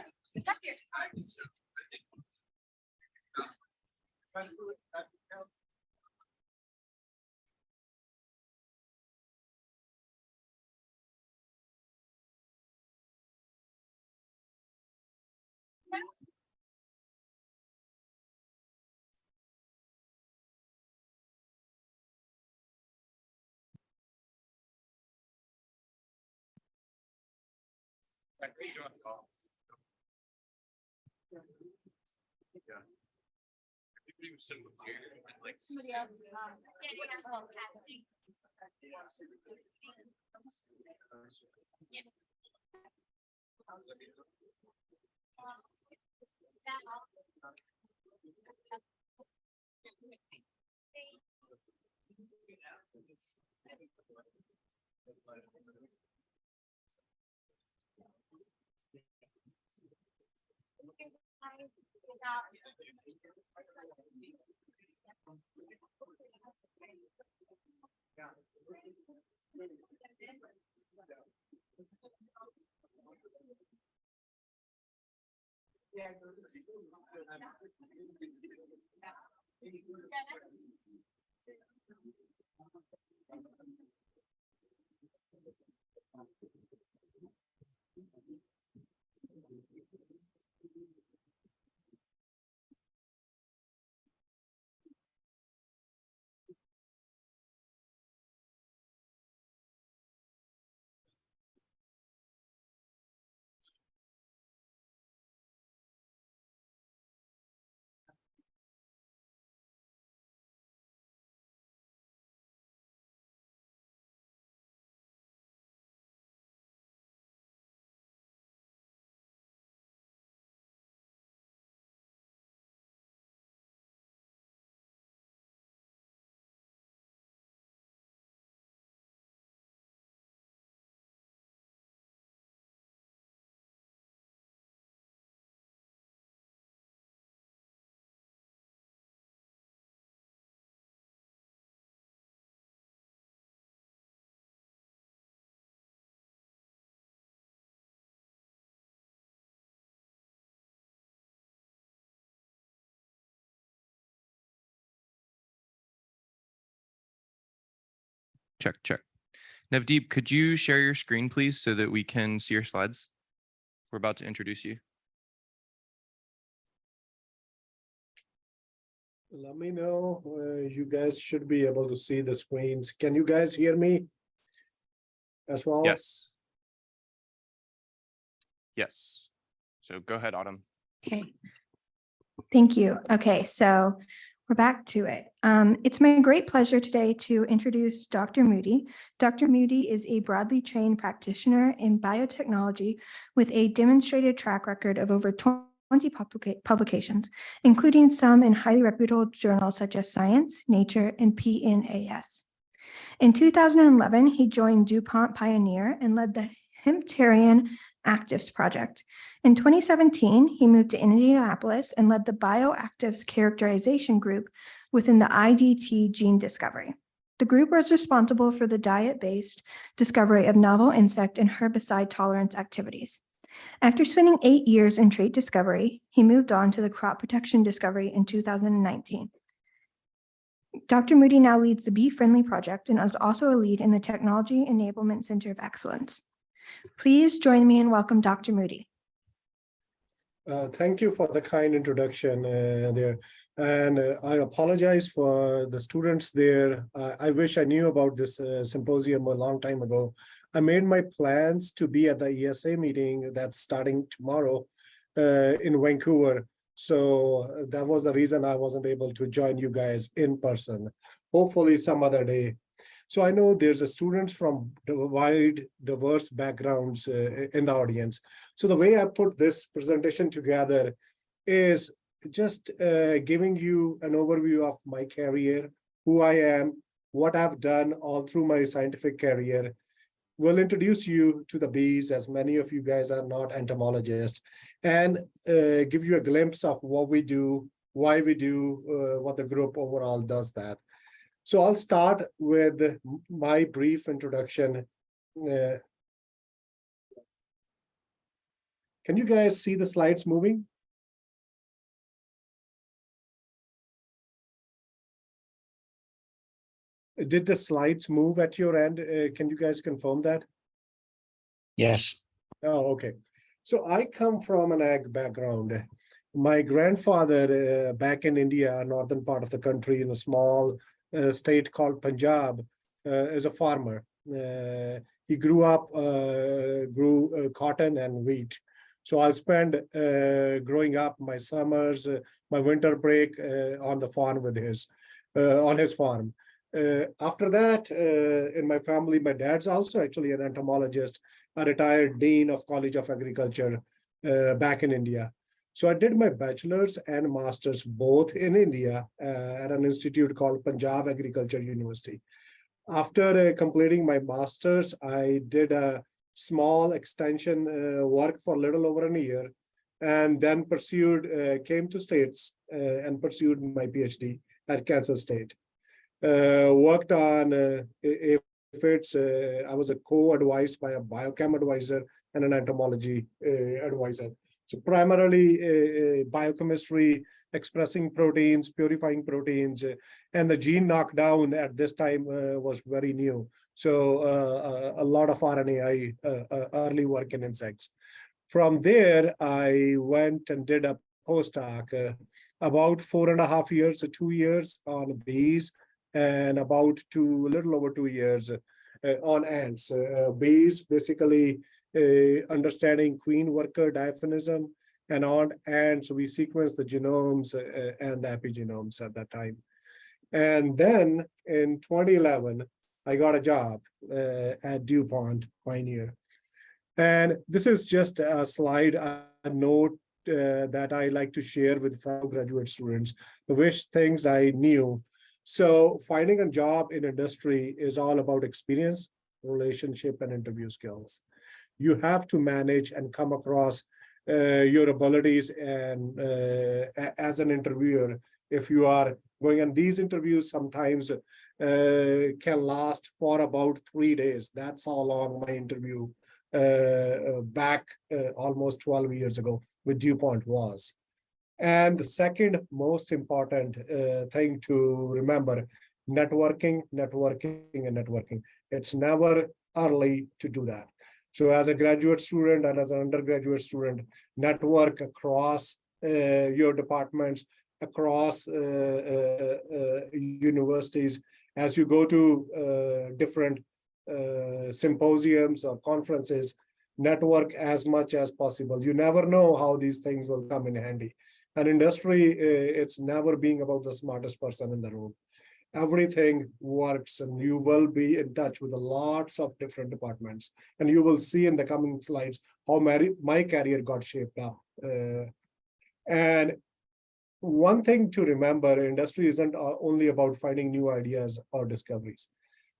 Check, check. Navdeep, could you share your screen, please, so that we can see your slides? We're about to introduce you. Let me know. You guys should be able to see the screens. Can you guys hear me as well? Yes. Yes. So go ahead, Autumn. Okay. Thank you. Okay, so we're back to it. It's my great pleasure today to introduce Dr. Moody. Dr. Moody is a broadly trained practitioner in biotechnology with a demonstrated track record of over 20 publications, including some in highly reputable journals such as Science, Nature, and PNAS. In 2011, he joined DuPont Pioneer and led the Hempterian Actives project. In 2017, he moved to Indianapolis and led the bioactives characterization group within the IDT gene discovery. The group was responsible for the diet-based discovery of novel insect and herbicide tolerance activities. After spending 8 years in trait discovery, he moved on to the crop protection discovery in 2019. Dr. Moody now leads the Bee Friendly project and is also a lead in the Technology Enablement Center of Excellence. Please join me in welcome Dr. Moody. Thank you for the kind introduction there. And I apologize for the students there. I wish I knew about this symposium a long time ago. I made my plans to be at the ESA meeting that's starting tomorrow in Vancouver. So that was the reason I wasn't able to join you guys in person. Hopefully some other day. So I know there's a students from wide, diverse backgrounds in the audience. So the way I put this presentation together is just giving you an overview of my career, who I am, what I've done all through my scientific career. We'll introduce you to the bees, as many of you guys are not entomologists, and give you a glimpse of what we do, why we do, what the group overall does that. So I'll start with my brief introduction. Can you guys see the slides moving? Did the slides move at your end? Can you guys confirm that? Yes. Oh, okay. So I come from an ag background. My grandfather back in India, northern part of the country, in a small state called Punjab, is a farmer. He grew cotton and wheat. So I spend growing up my summers, my winter break on the farm with on his farm. After that, in my family, my dad's also actually an entomologist, a retired dean of College of Agriculture back in India. So I did my bachelor's and master's both in India at an institute called Punjab Agriculture University. After completing my master's, I did a small extension work for a little over a year, and then came to States and pursued my PhD at Kansas State. Worked on aphids. I was a co-advised by a biochem advisor and an entomology advisor. So primarily biochemistry, expressing proteins, purifying proteins, and the gene knockdown at this time was very new. So a lot of RNAi early work in insects. From there, I went and did a postdoc, about 4.5 years to 2 years on bees, and about a little over 2 years on ants. Bees, basically understanding queen worker diaphonism, and on ants, we sequenced the genomes and the epigenomes at that time. And then in 2011, I got a job at DuPont Pioneer. And this is just a slide, a note that I like to share with fellow graduate students, which things I knew. So finding a job in industry is all about experience, relationship, and interview skills. You have to manage and come across your abilities and as an interviewer. If you are going on these interviews, sometimes can last for about 3 days. That's how long my interview back almost 12 years ago with DuPont was. And the second most important thing to remember, networking, networking, and networking. It's never early to do that. So as a graduate student and as an undergraduate student, network across your departments, across universities. As you go to different symposiums or conferences, network as much as possible. You never know how these things will come in handy. And industry, it's never being about the smartest person in the room. Everything works, and you will be in touch with lots of different departments. And you will see in the coming slides how my career got shaped up. And one thing to remember, industry isn't only about finding new ideas or discoveries.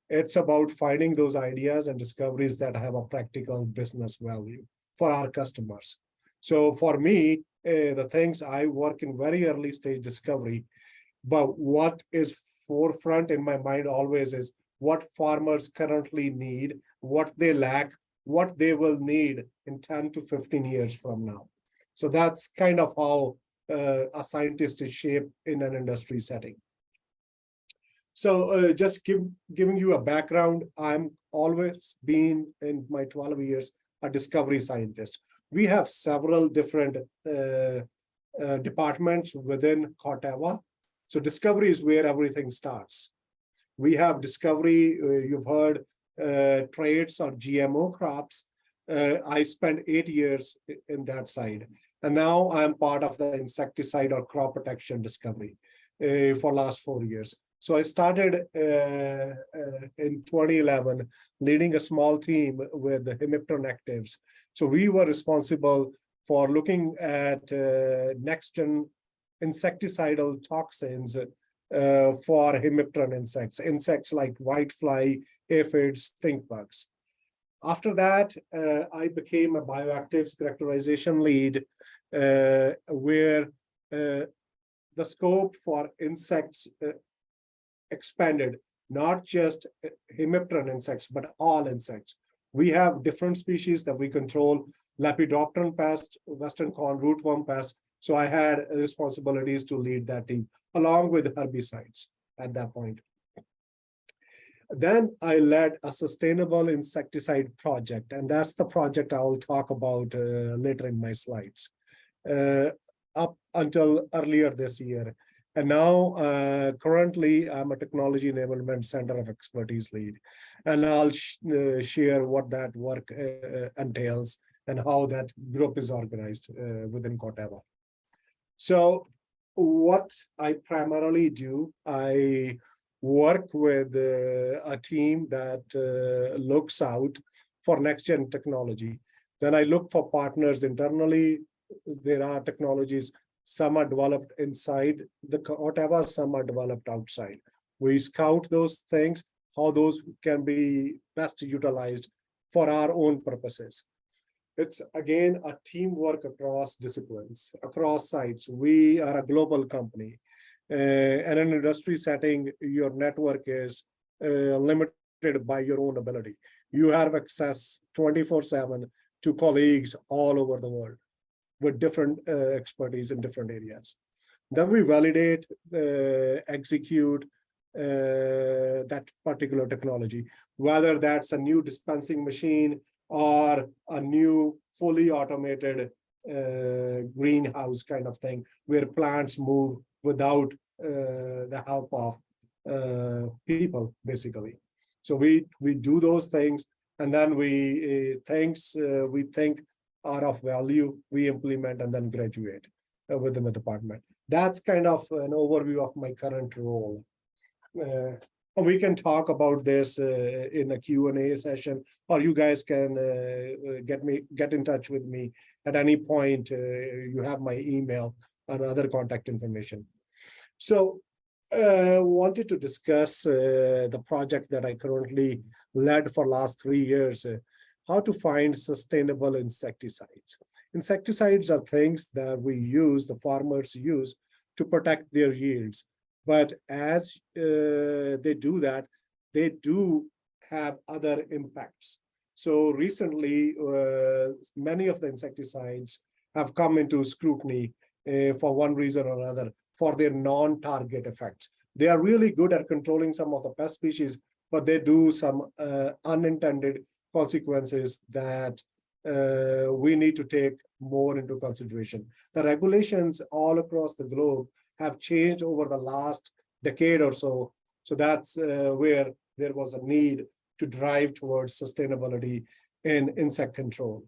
It's about finding those ideas and discoveries that have a practical business value for our customers. So for me, the things I work in very early stage discovery, but what is forefront in my mind always is what farmers currently need, what they lack, what they will need in 10 to 15 years from now. So that's kind of how a scientist is shaped in an industry setting. So just giving you a background, I'm always been in my 12 years a discovery scientist. We have several different departments within Corteva. So discovery is where everything starts. We have discovery, you've heard traits or GMO crops. I spent 8 years in that side. And now I'm part of the insecticide or crop protection discovery for last 4 years. So I started in 2011, leading a small team with the hemipteran actives. So we were responsible for looking at next-gen insecticidal toxins for hemipteran insects like whitefly, aphids, stink bugs. After that, I became a bioactives characterization lead, where the scope for insects expanded, not just hemipteran insects, but all insects. We have different species that we control, Lepidopteran pest, western corn rootworm pest. So I had responsibilities to lead that team, along with herbicides at that point. Then I led a sustainable insecticide project, and that's the project I will talk about later in my slides, up until earlier this year. And now, currently, I'm a Technology Enablement Center of Expertise lead, and I'll share what that work entails and how that group is organized within Corteva. So what I primarily do, I work with a team that looks out for next-gen technology. Then I look for partners internally. There are technologies, some are developed inside the Corteva, some are developed outside. We scout those things, how those can be best utilized for our own purposes. It's again a teamwork across disciplines, across sites. We are a global company. And in an industry setting, your network is limited by your own ability. You have access 24/7 to colleagues all over the world with different expertise in different areas. Then we validate, execute that particular technology, whether that's a new dispensing machine or a new fully automated greenhouse kind of thing, where plants move without the help of people, basically. So we do those things, and then we think are of value, we implement and then graduate within the department. That's kind of an overview of my current role. We can talk about this in a Q&A session, or you guys can get in touch with me at any point. You have my email and other contact information. So wanted to discuss the project that I currently led for last 3 years, how to find sustainable insecticides. Insecticides are things that the farmers use to protect their yields. But as they do that, they do have other impacts. So recently, many of the insecticides have come into scrutiny for one reason or another for their non-target effects. They are really good at controlling some of the pest species, but they do some unintended consequences that we need to take more into consideration. The regulations all across the globe have changed over the last decade or so. So that's where there was a need to drive towards sustainability in insect control.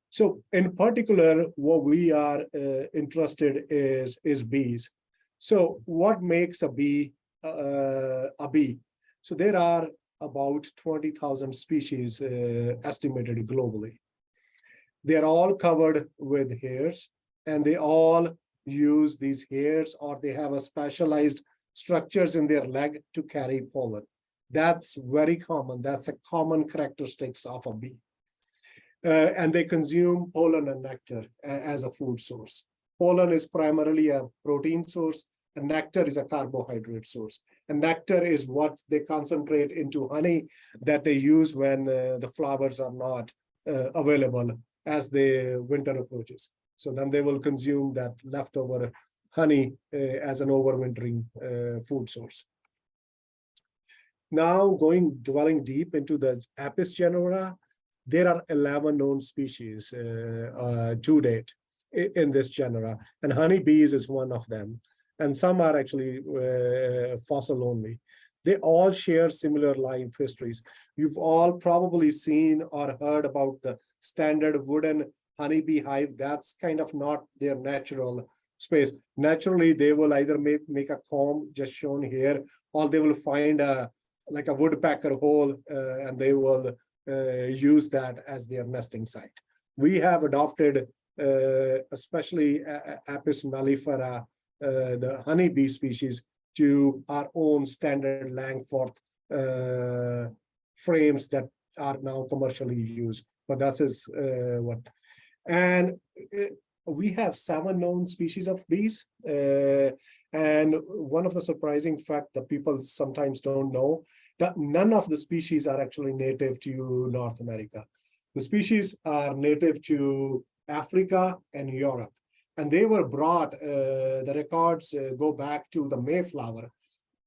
So in particular, what we are interested is bees. So what makes a bee a bee? So there are about 20,000 species estimated globally. They're all covered with hairs, and they all use these hairs, or they have a specialized structures in their leg to carry pollen. That's very common. That's a common characteristics of a bee. And they consume pollen and nectar as a food source. Pollen is primarily a protein source, and nectar is a carbohydrate source. And nectar is what they concentrate into honey that they use when the flowers are not available as the winter approaches. So then they will consume that leftover honey as an overwintering food source. Now dwelling deep into the Apis genera, there are 11 known species to date in this genera, and honeybees is one of them. And some are actually fossil only. They all share similar life histories. You've all probably seen or heard about the standard wooden honeybee hive. That's kind of not their natural space. Naturally, they will either make a comb, just shown here, or they will find like a woodpecker hole, and they will use that as their nesting site. We have adopted, especially Apis mellifera, the honeybee species, to our own standard Langforth frames that are now commercially used. But that's what. And we have 7 known species of bees. And one of the surprising fact that people sometimes don't know, that none of the species are actually native to North America. The species are native to Africa and Europe. And they were brought, the records go back to the Mayflower,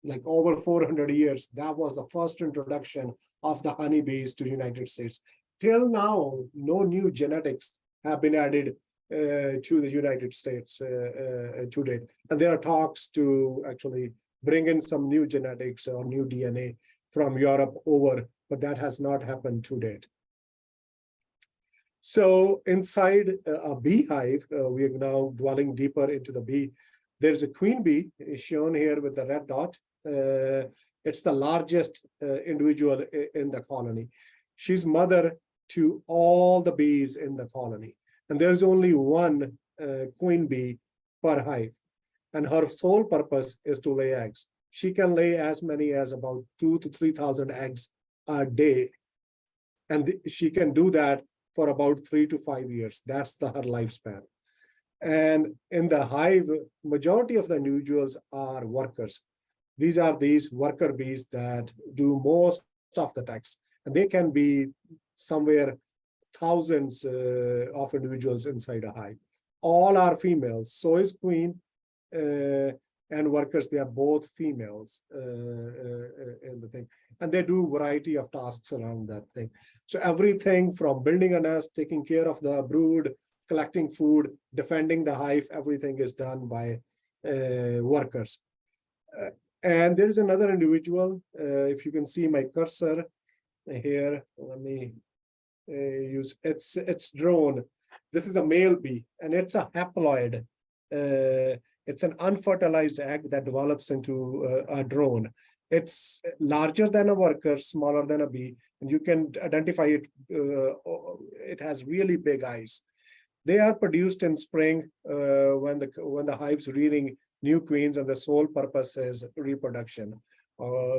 like over 400 years. That was the first introduction of the honeybees to the United States. Till now, no new genetics have been added to the United States to date. And there are talks to actually bring in some new genetics or new DNA from Europe over, but that has not happened to date. So inside a beehive, we are now dwelling deeper into the bee. There's a queen bee shown here with the red dot. It's the largest individual in the colony. She's mother to all the bees in the colony. And there's only one queen bee per hive. And her sole purpose is to lay eggs. She can lay as many as about 2,000 to 3,000 eggs a day. And she can do that for about 3 to 5 years. That's her lifespan. And in the hive, majority of the individuals are workers. These are these worker bees that do most of the tasks. And they can be somewhere thousands of individuals inside a hive. All are females. So is queen and workers. They are both females in the thing. And they do variety of tasks around that thing. So everything from building a nest, taking care of the brood, collecting food, defending the hive, everything is done by workers. And there is another individual. If you can see my cursor here, let me use it's drone. This is a male bee, and it's a haploid. It's an unfertilized egg that develops into a drone. It's larger than a worker, smaller than a bee, and you can identify it. It has really big eyes. They are produced in spring when the hive's rearing new queens, and the sole purpose is reproduction,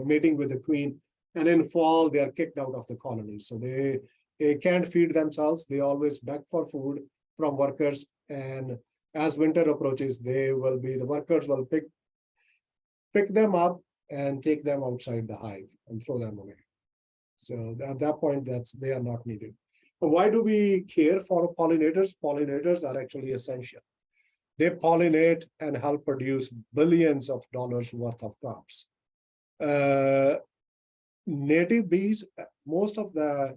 mating with the queen. And in fall, they are kicked out of the colony. So they can't feed themselves. They always beg for food from workers. And as winter approaches, the workers will pick them up and take them outside the hive and throw them away. So at that point, they are not needed. But why do we care for pollinators? Pollinators are actually essential. They pollinate and help produce billions of dollars worth of crops. Native bees, most of the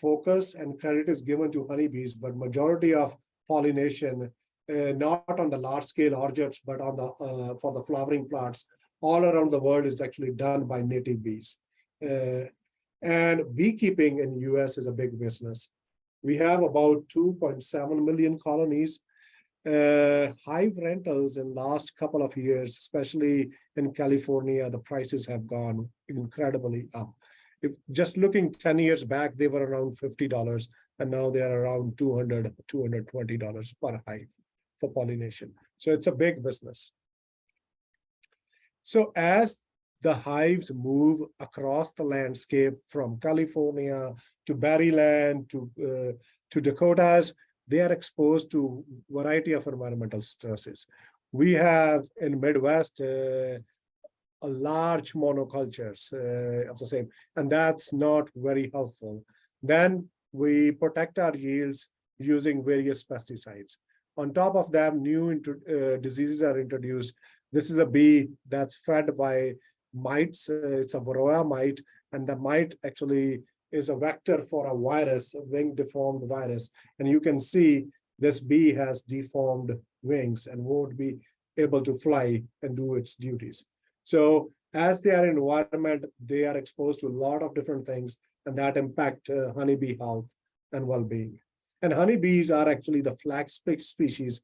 focus and credit is given to honeybees, but majority of pollination, not on the large scale orchards, but on the for the flowering plants all around the world, is actually done by native bees. And beekeeping in the US is a big business. We have about 2.7 million colonies. Hive rentals in last couple of years, especially in California, the prices have gone incredibly up. If just looking 10 years back, they were around $50, and now they are around $200, $220 per hive for pollination. So it's a big business. So as the hives move across the landscape from California to Berryland to Dakotas, they are exposed to a variety of environmental stresses. We have in Midwest a large monocultures of the same, and that's not very helpful. Then we protect our yields using various pesticides. On top of that, new diseases are introduced. This is a bee that's fed by mites. It's a varroa mite, and the mite actually is a vector for a virus, a wing deformed virus. And you can see this bee has deformed wings and won't be able to fly and do its duties. So as they are in environment, they are exposed to a lot of different things, and that impact honeybee health and well-being. And honeybees are actually the flagship species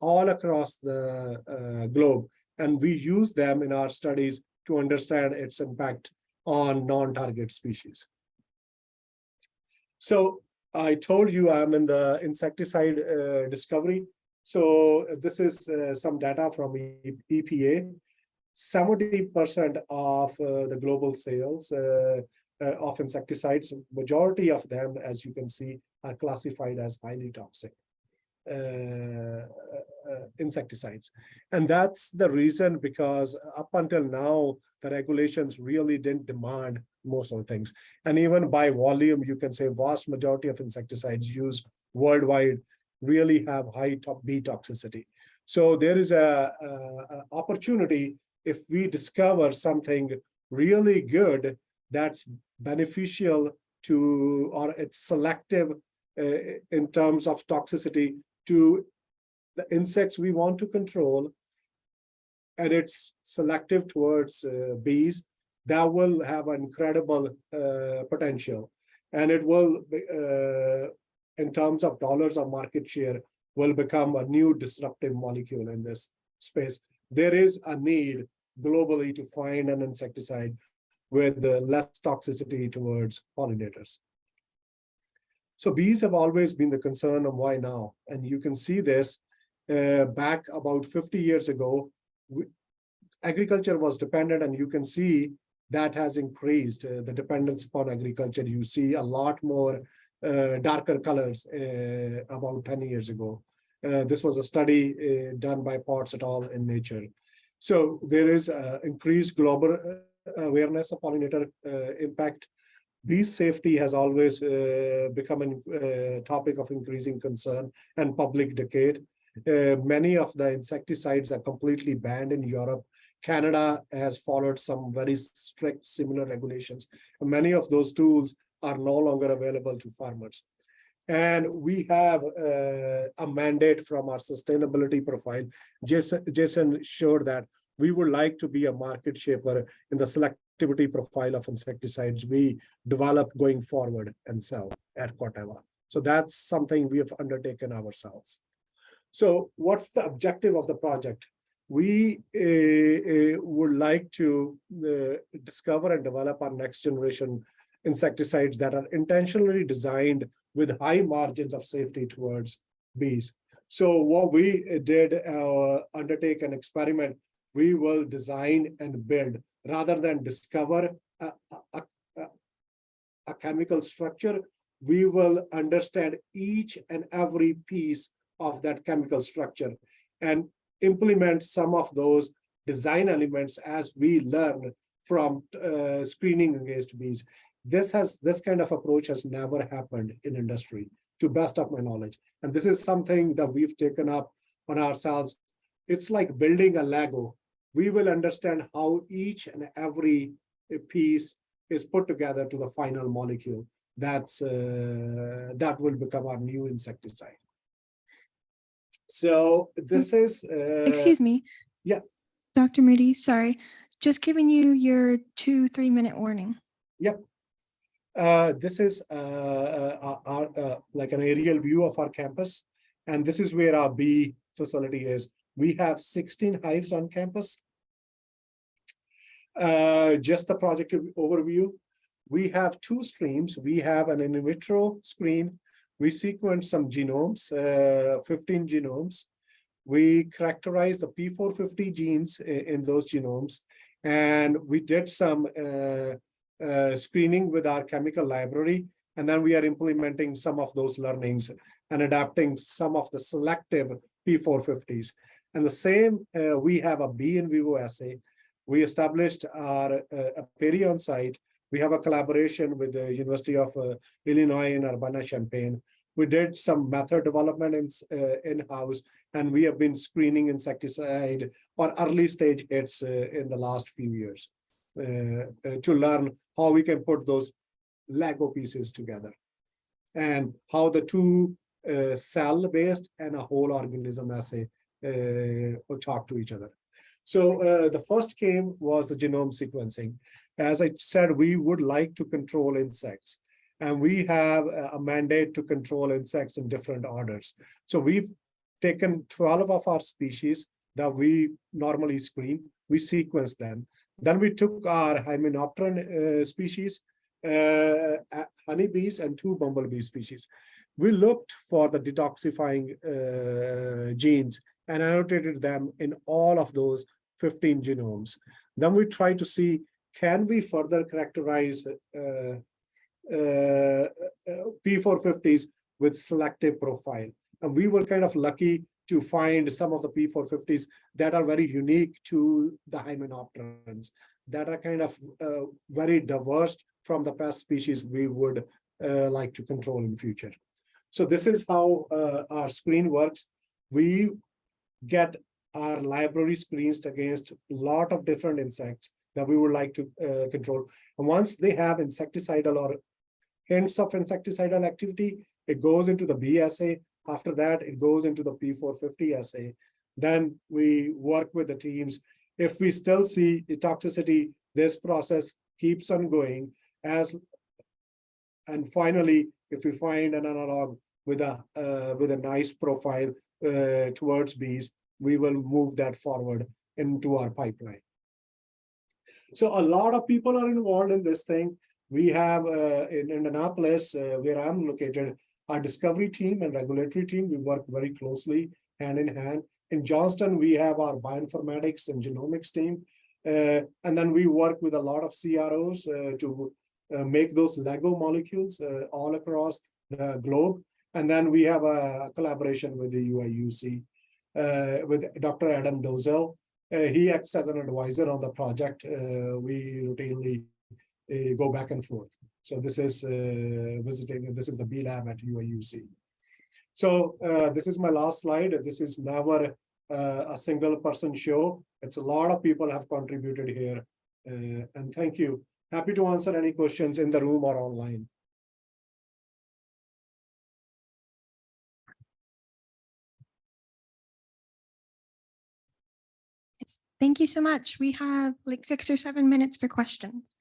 all across the globe. And we use them in our studies to understand its impact on non-target species. So I told you I'm in the insecticide discovery. So this is some data from EPA. 70% of the global sales of insecticides, majority of them, as you can see, are classified as highly toxic insecticides. And that's the reason, because up until now, the regulations really didn't demand most of the things. And even by volume, you can say vast majority of insecticides used worldwide really have high bee toxicity. So there is a opportunity if we discover something really good that's beneficial to, or it's selective in terms of toxicity to the insects we want to control, and it's selective towards bees, that will have an incredible potential. and it will, in terms of dollars or market share, will become a new disruptive molecule in this space. There is a need globally to find an insecticide with less toxicity towards pollinators. So bees have always been the concern of why now, and you can see this back about 50 years ago. Agriculture was dependent, and you can see that has increased the dependence upon agriculture. You see a lot more darker colors about 10 years ago. This was a study done by Potts et al. In Nature. So there is increased global awareness of pollinator impact. Bee safety has always become a topic of increasing concern and public debate. Many of the insecticides are completely banned in Europe. Canada has followed some very strict similar regulations. Many of those tools are no longer available to farmers. And we have a mandate from our sustainability profile. Jason showed that we would like to be a market shaper in the selectivity profile of insecticides we develop going forward and sell at Corteva. So that's something we have undertaken ourselves. So what's the objective of the project? We would like to discover and develop our next generation insecticides that are intentionally designed with high margins of safety towards bees. So what we did, undertake an experiment. We will design and build rather than discover a chemical structure. We will understand each and every piece of that chemical structure and implement some of those design elements as we learn from screening against bees. This kind of approach has never happened in industry, to best of my knowledge. And this is something that we've taken up on ourselves. It's like building a Lego. We will understand how each and every piece is put together to the final molecule. That will become our new insecticide. So this is... Excuse me. Yeah. Dr. Moody, sorry. Just giving you your 2-3 minute warning. Yep. This is like an aerial view of our campus. And this is where our bee facility is. We have 16 hives on campus. Just the project overview. We have 2 streams. We have an in vitro screen. We sequence some genomes, 15 genomes. We characterize the P450 genes in those genomes. And we did some screening with our chemical library. And then we are implementing some of those learnings and adapting some of the selective P450s. And the same, we have a bee in vivo assay. We established our Perry site. We have a collaboration with the University of Illinois in Urbana-Champaign. We did some method development in-house, and we have been screening insecticide or early stage hits in the last few years to learn how we can put those Lego pieces together and how the 2 cell-based and a whole organism assay talk to each other. So the first was the genome sequencing. As I said, we would like to control insects, and we have a mandate to control insects in different orders. So we've taken 12 of our species that we normally screen, we sequenced them. Then we took our hymenopteran species, honeybees, and 2 bumblebee species. We looked for the detoxifying genes and annotated them in all of those 15 genomes. Then we tried to see, can we further characterize P450s with selective profile? And we were kind of lucky to find some of the P450s that are very unique to the hymenopterans, that are kind of very diverse from the pest species we would like to control in future. So this is how our screen works. We get our library screens against a lot of different insects that we would like to control. And once they have insecticidal or hints of insecticidal activity, it goes into the bee assay. After that, it goes into the P450 assay. Then we work with the teams. If we still see toxicity, this process keeps on going. As And finally, if we find an analog with a nice profile towards bees, we will move that forward into our pipeline. So a lot of people are involved in this thing. We have in Indianapolis, where I'm located, our discovery team and regulatory team, we work very closely, hand in hand. In Johnston, we have our bioinformatics and genomics team. And then we work with a lot of CROs to make those Lego molecules all across the globe. And then we have a collaboration with the UIUC, with Dr. Adam Dozel. He acts as an advisor on the project. We routinely go back and forth. So this is this is the B Lab at UIUC. So this is my last slide. This is never a single person show. It's a lot of people have contributed here. And thank you. Happy to answer any questions in the room or online. Thank you so much. We have like 6 or 7 minutes for questions.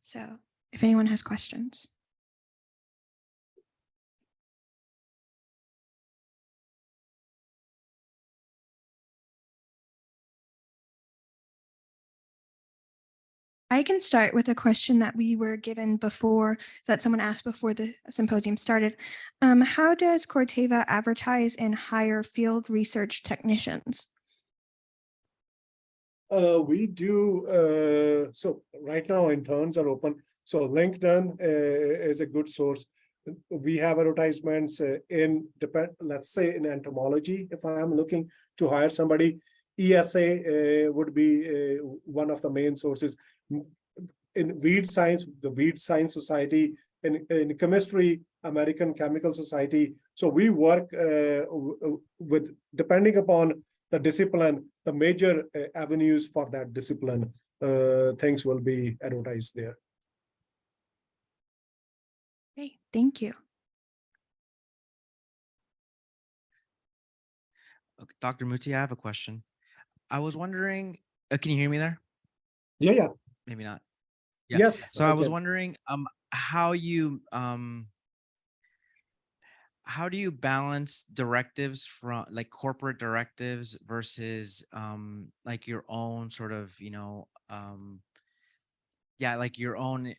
So if anyone has questions. I can start with a question that we were given before, that someone asked before the symposium started. How does Corteva advertise and hire field research technicians? We do, so right now interns are open. So LinkedIn is a good source. We have advertisements let's say in entomology, if I am looking to hire somebody, ESA would be one of the main sources. In weed science, the Weed Science Society, in chemistry, American Chemical Society. So we work with, depending upon the discipline, the major avenues for that discipline, things will be advertised there. Okay, thank you. Okay, Dr. Muti, I have a question. I was wondering, can you hear me there? Yeah. Maybe not. Yeah. Yes. So I was wondering how do you balance directives from like corporate directives versus like your own sort of, like your own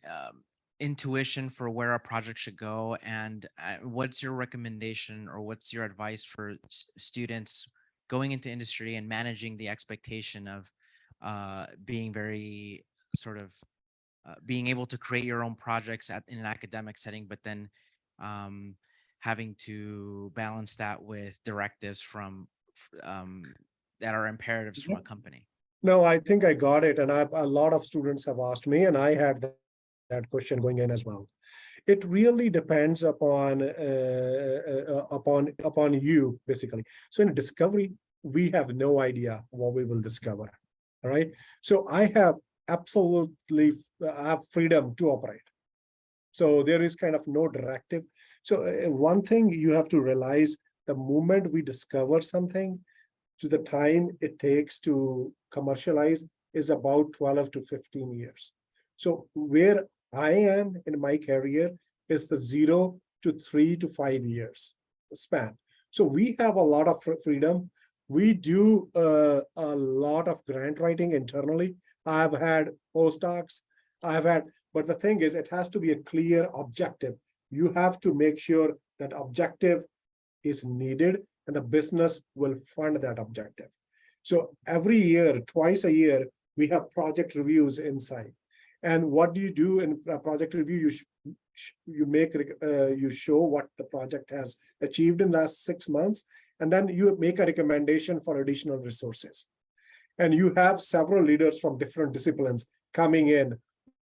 intuition for where a project should go, and what's your recommendation or what's your advice for students going into industry and managing the expectation of being very sort of being able to create your own projects in an academic setting, but then having to balance that with directives from that are imperatives from a company? No, I think I got it. And a lot of students have asked me, and I had that question going in as well. It really depends upon you, basically. So in discovery, we have no idea what we will discover. All right. So I have absolutely have freedom to operate. So there is kind of no directive. So one thing you have to realize, the moment we discover something to the time it takes to commercialize is about 12 to 15 years. So where I am in my career is the 0 to 3 to 5 years span. So we have a lot of freedom. We do a lot of grant writing internally. I've had postdocs, but the thing is, it has to be a clear objective. You have to make sure that objective is needed and the business will fund that objective. So every year, twice a year, we have project reviews inside. And what do you do in a project review? You show what the project has achieved in the last 6 months, and then you make a recommendation for additional resources. And you have several leaders from different disciplines coming in.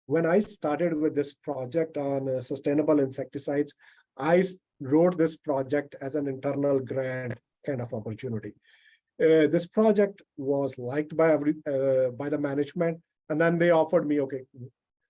When I started with this project on sustainable insecticides, I wrote this project as an internal grant kind of opportunity. This project was liked by the management, and then they offered me, okay,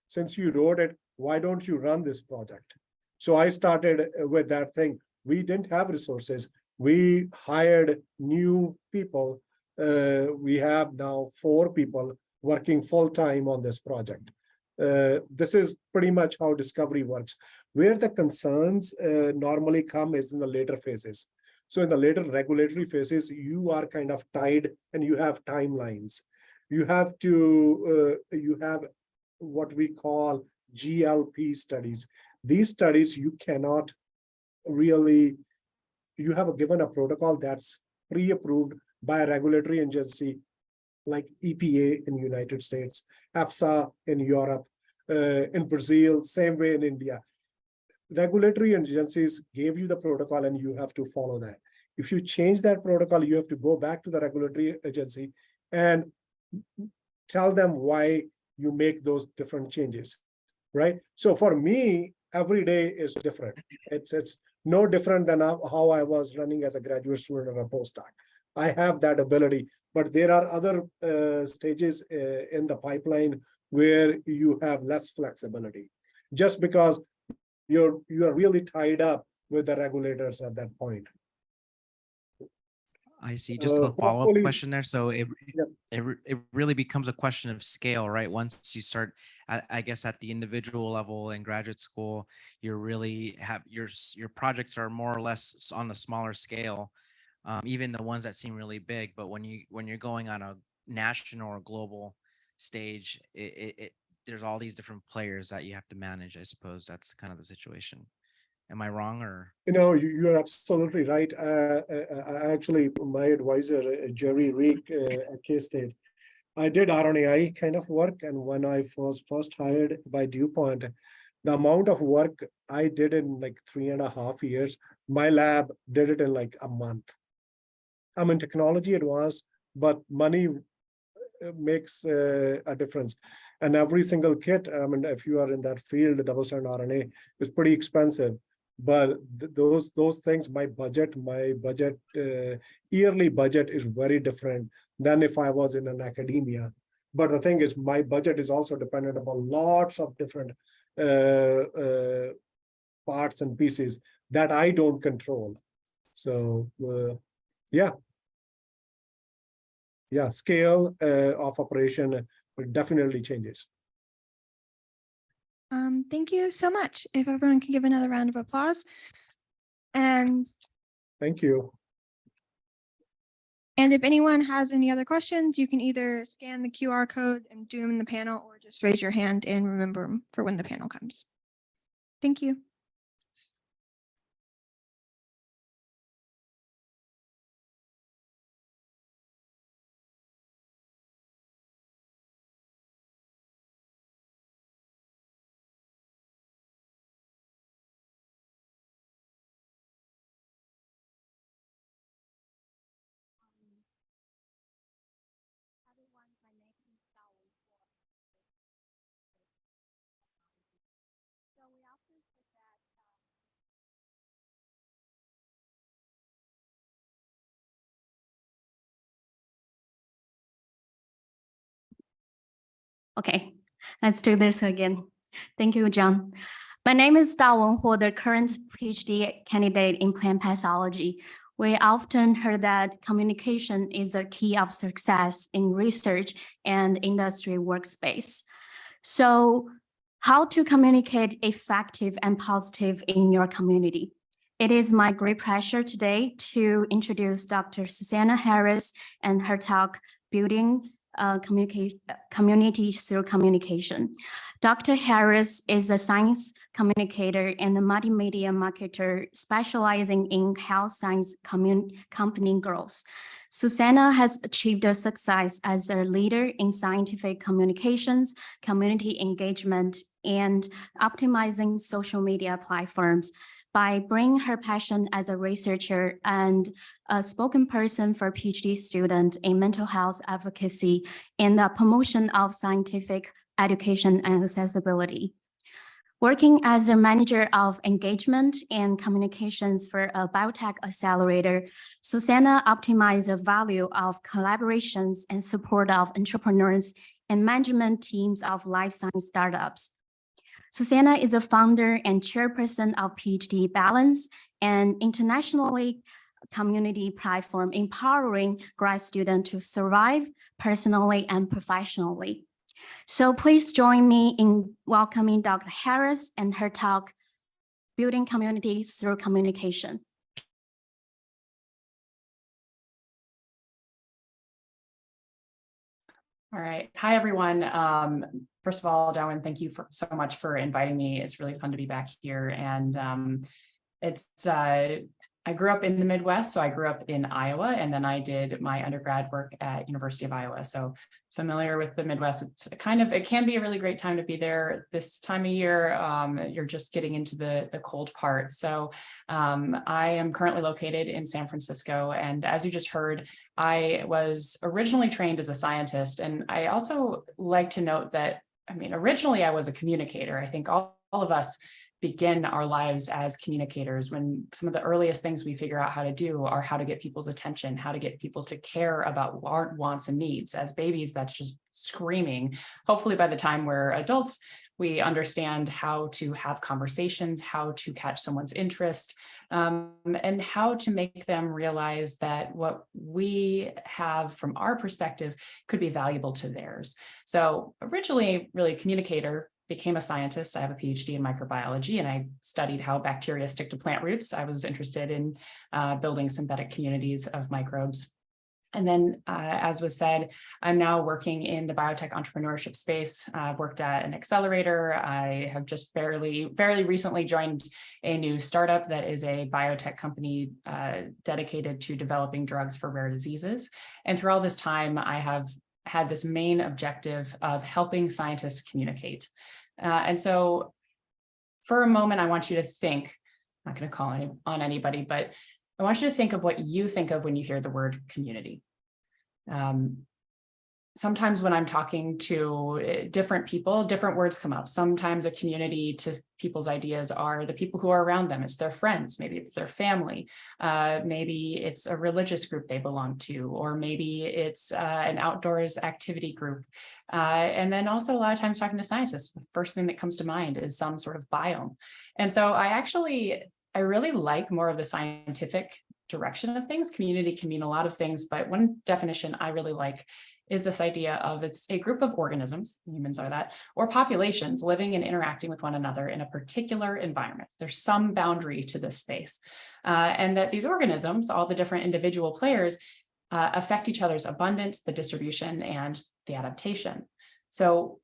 since you wrote it, why don't you run this project? So I started with that thing. We didn't have resources. We hired new people. We have now 4 people working full-time on this project. This is pretty much how discovery works. Where the concerns normally come is in the later phases. So in the later regulatory phases, you are kind of tied and you have timelines. You have you have what we call GLP studies. These studies you cannot really, you have given a protocol that's pre-approved by a regulatory agency like EPA in the United States, EFSA in Europe, in Brazil, same way in India. Regulatory agencies gave you the protocol and you have to follow that. If you change that protocol, you have to go back to the regulatory agency and tell them why you make those different changes, right? So for me, every day is different. It's no different than how I was running as a graduate student or a postdoc. I have that ability, but there are other stages in the pipeline where you have less flexibility, just because you are really tied up with the regulators at that point. I see. Just a follow-up hopefully- question there. So it really becomes a question of scale, right? Once you start, I guess, at the individual level in graduate school, you really have your projects are more or less on a smaller scale, even the ones that seem really big. But when you're going on a national or global stage, there's all these different players that you have to manage. I suppose that's kind of the situation. Am I wrong, or? You're absolutely right. Actually, my advisor, Jerry Reek at K-State, I did RNAi kind of work. And when I was first hired by DuPont, the amount of work I did in like 3.5 years, my lab did it in like a month. I mean, technology advanced, but money makes a difference. And every single kit, I mean, if you are in that field, double-strand RNA is pretty expensive. But those things, my yearly budget is very different than if I was in an academia. But the thing is, my budget is also dependent upon lots of different parts and pieces that I don't control. So yeah, scale of operation definitely changes. Thank you so much. If everyone can give another round of applause. And thank you. And if anyone has any other questions, you can either scan the QR code and do them in the panel or just raise your hand and remember them for when the panel comes. Thank you. Okay, let's do this again. Thank you, John. My name is Dawen Huo, the current PhD candidate in plant pathology. We often heard that communication is a key of success in research and industry workspace. So how to communicate effective and positive in your community? It is my great pleasure today to introduce Dr. Susanna Harris and her talk, Building Community Through Communication. Dr. Harris is a science communicator and a multimedia marketer specializing in health science company growth. Susanna has achieved a success as a leader in scientific communications, community engagement, and optimizing social media platforms by bringing her passion as a researcher and a spoken person for PhD student in mental health advocacy and the promotion of scientific education and accessibility. Working as a manager of engagement and communications for a biotech accelerator, Susanna optimized the value of collaborations and support of entrepreneurs and management teams of life science startups. Susanna is a founder and chairperson of PhD Balance, an internationally community platform empowering grad students to survive personally and professionally. So please join me in welcoming Dr. Harris and her talk, Building Communities Through Communication. All right. Hi, everyone. First of all, Darwin, thank you so much for inviting me. It's really fun to be back here. And I grew up in the Midwest, so I grew up in Iowa, and then I did my undergrad work at University of Iowa. So familiar with the Midwest. It can be a really great time to be there. This time of year, you're just getting into the cold part. So I am currently located in San Francisco. And as you just heard, I was originally trained as a scientist. And I also like to note that, originally I was a communicator. I think all of us begin our lives as communicators, when some of the earliest things we figure out how to do are how to get people's attention, how to get people to care about our wants and needs. As babies, that's just screaming. Hopefully by the time we're adults, we understand how to have conversations, how to catch someone's interest, and how to make them realize that what we have from our perspective could be valuable to theirs. So originally, really a communicator, became a scientist. I have a PhD in microbiology, and I studied how bacteria stick to plant roots. I was interested in building synthetic communities of microbes. And then, as was said, I'm now working in the biotech entrepreneurship space. I've worked at an accelerator. I have just fairly recently joined a new startup that is a biotech company dedicated to developing drugs for rare diseases. And through all this time, I have had this main objective of helping scientists communicate. And so for a moment, I want you to think, I'm not going to call on anybody, but I want you to think of what you think of when you hear the word community. Sometimes when I'm talking to different people, different words come up. Sometimes a community to people's ideas are the people who are around them. It's their friends, maybe it's their family, maybe it's a religious group they belong to, or maybe it's an outdoors activity group. And then also a lot of times talking to scientists, the first thing that comes to mind is some sort of biome. And so I really like more of the scientific direction of things. Community can mean a lot of things, but one definition I really like is this idea of it's a group of organisms, humans are that, or populations living and interacting with one another in a particular environment. There's some boundary to this space. And that these organisms, all the different individual players, affect each other's abundance, the distribution, and the adaptation. So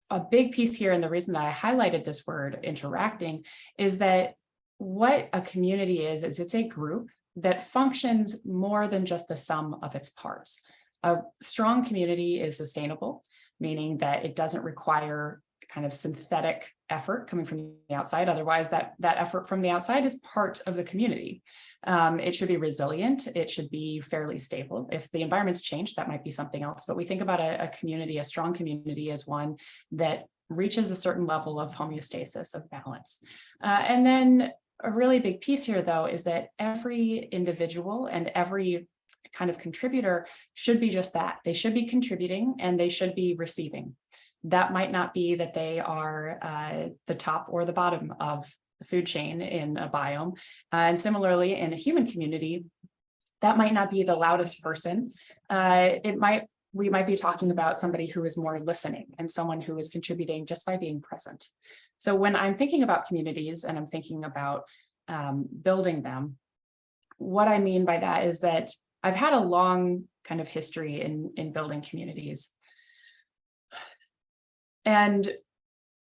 a big piece here, and the reason that I highlighted this word interacting, is that what a community is it's a group that functions more than just the sum of its parts. A strong community is sustainable, meaning that it doesn't require kind of synthetic effort coming from the outside. Otherwise, that effort from the outside is part of the community. It should be resilient. It should be fairly stable. If the environment's changed, that might be something else. But we think about a community, a strong community, as one that reaches a certain level of homeostasis, of balance. And then a really big piece here, though, is that every individual and every kind of contributor should be just that. They should be contributing and they should be receiving. That might not be that they are the top or the bottom of the food chain in a biome. And similarly, in a human community, that might not be the loudest person. We might be talking about somebody who is more listening and someone who is contributing just by being present. So when I'm thinking about communities and I'm thinking about building them, what I mean by that is that I've had a long kind of history in building communities. And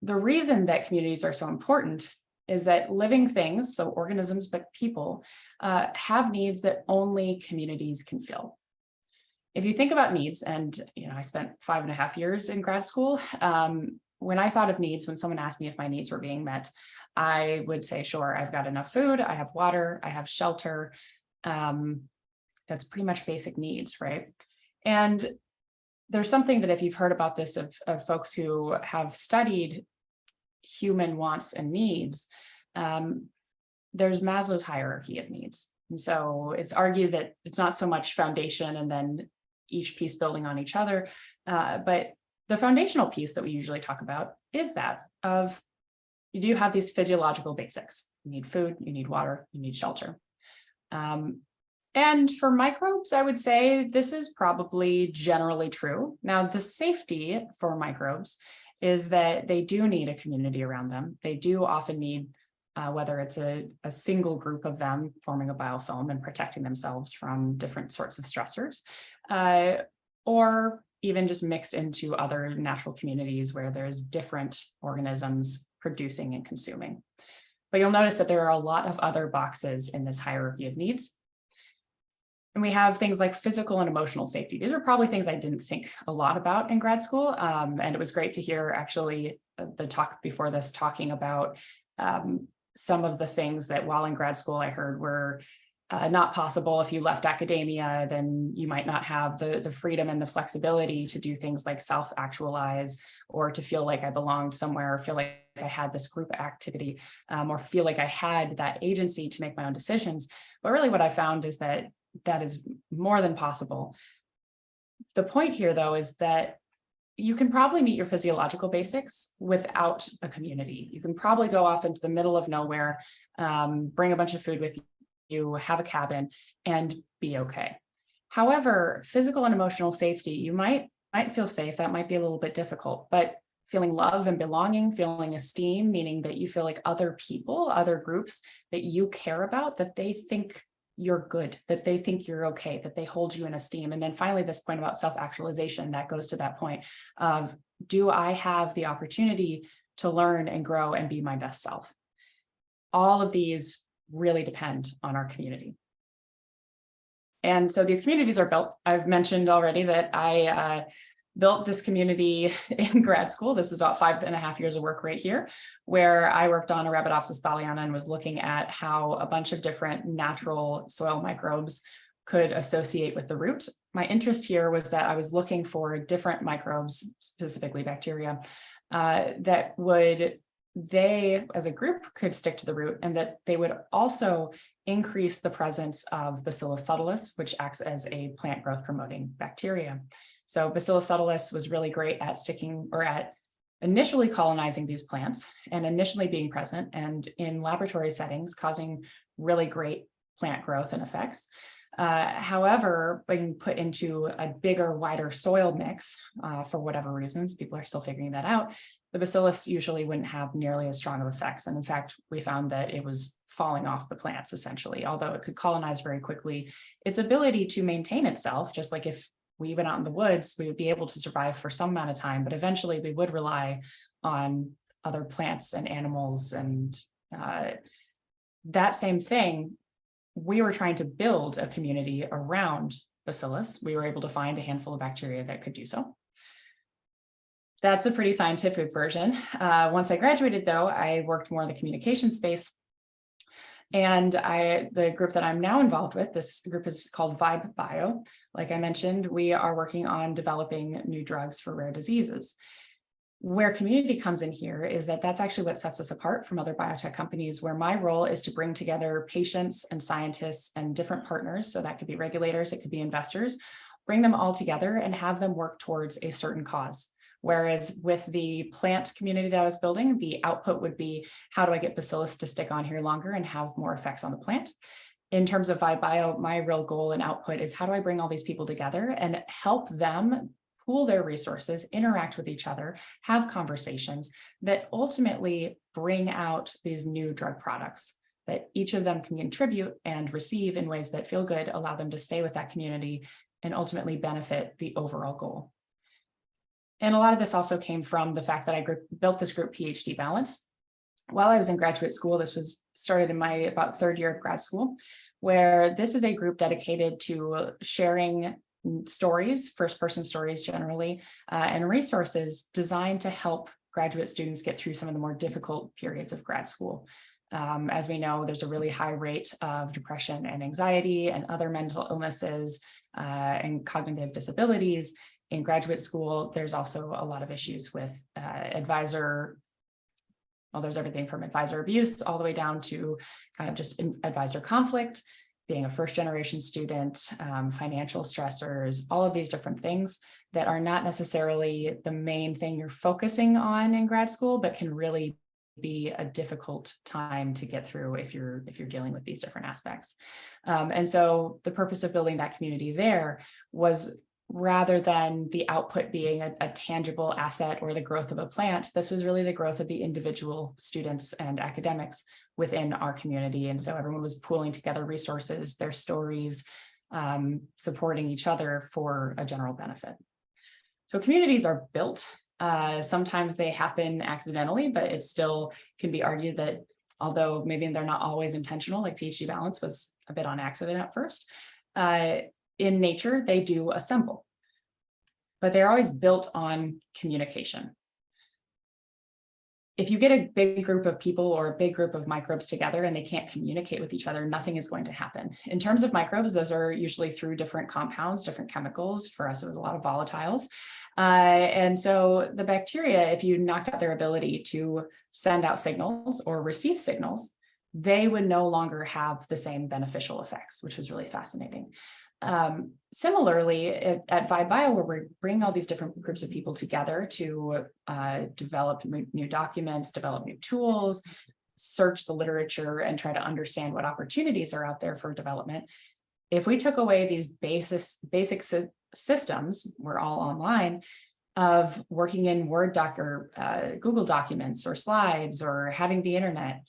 the reason that communities are so important is that living things, so organisms, but people, have needs that only communities can fill. If you think about needs, and I spent 5.5 years in grad school, when I thought of needs, when someone asked me if my needs were being met, I would say, sure, I've got enough food, I have water, I have shelter. That's pretty much basic needs, right? And there's something that if you've heard about this of folks who have studied human wants and needs, there's Maslow's hierarchy of needs. And so it's argued that it's not so much foundation and then each piece building on each other, but the foundational piece that we usually talk about is that of you do have these physiological basics. You need food, you need water, you need shelter. And for microbes, I would say this is probably generally true. Now, the safety for microbes is that they do need a community around them. They do often need, whether it's a single group of them forming a biofilm and protecting themselves from different sorts of stressors, or even just mixed into other natural communities where there's different organisms producing and consuming. But you'll notice that there are a lot of other boxes in this hierarchy of needs. And we have things like physical and emotional safety. These are probably things I didn't think a lot about in grad school. And it was great to hear actually the talk before this talking about some of the things that while in grad school I heard were not possible. If you left academia, then you might not have the freedom and the flexibility to do things like self-actualize, or to feel like I belonged somewhere, or feel like I had this group activity, or feel like I had that agency to make my own decisions. But really what I found is that that is more than possible. The point here, though, is that you can probably meet your physiological basics without a community. You can probably go off into the middle of nowhere, bring a bunch of food with you, have a cabin, and be okay. However, physical and emotional safety, you might feel safe. That might be a little bit difficult, but feeling love and belonging, feeling esteem, meaning that you feel like other people, other groups that you care about, that they think you're good, that they think you're okay, that they hold you in esteem. And then finally, this point about self-actualization, that goes to that point of, do I have the opportunity to learn and grow and be my best self? All of these really depend on our community. And so these communities are built. I've mentioned already that I built this community in grad school. This is about 5.5 years of work right here, where I worked on Arabidopsis thaliana and was looking at how a bunch of different natural soil microbes could associate with the root. My interest here was that I was looking for different microbes, specifically bacteria, that they as a group could stick to the root, and that they would also increase the presence of Bacillus subtilis, which acts as a plant growth promoting bacteria. So Bacillus subtilis was really great at sticking, or at initially colonizing these plants and initially being present, and in laboratory settings causing really great plant growth and effects. However, being put into a bigger, wider soil mix, for whatever reasons, people are still figuring that out, the bacillus usually wouldn't have nearly as strong of effects. And in fact, we found that it was falling off the plants essentially. Although it could colonize very quickly, its ability to maintain itself, just like if we went out in the woods, we would be able to survive for some amount of time, but eventually we would rely on other plants and animals. And that same thing, we were trying to build a community around bacillus. We were able to find a handful of bacteria that could do so. That's a pretty scientific version. Once I graduated, though, I worked more in the communication space. And the group that I'm now involved with, this group is called Vibe Bio. Like I mentioned, we are working on developing new drugs for rare diseases. Where community comes in here is that that's actually what sets us apart from other biotech companies, where my role is to bring together patients and scientists and different partners. So that could be regulators, it could be investors, bring them all together and have them work towards a certain cause. Whereas with the plant community that I was building, the output would be, how do I get bacillus to stick on here longer and have more effects on the plant? In terms of Vibe Bio, my real goal and output is, how do I bring all these people together and help them pool their resources, interact with each other, have conversations that ultimately bring out these new drug products that each of them can contribute and receive in ways that feel good, allow them to stay with that community, and ultimately benefit the overall goal. And a lot of this also came from the fact that I built this group PhD Balance. While I was in graduate school, this was started in my about third year of grad school, where this is a group dedicated to sharing stories, first-person stories generally, and resources designed to help graduate students get through some of the more difficult periods of grad school. As we know, there's a really high rate of depression and anxiety and other mental illnesses and cognitive disabilities. In graduate school, there's also a lot of issues with there's everything from advisor abuse all the way down to kind of just advisor conflict, being a first-generation student, financial stressors, all of these different things that are not necessarily the main thing you're focusing on in grad school, but can really be a difficult time to get through if you're dealing with these different aspects. And so the purpose of building that community there was, rather than the output being a tangible asset or the growth of a plant, this was really the growth of the individual students and academics within our community. And so everyone was pooling together resources, their stories, supporting each other for a general benefit. So communities are built. Sometimes they happen accidentally, but it still can be argued that although maybe they're not always intentional, like PhD Balance was a bit on accident at first, in nature, they do assemble, but they're always built on communication. If you get a big group of people or a big group of microbes together and they can't communicate with each other, nothing is going to happen. In terms of microbes, those are usually through different compounds, different chemicals. For us, it was a lot of volatiles. And so the bacteria, if you knocked out their ability to send out signals or receive signals, they would no longer have the same beneficial effects, which was really fascinating. Similarly, at Vibe Bio, where we're bringing all these different groups of people together to develop new documents, develop new tools, search the literature, and try to understand what opportunities are out there for development. If we took away these basic systems, we're all online, of working in Word doc or Google documents or slides or having the internet,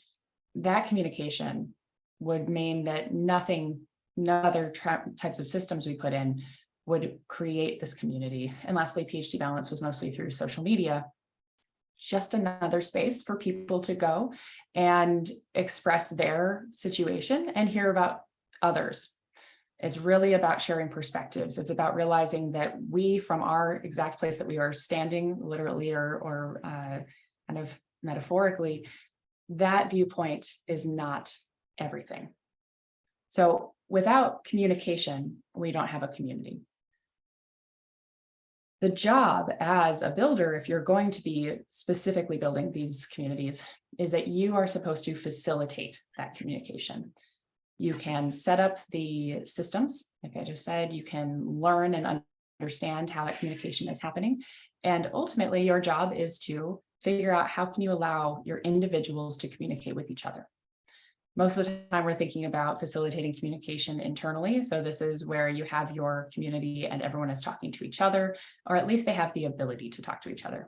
that communication would mean that none other types of systems we put in would create this community. And lastly, PhD Balance was mostly through social media, just another space for people to go and express their situation and hear about others. It's really about sharing perspectives. It's about realizing that we, from our exact place that we are standing, literally or kind of metaphorically, that viewpoint is not everything. So without communication, we don't have a community. The job as a builder, if you're going to be specifically building these communities, is that you are supposed to facilitate that communication. You can set up the systems, like I just said, you can learn and understand how that communication is happening. And ultimately, your job is to figure out how can you allow your individuals to communicate with each other. Most of the time, we're thinking about facilitating communication internally. So this is where you have your community and everyone is talking to each other, or at least they have the ability to talk to each other.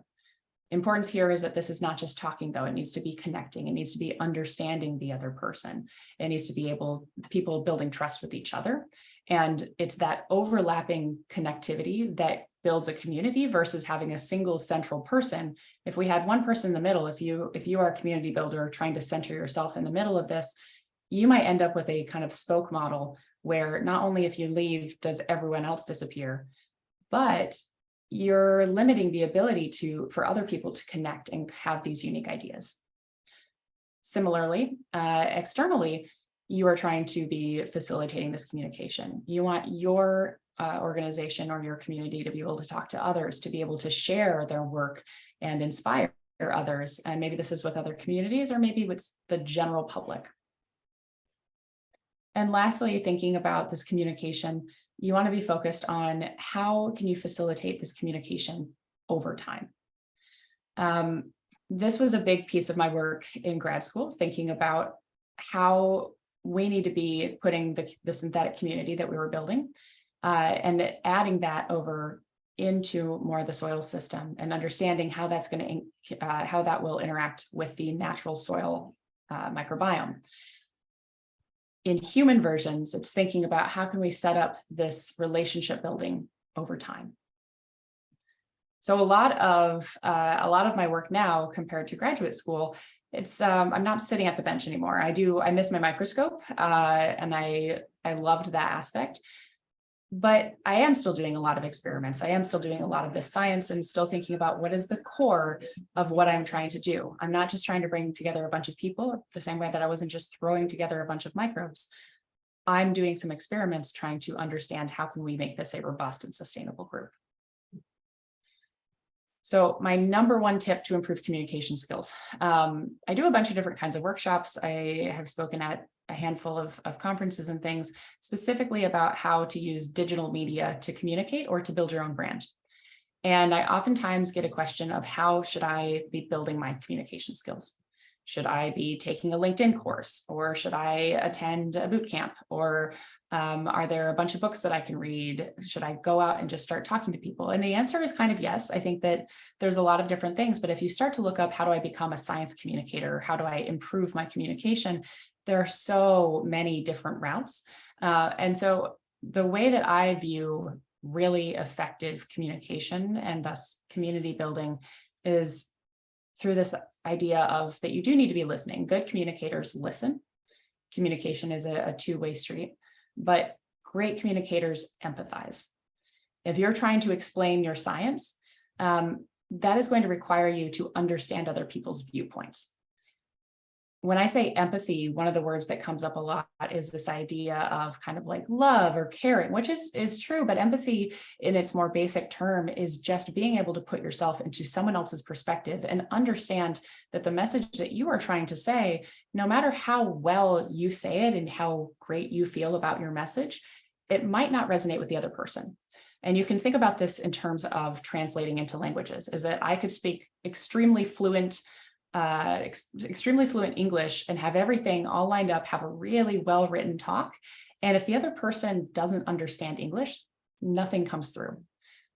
Importance here is that this is not just talking, though. It needs to be connecting. It needs to be understanding the other person. It needs to be people building trust with each other. And it's that overlapping connectivity that builds a community versus having a single central person. If we had one person in the middle, if you are a community builder trying to center yourself in the middle of this, you might end up with a kind of spoke model where not only if you leave does everyone else disappear, but you're limiting the ability for other people to connect and have these unique ideas. Similarly, externally, you are trying to be facilitating this communication. You want your organization or your community to be able to talk to others, to be able to share their work and inspire others. And maybe this is with other communities, or maybe with the general public. And lastly, thinking about this communication, you want to be focused on how can you facilitate this communication over time. This was a big piece of my work in grad school, thinking about how we need to be putting the synthetic community that we were building and adding that over into more of the soil system and understanding how that's going to how that will interact with the natural soil microbiome. In human versions, it's thinking about how can we set up this relationship building over time. So a lot of my work now compared to graduate school, it's I'm not sitting at the bench anymore. I miss my microscope and I loved that aspect. But I am still doing a lot of experiments. I am still doing a lot of this science and still thinking about what is the core of what I'm trying to do. I'm not just trying to bring together a bunch of people the same way that I wasn't just throwing together a bunch of microbes. I'm doing some experiments trying to understand how can we make this a robust and sustainable group. So my number one tip to improve communication skills. I do a bunch of different kinds of workshops. I have spoken at a handful of conferences and things specifically about how to use digital media to communicate or to build your own brand. And I oftentimes get a question of how should I be building my communication skills? Should I be taking a LinkedIn course, or should I attend a boot camp? Or are there a bunch of books that I can read? Should I go out and just start talking to people? And the answer is kind of yes. I think that there's a lot of different things, but if you start to look up, how do I become a science communicator? How do I improve my communication? There are so many different routes. And so the way that I view really effective communication and thus community building is through this idea of that you do need to be listening. Good communicators listen. Communication is a two-way street, but great communicators empathize. If you're trying to explain your science, that is going to require you to understand other people's viewpoints. When I say empathy, one of the words that comes up a lot is this idea of kind of like love or caring, which is true, but empathy in its more basic term is just being able to put yourself into someone else's perspective and understand that the message that you are trying to say, no matter how well you say it and how great you feel about your message, it might not resonate with the other person. And you can think about this in terms of translating into languages, is that I could speak extremely fluent English and have everything all lined up, have a really well-written talk. And if the other person doesn't understand English, nothing comes through.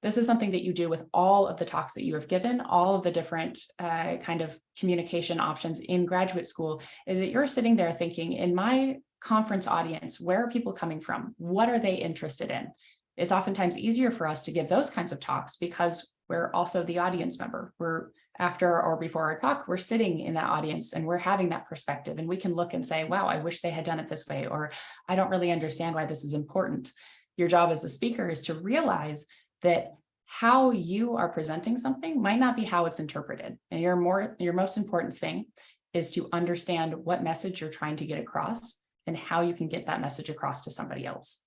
This is something that you do with all of the talks that you have given, all of the different kind of communication options in graduate school, is that you're sitting there thinking, in my conference audience, where are people coming from? What are they interested in? It's oftentimes easier for us to give those kinds of talks because we're also the audience member. We're after or before our talk, we're sitting in that audience and we're having that perspective, and we can look and say, wow, I wish they had done it this way, or I don't really understand why this is important. Your job as the speaker is to realize that how you are presenting something might not be how it's interpreted. And your most important thing is to understand what message you're trying to get across and how you can get that message across to somebody else.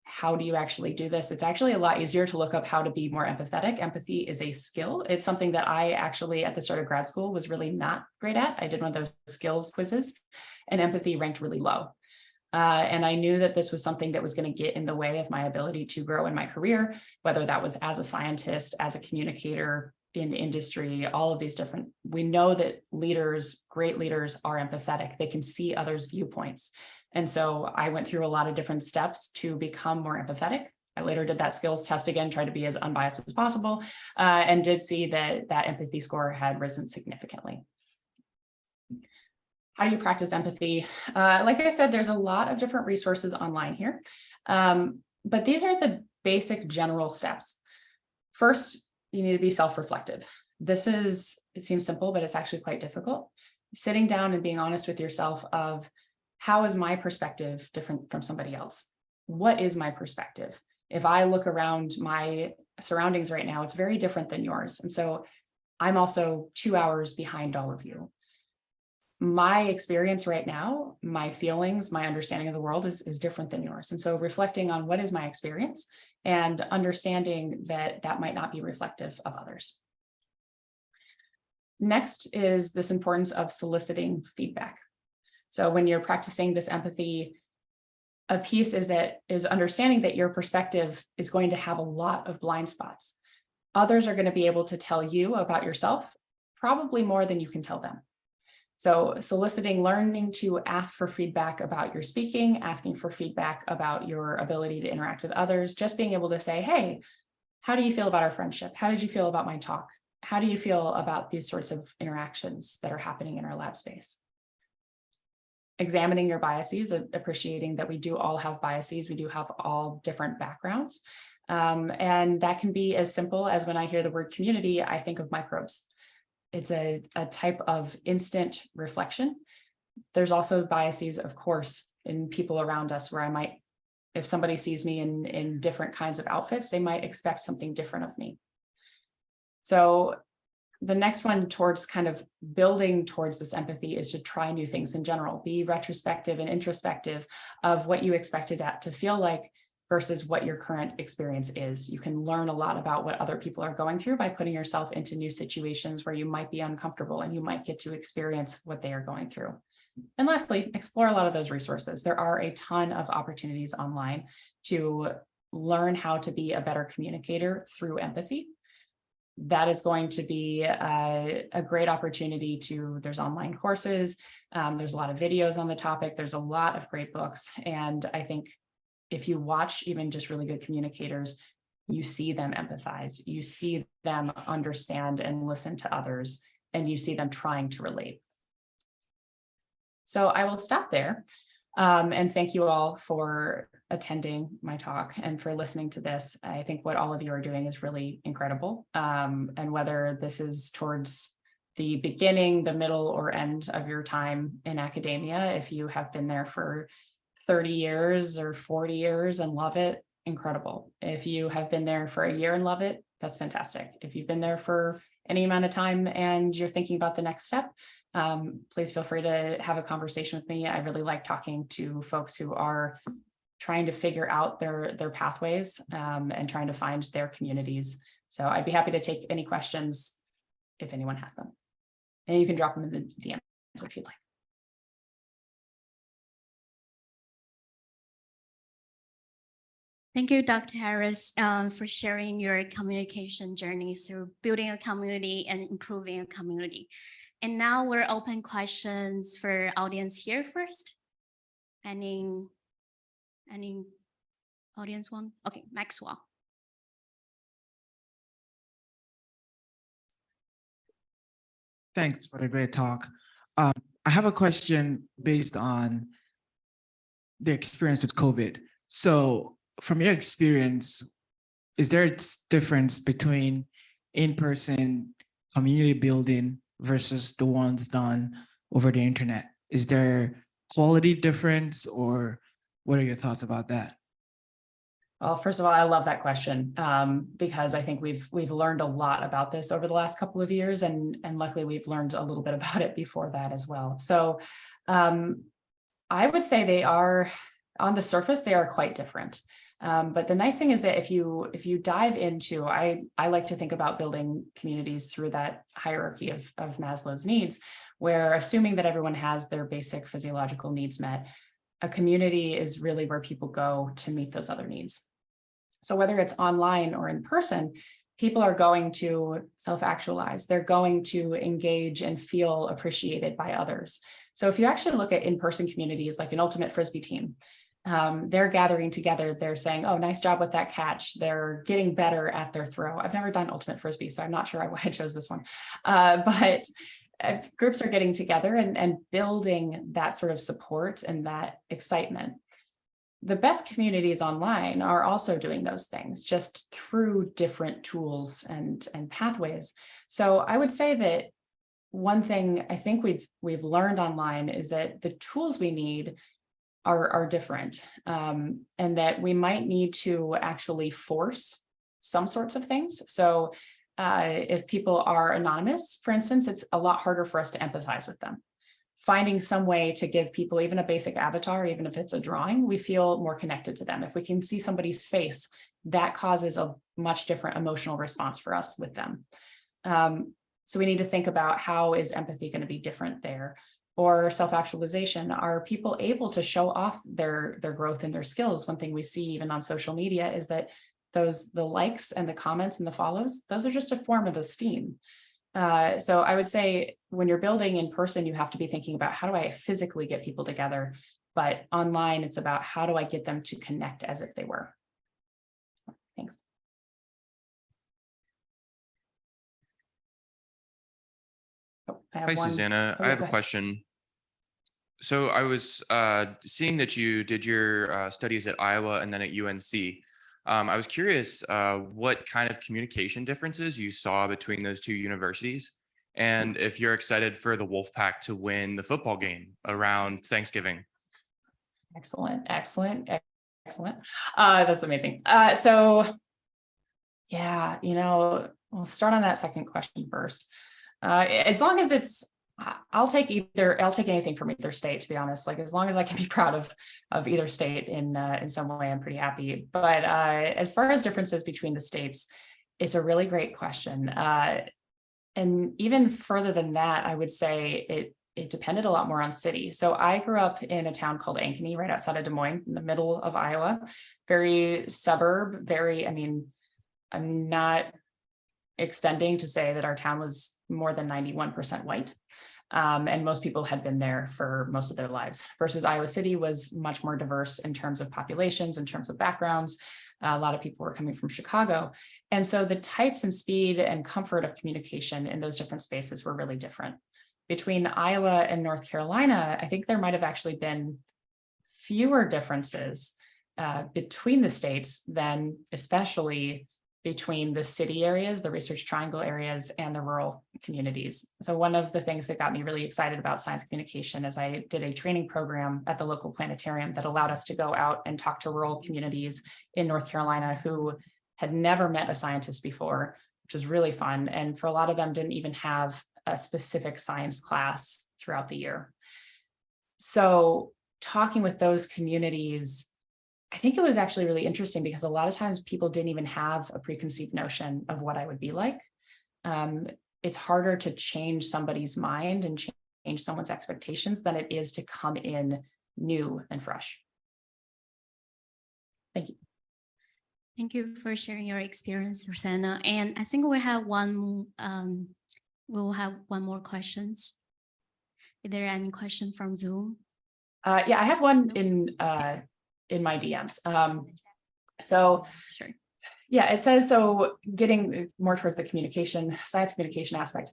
How do you actually do this? It's actually a lot easier to look up how to be more empathetic. Empathy is a skill. It's something that I actually, at the start of grad school, was really not great at. I did one of those skills quizzes, and empathy ranked really low. And I knew that this was something that was going to get in the way of my ability to grow in my career, whether that was as a scientist, as a communicator, in industry, all of these different, we know that leaders, great leaders, are empathetic. They can see others' viewpoints. And so I went through a lot of different steps to become more empathetic. I later did that skills test again, tried to be as unbiased as possible, and did see that that empathy score had risen significantly. How do you practice empathy? Like I said, there's a lot of different resources online here, but these are the basic general steps. First, you need to be self-reflective. It seems simple, but it's actually quite difficult. Sitting down and being honest with yourself of, how is my perspective different from somebody else? What is my perspective? If I look around my surroundings right now, it's very different than yours. And so I'm also 2 hours behind all of you. My experience right now, my feelings, my understanding of the world is different than yours. And so reflecting on what is my experience and understanding that that might not be reflective of others. Next is this importance of soliciting feedback. So when you're practicing this empathy, a piece is understanding that your perspective is going to have a lot of blind spots. Others are going to be able to tell you about yourself, probably more than you can tell them. So soliciting, learning to ask for feedback about your speaking, asking for feedback about your ability to interact with others, just being able to say, hey, how do you feel about our friendship? How did you feel about my talk? How do you feel about these sorts of interactions that are happening in our lab space? Examining your biases, appreciating that we do all have biases. We do have all different backgrounds. And that can be as simple as when I hear the word community, I think of microbes. It's a type of instant reflection. There's also biases, of course, in people around us where I might, if somebody sees me in different kinds of outfits, they might expect something different of me. So the next one towards kind of building towards this empathy is to try new things in general, be retrospective and introspective of what you expected that to feel like versus what your current experience is. You can learn a lot about what other people are going through by putting yourself into new situations where you might be uncomfortable and you might get to experience what they are going through. And lastly, explore a lot of those resources. There are a ton of opportunities online to learn how to be a better communicator through empathy. that is going to be a great opportunity there's online courses, there's a lot of videos on the topic, there's a lot of great books. And I think if you watch even just really good communicators, you see them empathize, you see them understand and listen to others, and you see them trying to relate. So I will stop there. And thank you all for attending my talk and for listening to this. I think what all of you are doing is really incredible. And whether this is towards the beginning, the middle, or end of your time in academia, if you have been there for 30 years or 40 years and love it, incredible. If you have been there for a year and love it, that's fantastic. If you've been there for any amount of time and you're thinking about the next step, please feel free to have a conversation with me. I really like talking to folks who are trying to figure out their pathways and trying to find their communities. So I'd be happy to take any questions if anyone has them. And you can drop them in the DMs if you'd like. Thank you, Dr. Harris, for sharing your communication journeys through building a community and improving a community. And now we're open questions for audience here first. Any audience one? Okay, Maxwell. Thanks for the great talk. I have a question based on the experience with COVID. So from your experience, is there a difference between in-person community building versus the ones done over the internet? Is there quality difference, or what are your thoughts about that? Well, first of all, I love that question because I think we've learned a lot about this over the last couple of years, and luckily we've learned a little bit about it before that as well. So I would say they are, on the surface, they are quite different. But the nice thing is that if you dive into, I like to think about building communities through that hierarchy of Maslow's needs, where assuming that everyone has their basic physiological needs met, a community is really where people go to meet those other needs. So whether it's online or in person, people are going to self-actualize. They're going to engage and feel appreciated by others. So if you actually look at in-person communities like an ultimate Frisbee team, they're gathering together, they're saying, oh, nice job with that catch. They're getting better at their throw. I've never done ultimate Frisbee, so I'm not sure why I chose this one. But groups are getting together and building that sort of support and that excitement. The best communities online are also doing those things, just through different tools and pathways. So I would say that one thing I think we've learned online is that the tools we need are different, and that we might need to actually force some sorts of things. So if people are anonymous, for instance, it's a lot harder for us to empathize with them. Finding some way to give people even a basic avatar, even if it's a drawing, we feel more connected to them. If we can see somebody's face, that causes a much different emotional response for us with them. So we need to think about, how is empathy going to be different there? Or self-actualization. Are people able to show off their growth and their skills? One thing we see even on social media is that the likes and the comments and the follows, those are just a form of esteem. So I would say when you're building in person, you have to be thinking about, how do I physically get people together? But online, it's about, how do I get them to connect as if they were? Thanks. Oh, Hi, Susanna. I have a question. So I was seeing that you did your studies at Iowa and then at UNC. I was curious what kind of communication differences you saw between those two universities, and if you're excited for the Wolfpack to win the football game around Thanksgiving. Excellent. That's amazing. So yeah, we'll start on that second question first. As long as it's, I'll take anything from either state, to be honest. Like, as long as I can be proud of either state in some way, I'm pretty happy. But as far as differences between the states, it's a really great question. And even further than that, I would say it depended a lot more on city. So I grew up in a town called Ankeny, right outside of Des Moines, in the middle of Iowa, very suburb, I'm not extending to say that our town was more than 91% white. And most people had been there for most of their lives, versus Iowa City was much more diverse in terms of populations, in terms of backgrounds. A lot of people were coming from Chicago. And so the types and speed and comfort of communication in those different spaces were really different. Between Iowa and North Carolina, I think there might have actually been fewer differences between the states than especially between the city areas, the Research Triangle areas, and the rural communities. So one of the things that got me really excited about science communication is I did a training program at the local planetarium that allowed us to go out and talk to rural communities in North Carolina who had never met a scientist before, which was really fun. And for a lot of them, didn't even have a specific science class throughout the year. So talking with those communities, I think it was actually really interesting because a lot of times people didn't even have a preconceived notion of what I would be like. It's harder to change somebody's mind and change someone's expectations than it is to come in new and fresh. Thank you. Thank you for sharing your experience, Susanna. And I think we'll have one more questions. Is there any question from Zoom? Yeah, I have one in my DMs. So sure. Yeah, it says, so getting more towards the communication, science communication aspect.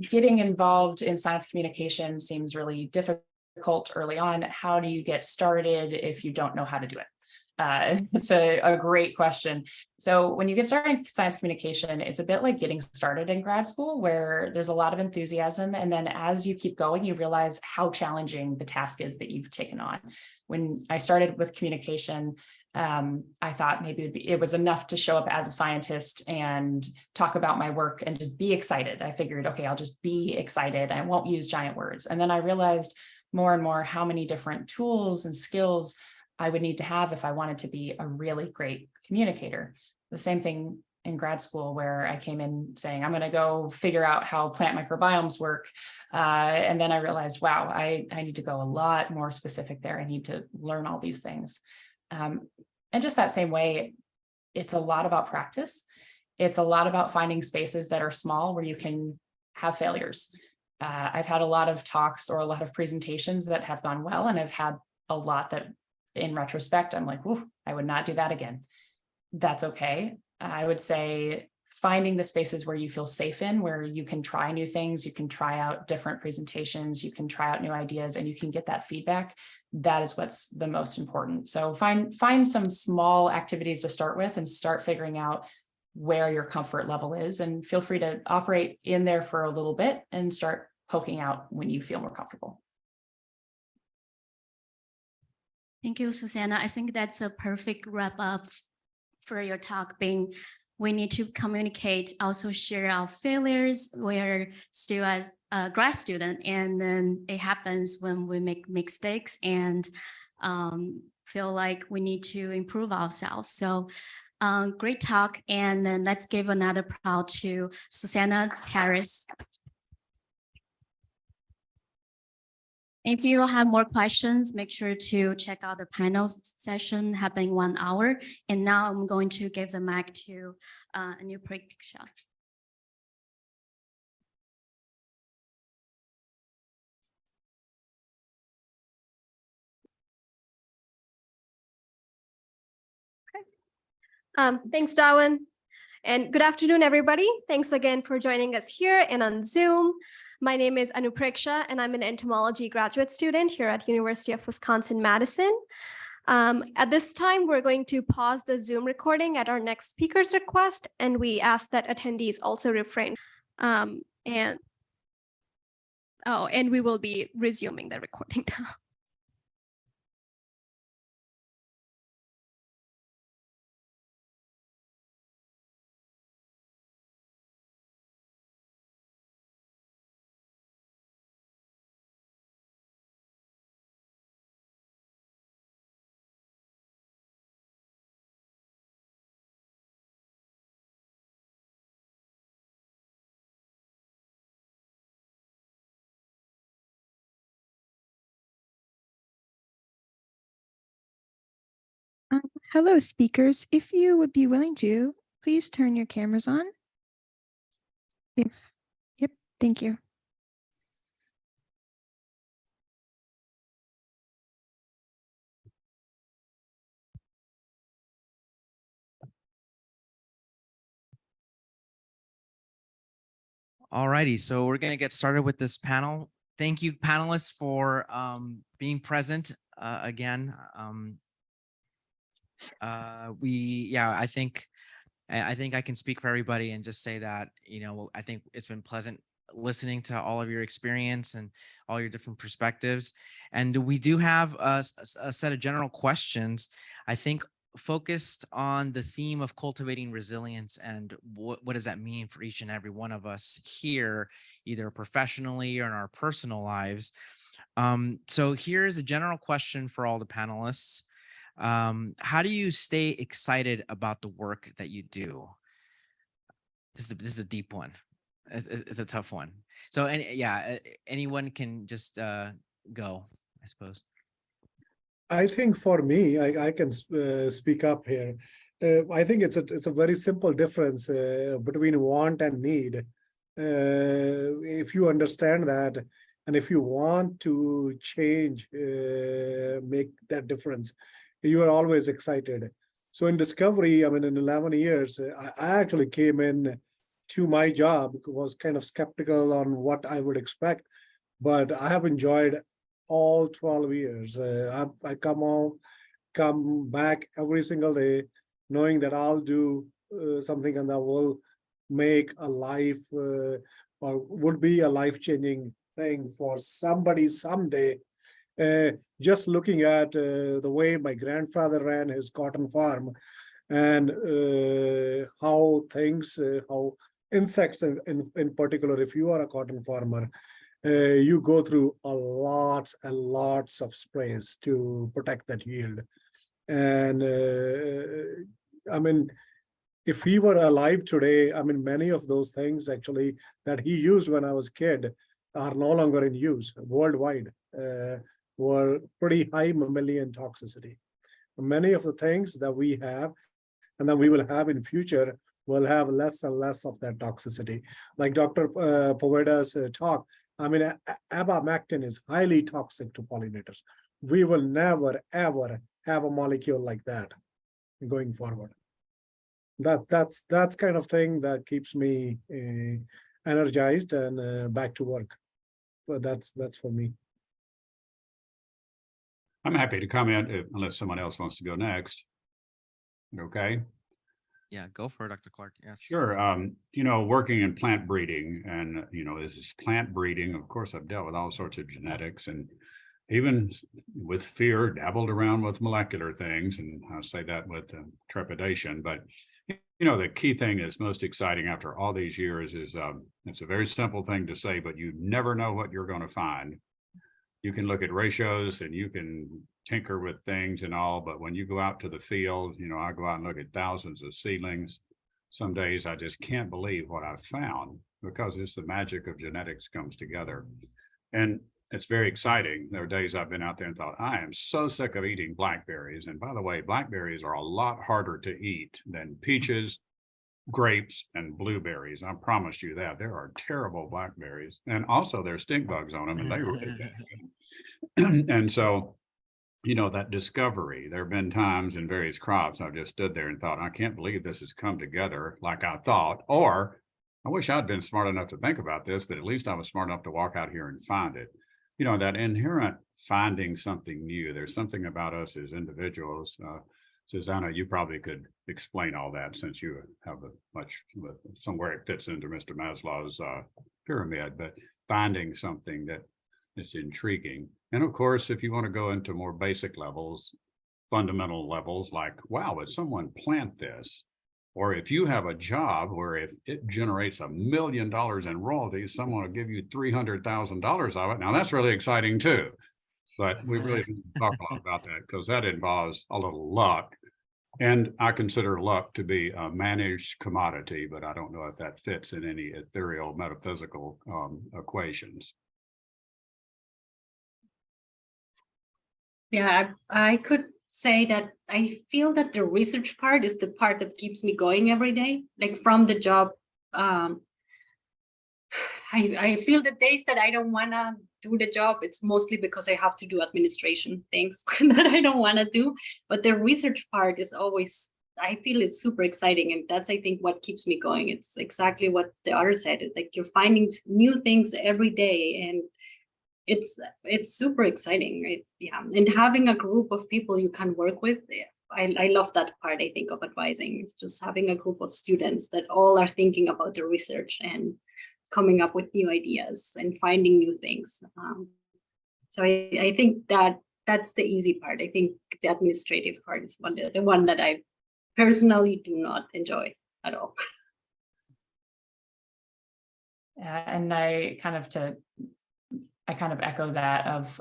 Getting involved in science communication seems really difficult early on. How do you get started if you don't know how to do it? It's a great question. So when you get started in science communication, it's a bit like getting started in grad school, where there's a lot of enthusiasm. And then as you keep going, you realize how challenging the task is that you've taken on. When I started with communication, I thought maybe it was enough to show up as a scientist and talk about my work and just be excited. I figured, okay, I'll just be excited. I won't use giant words. And then I realized more and more how many different tools and skills I would need to have if I wanted to be a really great communicator. The same thing in grad school, where I came in saying, I'm going to go figure out how plant microbiomes work. And then I realized, wow, I need to go a lot more specific there. I need to learn all these things. And just that same way, it's a lot about practice. It's a lot about finding spaces that are small where you can have failures. I've had a lot of talks or a lot of presentations that have gone well, and I've had a lot that in retrospect, I'm like, "Ooh, I would not do that again." That's okay. I would say finding the spaces where you feel safe in, where you can try new things, you can try out different presentations, you can try out new ideas, and you can get that feedback. That is what's the most important. So find some small activities to start with and start figuring out where your comfort level is, and feel free to operate in there for a little bit and start poking out when you feel more comfortable. Thank you, Susanna. I think that's a perfect wrap up for your talk, being we need to communicate, also share our failures. We're still as a grad student, and then it happens when we make mistakes and feel like we need to improve ourselves. So great talk. And then let's give another applause to Susanna Harris. If you have more questions, make sure to check out the panel session happening 1 hour. And now I'm going to give the mic to Anu Preksha. Thanks, Darwin. And good afternoon, everybody. Thanks again for joining us here and on Zoom. My name is Anu Preksha, and I'm an entomology graduate student here at University of Wisconsin-Madison. At this time, we're going to pause the Zoom recording at our next speaker's request, and we ask that attendees also refrain. And we will be resuming the recording now. Hello, speakers. If you would be willing to, please turn your cameras on. Yep, thank you. All righty, so we're going to get started with this panel. Thank you, panelists, for being present again. I think I can speak for everybody and just say that, I think it's been pleasant listening to all of your experience and all your different perspectives. And we do have a set of general questions, I think, focused on the theme of cultivating resilience and what does that mean for each and every one of us here, either professionally or in our personal lives. So here's a general question for all the panelists. How do you stay excited about the work that you do? This is a deep one. It's a tough one. So, anyone can just go, I suppose. I think for me, I can speak up here. I think it's a very simple difference between want and need. If you understand that, and if you want to change, make that difference, you are always excited. So in Discovery, in 11 years, I actually came in to my job, was kind of skeptical on what I would expect, but I have enjoyed all 12 years. I come back every single day, knowing that I'll do something and that will make a life or would be a life-changing thing for somebody someday. Just looking at the way my grandfather ran his cotton farm and how insects in particular, if you are a cotton farmer, you go through a lots and lots of sprays to protect that yield. And if he were alive today, many of those things actually that he used when I was a kid are no longer in use worldwide. Were pretty high mammalian toxicity. Many of the things that we have and that we will have in future will have less and less of that toxicity. Like Dr. Poveda's talk, abamectin is highly toxic to pollinators. We will never, ever have a molecule like that going forward. That's kind of thing that keeps me energized and back to work. But that's for me. I'm happy to comment unless someone else wants to go next. Okay. Yeah, go for it, Dr. Clark. Yes. Sure. Working in plant breeding and, this is plant breeding. Of course, I've dealt with all sorts of genetics and even with fear, dabbled around with molecular things. And I say that with trepidation. But, the key thing is most exciting after all these years is it's a very simple thing to say, but you never know what you're going to find. You can look at ratios and you can tinker with things and all, but when you go out to the field, I go out and look at thousands of seedlings. Some days I just can't believe what I've found because it's the magic of genetics comes together. And it's very exciting. There are days I've been out there and thought, I am so sick of eating blackberries. And by the way, blackberries are a lot harder to eat than peaches, grapes, and blueberries. I promise you that. There are terrible blackberries. And also there's stink bugs on them and they really and so, that discovery, there have been times in various crops I've just stood there and thought, I can't believe this has come together like I thought, or I wish I'd been smart enough to think about this, but at least I was smart enough to walk out here and find it. That inherent finding something new. There's something about us as individuals. Susanna, you probably could explain all that since you have somewhere it fits into Mr. Maslow's pyramid, but finding something that's intriguing. And of course, if you want to go into more basic levels, fundamental levels, like, wow, would someone plant this? Or if you have a job where if it generates $1 million in royalties, someone will give you $300,000 of it. Now that's really exciting too. But we really didn't talk a lot about that because that involves a little luck. And I consider luck to be a managed commodity, but I don't know if that fits in any ethereal metaphysical equations. Yeah, I could say that I feel that the research part is the part that keeps me going every day, like from the job I feel the days that I don't want to do the job, it's mostly because I have to do administration things that I don't want to do. But the research part is always, I feel it's super exciting. And that's, I think, what keeps me going. It's exactly what the other said. It's like you're finding new things every day. And it's super exciting, right? Yeah. And having a group of people you can work with, I love that part, I think, of advising. It's just having a group of students that all are thinking about the research and coming up with new ideas and finding new things. So I think that's the easy part. I think the administrative part is the one that I personally do not enjoy at all. And I kind of echo that of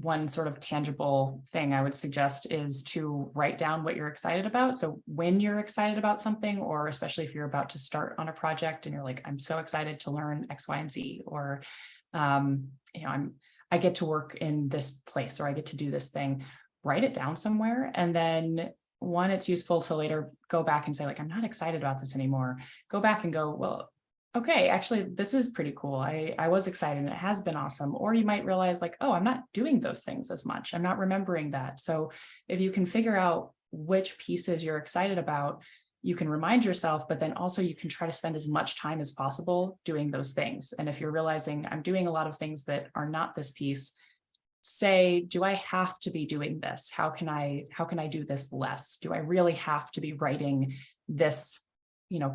one sort of tangible thing I would suggest is to write down what you're excited about. So when you're excited about something, or especially if you're about to start on a project and you're like, I'm so excited to learn X, Y, and Z, or I get to work in this place, or I get to do this thing, write it down somewhere. And then one, it's useful to later go back and say, like, I'm not excited about this anymore. Go back and go, well, okay, actually, this is pretty cool. I was excited and it has been awesome. Or you might realize like, oh, I'm not doing those things as much. I'm not remembering that. So if you can figure out which pieces you're excited about, you can remind yourself, but then also you can try to spend as much time as possible doing those things. And if you're realizing I'm doing a lot of things that are not this piece, say, do I have to be doing this? How can I do this less? Do I really have to be writing this,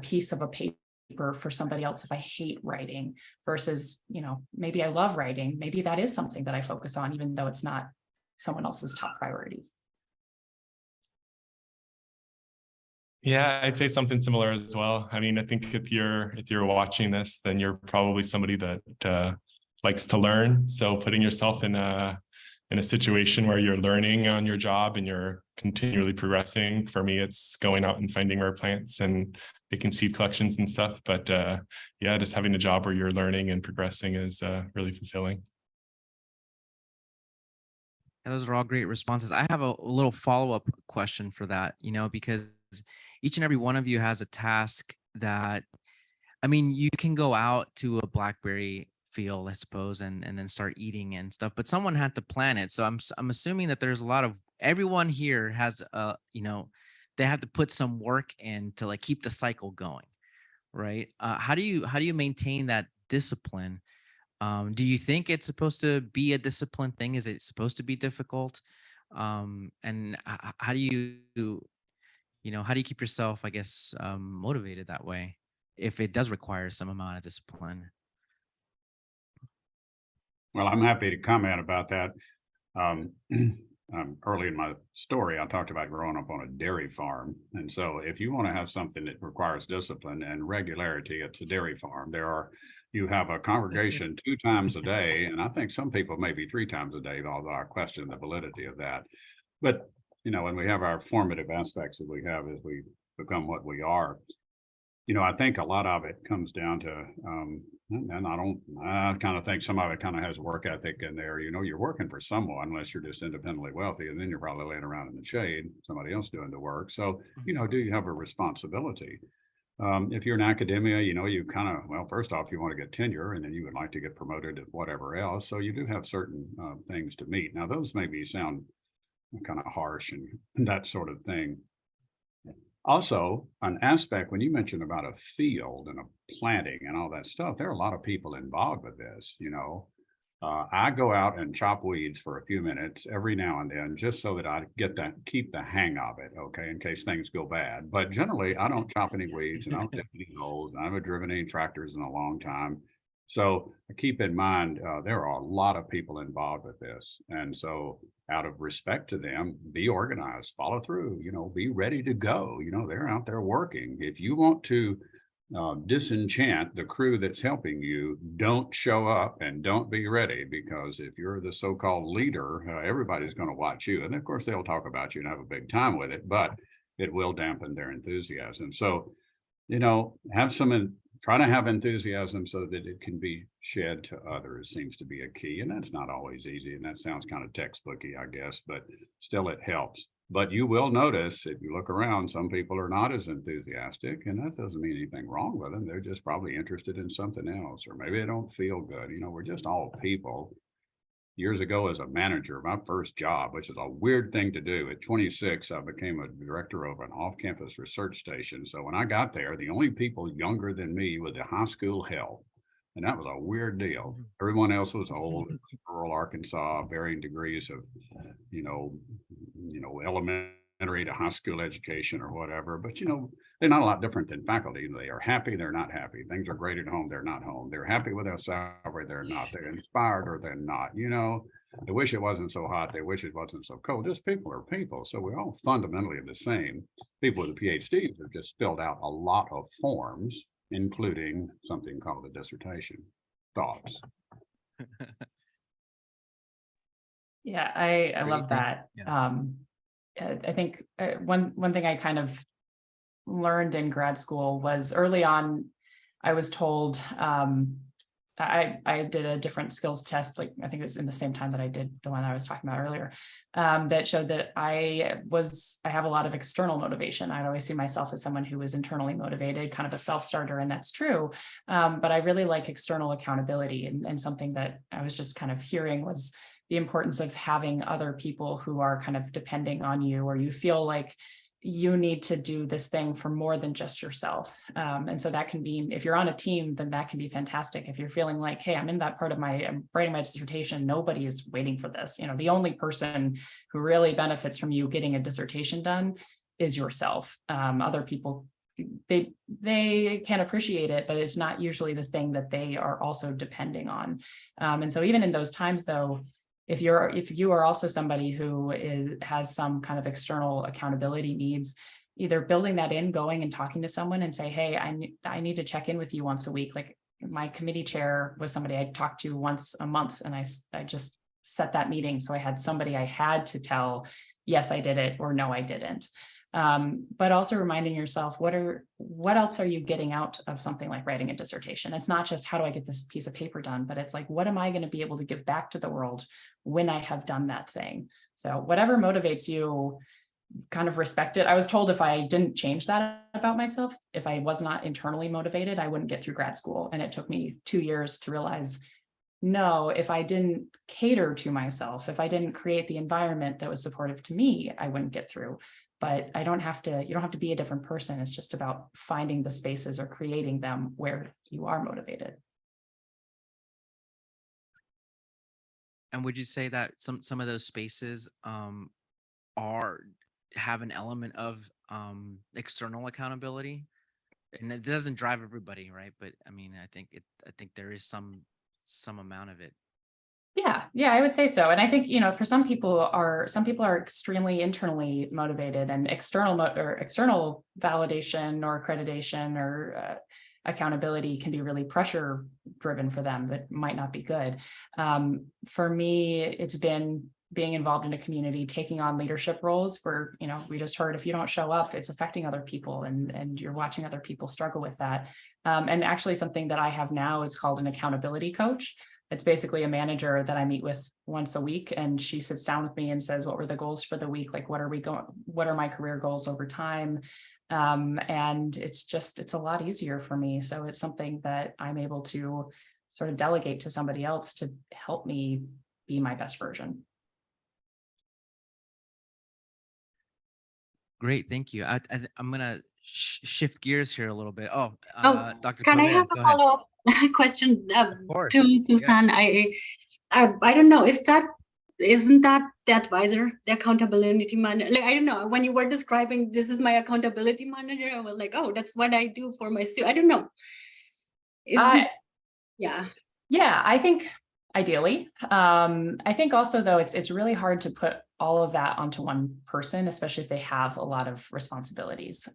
piece of a paper for somebody else if I hate writing versus, maybe I love writing. Maybe that is something that I focus on, even though it's not someone else's top priority. Yeah, I'd say something similar as well. I mean, I think if you're watching this, then you're probably somebody that likes to learn. So putting yourself in a situation where you're learning on your job and you're continually progressing. For me, it's going out and finding rare plants and making seed collections and stuff. But yeah, just having a job where you're learning and progressing is really fulfilling. Those are all great responses. I have a little follow-up question for that, because each and every one of you has a task that, I mean, you can go out to a blackberry field, I suppose, and then start eating and stuff, but someone had to plant it. So I'm assuming that there's a lot of, everyone here has they have to put some work in to like keep the cycle going, right? How do you maintain that discipline? Do you think it's supposed to be a discipline thing? Is it supposed to be difficult? And how do you keep yourself, I guess, motivated that way if it does require some amount of discipline? Well, I'm happy to comment about that. Early in my story, I talked about growing up on a dairy farm. And so if you want to have something that requires discipline and regularity, it's a dairy farm. You have a congregation 2 times a day, and I think some people maybe 3 times a day, although I question the validity of that. But, when we have our formative aspects that we have as we become what we are, I think a lot of it comes down to, and I kind of think some of it kind of has work ethic in there. You're working for someone, unless you're just independently wealthy, and then you're probably laying around in the shade, somebody else doing the work. So, do you have a responsibility? If you're in academia, you kind of, well, first off, you want to get tenure, and then you would like to get promoted to whatever else. So you do have certain things to meet. Now, those maybe sound kind of harsh and that sort of thing. Also, an aspect, when you mentioned about a field and a planting and all that stuff, there are a lot of people involved with this, I go out and chop weeds for a few minutes every now and then, just so that I keep the hang of it, okay, in case things go bad. But generally, I don't chop any weeds and I don't dig any holes. I haven't driven any tractors in a long time. So keep in mind, there are a lot of people involved with this. And so out of respect to them, be organized, follow through, be ready to go. They're out there working. If you want to disenchant the crew that's helping you, don't show up and don't be ready, because if you're the so-called leader, everybody's going to watch you. And of course, they'll talk about you and have a big time with it, but it will dampen their enthusiasm. So, try to have enthusiasm so that it can be shed to others seems to be a key. And that's not always easy. And that sounds kind of textbooky, I guess, but still it helps. But you will notice if you look around, some people are not as enthusiastic, and that doesn't mean anything wrong with them. They're just probably interested in something else, or maybe they don't feel good. We're just all people. Years ago, as a manager, my first job, which is a weird thing to do, at 26, I became a director of an off-campus research station. So when I got there, the only people younger than me were the high school hell. And that was a weird deal. Everyone else was old, rural Arkansas, varying degrees of, elementary to high school education or whatever. But, they're not a lot different than faculty. They are happy, they're not happy. Things are great at home, they're not home. They're happy with their salary, they're not. They're inspired or they're not. They wish it wasn't so hot, they wish it wasn't so cold. Just people are people. So we're all fundamentally the same. People with PhDs have just filled out a lot of forms, including something called a dissertation. Thoughts? Yeah, I Great, love that. I think one thing I kind of learned in grad school was early on, I was told, I did a different skills test, like I think it was in the same time that I did the one I was talking about earlier, that showed that I have a lot of external motivation. I always see myself as someone who is internally motivated, kind of a self-starter, and that's true. But I really like external accountability, and something that I was just kind of hearing was the importance of having other people who are kind of depending on you, or you feel like you need to do this thing for more than just yourself. And so that can be, if you're on a team, then that can be fantastic. If you're feeling like, hey, I'm in that part of I'm writing my dissertation, nobody is waiting for this. The only person who really benefits from you getting a dissertation done is yourself. Other people, they can appreciate it, but it's not usually the thing that they are also depending on. And so even in those times though, if you are also somebody who has some kind of external accountability needs, either building that in, going and talking to someone and say, hey, I need to check in with you once a week. Like my committee chair was somebody I talked to once a month, and I just set that meeting. So I had somebody I had to tell, yes, I did it, or no, I didn't. But also reminding yourself, what else are you getting out of something like writing a dissertation? It's not just how do I get this piece of paper done, but it's like, what am I going to be able to give back to the world when I have done that thing? So whatever motivates you, kind of respect it. I was told if I didn't change that about myself, if I was not internally motivated, I wouldn't get through grad school. And it took me 2 years to realize, no, if I didn't cater to myself, if I didn't create the environment that was supportive to me, I wouldn't get through. But you don't have to be a different person. It's just about finding the spaces or creating them where you are motivated. And would you say that some of those spaces have an element of external accountability? And it doesn't drive everybody, right? But I mean, I think there is some amount of it. Yeah, I would say so. And I think, for some people are extremely internally motivated, and external validation or accreditation or accountability can be really pressure driven for them. That might not be good. For me, it's been being involved in a community, taking on leadership roles where, we just heard, if you don't show up, it's affecting other people, and you're watching other people struggle with that. And actually something that I have now is called an accountability coach. It's basically a manager that I meet with once a week, and she sits down with me and says, what were the goals for the week? Like, what are my career goals over time? And it's a lot easier for me. So it's something that I'm able to sort of delegate to somebody else to help me be my best version. Great, thank you. I'm gonna shift gears here a little bit. Dr. Can I Correa, have a go ahead. follow-up question Of course, to Susan? yes. I don't know. Isn't that the advisor, the accountability manager? Like, I don't know. When you were describing this is my accountability manager, I was like, oh, that's what I do for my student. I don't know. Yeah, I think ideally. I think also though, it's really hard to put all of that onto one person, especially if they have a lot of responsibilities.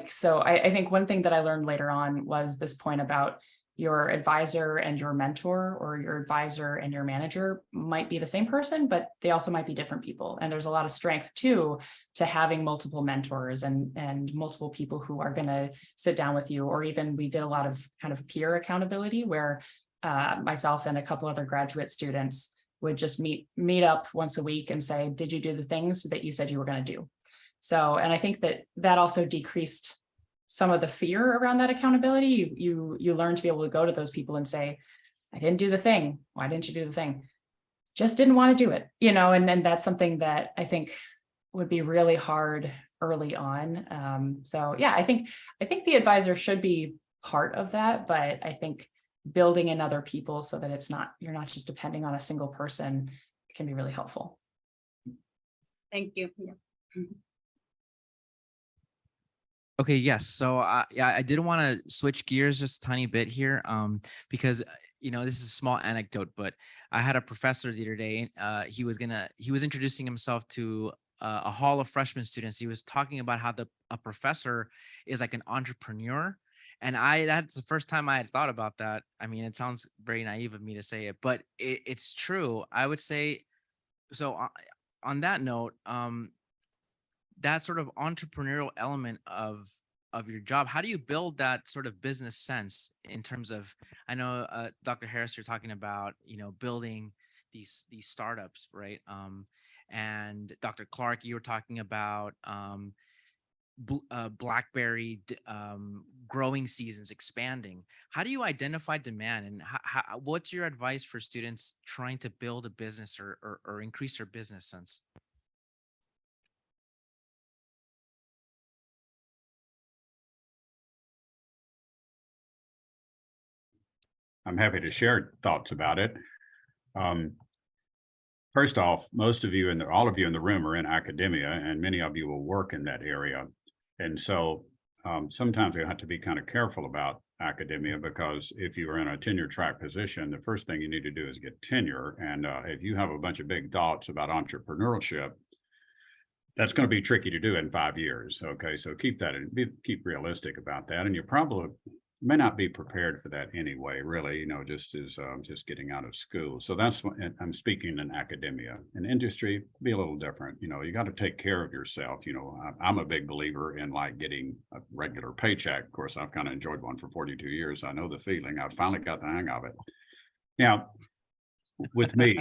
So I think one thing that I learned later on was this point about your advisor and your mentor, or your advisor and your manager might be the same person, but they also might be different people. And there's a lot of strength too to having multiple mentors and multiple people who are going to sit down with you. Or even we did a lot of kind of peer accountability where myself and a couple other graduate students would just meet up once a week and say, did you do the things that you said you were going to do? So, and I think that also decreased some of the fear around that accountability. You learn to be able to go to those people and say, I didn't do the thing. Why didn't you do the thing? Just didn't want to do it, and then that's something that I think would be really hard early on. So yeah, I think the advisor should be part of that, but I think building in other people so that you're not just depending on a single person can be really helpful. Thank you. Yeah. Okay, yes. So yeah, I did want to switch gears just a tiny bit here, because this is a small anecdote, but I had a professor the other day. He was introducing himself to a hall of freshman students. He was talking about how a professor is like an entrepreneur, and that's the first time I had thought about that. I mean, it sounds very naive of me to say it, but it's true. I would say so. On that note, that sort of entrepreneurial element of your job, how do you build that sort of business sense in terms of, I know Dr. Harris, you're talking about building these startups, right? And Dr. Clark, you were talking about blackberry growing seasons expanding. How do you identify demand, and what's your advice for students trying to build a business or increase their business sense? I'm happy to share thoughts about it. First off, most of you and all of you in the room are in academia, and many of you will work in that area. And so sometimes you have to be kind of careful about academia, because if you are in a tenure track position, the first thing you need to do is get tenure. And if you have a bunch of big thoughts about entrepreneurship, that's going to be tricky to do in 5 years. Okay, so keep realistic about that, and you probably may not be prepared for that anyway, really, just as just getting out of school. So that's what I'm speaking in academia. In industry, be a little different. You got to take care of yourself. I'm a big believer in like getting a regular paycheck. Of course, I've kind of enjoyed one for 42 years. I know the feeling. I finally got the hang of it. Now, with me,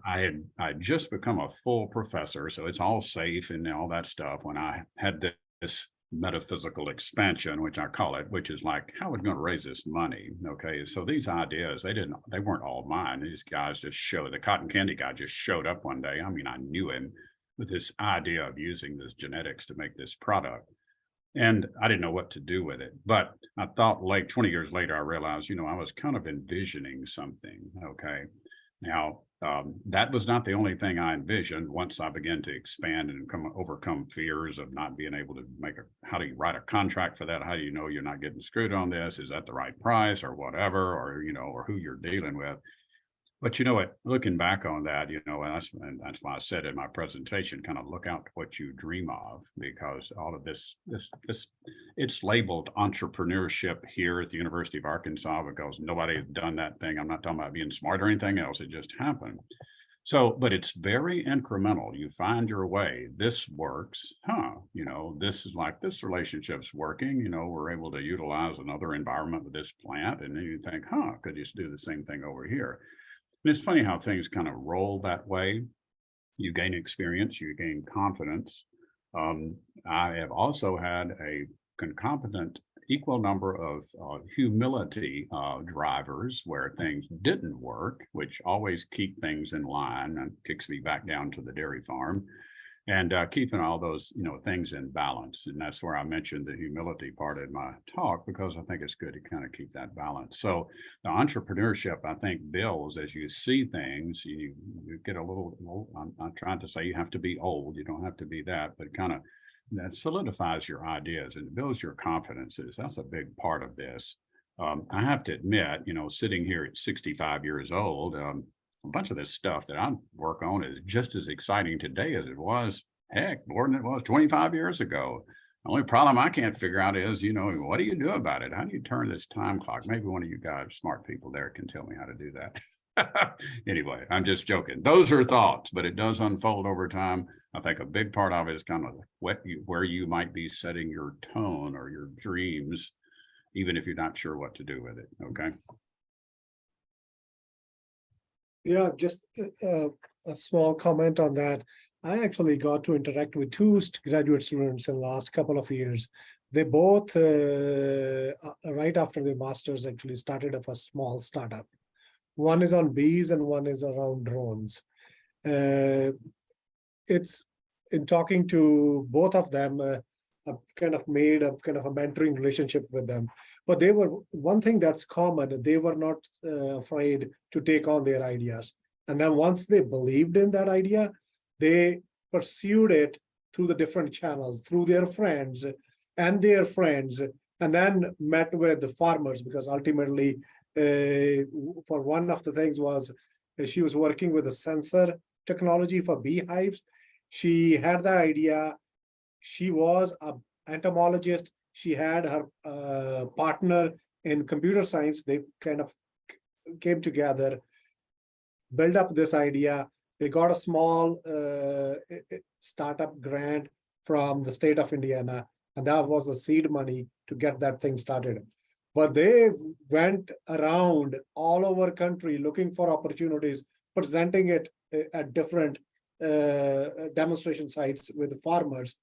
I had just become a full professor, so it's all safe and all that stuff when I had this metaphysical expansion, which I call it, which is like, how are we going to raise this money? Okay, so these ideas, they weren't all mine. These guys the cotton candy guy just showed up one day. I mean, I knew him with this idea of using this genetics to make this product. And I didn't know what to do with it. But I thought, like 20 years later, I realized, I was kind of envisioning something. Okay. Now, that was not the only thing I envisioned. Once I began to expand and overcome fears of not being able to how do you write a contract for that? How do you know you're not getting screwed on this? Is that the right price or whatever, or who you're dealing with? But what, looking back on that, and that's why I said in my presentation, kind of look out to what you dream of, because all of this, it's labeled entrepreneurship here at the University of Arkansas because nobody has done that thing. I'm not talking about being smart or anything else. It just happened. So, but it's very incremental. You find your way. This works, this is like, this relationship's working, we're able to utilize another environment with this plant. And then you think, could you do the same thing over here? And it's funny how things kind of roll that way. You gain experience, you gain confidence. I have also had a concomitant equal number of humility drivers where things didn't work, which always keep things in line and kicks me back down to the dairy farm, and keeping all those things in balance. And that's where I mentioned the humility part in my talk, because I think it's good to kind of keep that balance. So the entrepreneurship, I think, builds as you see things. You get a little, I'm not trying to say you have to be old, you don't have to be that, but kind of that solidifies your ideas and builds your confidences. That's a big part of this. I have to admit, sitting here at 65 years old, a bunch of this stuff that I work on is just as exciting today as it was, heck, more than it was 25 years ago. The only problem I can't figure out is, what do you do about it? How do you turn this time clock? Maybe one of you guys, smart people there, can tell me how to do that. Anyway, I'm just joking. Those are thoughts, but it does unfold over time. I think a big part of it is kind of where you might be setting your tone or your dreams, even if you're not sure what to do with it. Okay. Yeah, just a small comment on that. I actually got to interact with two graduate students in the last couple of years. They both, right after their masters, actually started up a small startup. One is on bees and one is around drones. It's in talking to both of them, I've kind of made a kind of a mentoring relationship with them. But they were, one thing that's common, they were not afraid to take on their ideas. And then once they believed in that idea, they pursued it through the different channels, through their friends and their friends, and then met with the farmers, because ultimately, for one of the things was she was working with a sensor technology for beehives. She had the idea. She was an entomologist. She had her partner in computer science. They kind of came together, built up this idea. They got a small startup grant from the state of Indiana, and that was the seed money to get that thing started. But they went around all over country looking for opportunities, presenting it at different demonstration sites with farmers,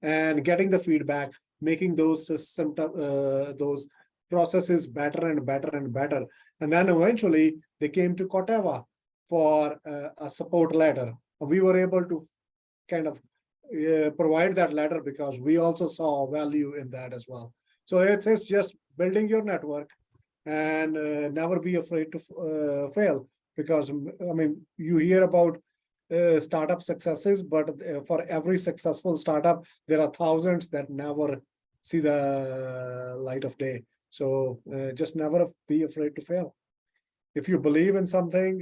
and getting the feedback, making those those processes better and better and better. And then eventually they came to Corteva for a support letter. We were able to kind of provide that letter because we also saw value in that as well. So it's just building your network and never be afraid to fail, because I mean, you hear about startup successes, but for every successful startup, there are thousands that never see the light of day. So just never be afraid to fail. If you believe in something,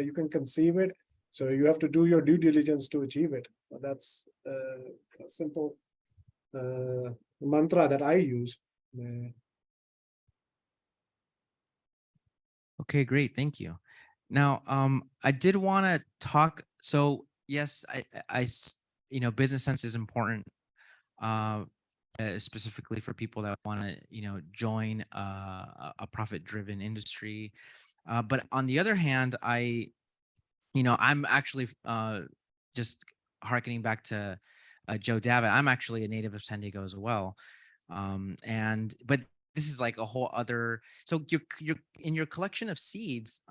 you can conceive it. So you have to do your due diligence to achieve it. That's a simple mantra that I use. Okay, great. Thank you. Now, I did want to talk. So yes, you know, business sense is important, specifically for people that want to, you know, join a profit-driven industry. But on the other hand, I'm actually just hearkening back to Joe Davitt. I'm actually a native of San Diego as well, but this is like a whole other. So you're in your collection of seeds.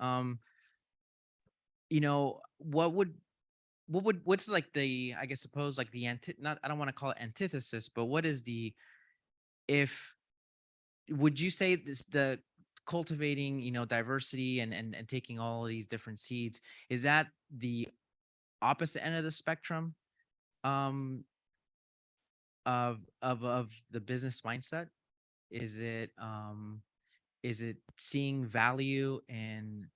You know, what's like the, I guess, suppose like the not, I don't want to call it antithesis, but what is the, if, would you say this, the cultivating, you know, diversity and taking all of these different seeds, is that the opposite end of the spectrum of the business mindset? Is it seeing value in,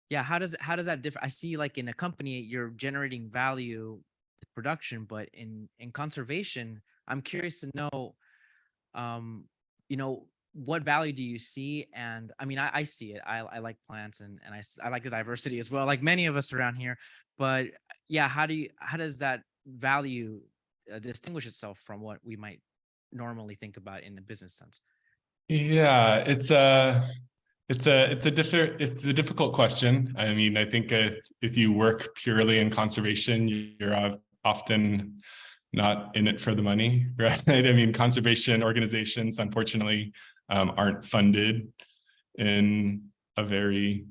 yeah, how does that differ? I see, like, in a company you're generating value with production, but in conservation, I'm curious to know, you know, what value do you see? And I mean, I see it. I like plants, and I like the diversity as well, like many of us around here. But yeah, how does that value distinguish itself from what we might normally think about in the business sense? Yeah, it's a difficult question. I mean, I think if you work purely in conservation, you're often not in it for the money, right? I mean, conservation organizations, unfortunately, aren't funded in a very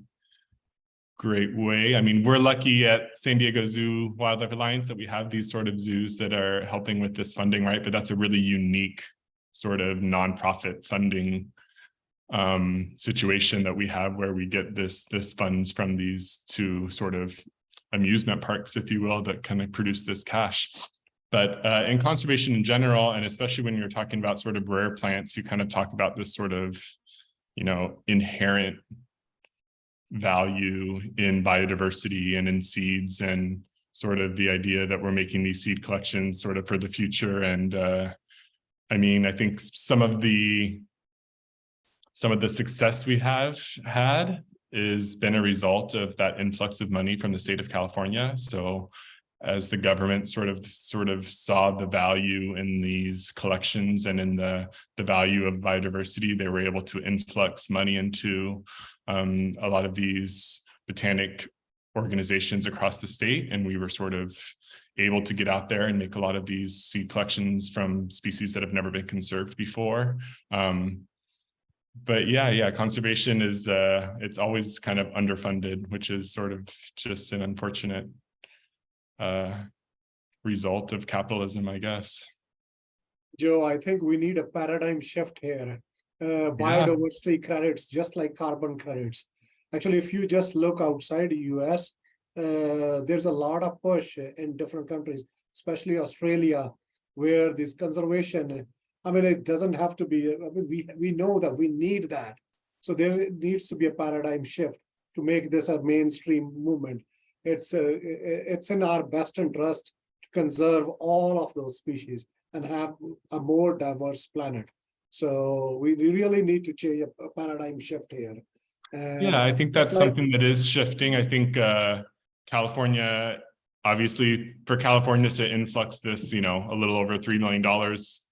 great way. I mean, we're lucky at San Diego Zoo Wildlife Alliance that we have these sort of zoos that are helping with this funding, right? But that's a really unique sort of nonprofit funding situation that we have, where we get this funds from these two sort of amusement parks, if you will, that kind of produce this cash. But in conservation in general, and especially when you're talking about sort of rare plants, you kind of talk about this sort of, you know, inherent value in biodiversity and in seeds, and sort of the idea that we're making these seed collections sort of for the future. And I mean, I think some of the success we have had has been a result of that influx of money from the state of California. So as the government sort of saw the value in these collections and in the value of biodiversity, they were able to influx money into a lot of these botanic organizations across the state, and we were sort of able to get out there and make a lot of these seed collections from species that have never been conserved before. But yeah, conservation is it's always kind of underfunded, which is sort of just an unfortunate result of capitalism, I guess. Joe, I think we need a paradigm shift here. Biodiversity credits, just like carbon credits. Actually, if you just look outside the US, there's a lot of push in different countries, especially Australia, where this conservation, I mean, it doesn't have to be, I mean, we know that we need that. So there needs to be a paradigm shift to make this a mainstream movement. It's in our best interest to conserve all of those species and have a more diverse planet. So we really need to change a paradigm shift here. Yeah, I think that's something that is shifting. I think California, obviously for California to influx this, a little over $3 million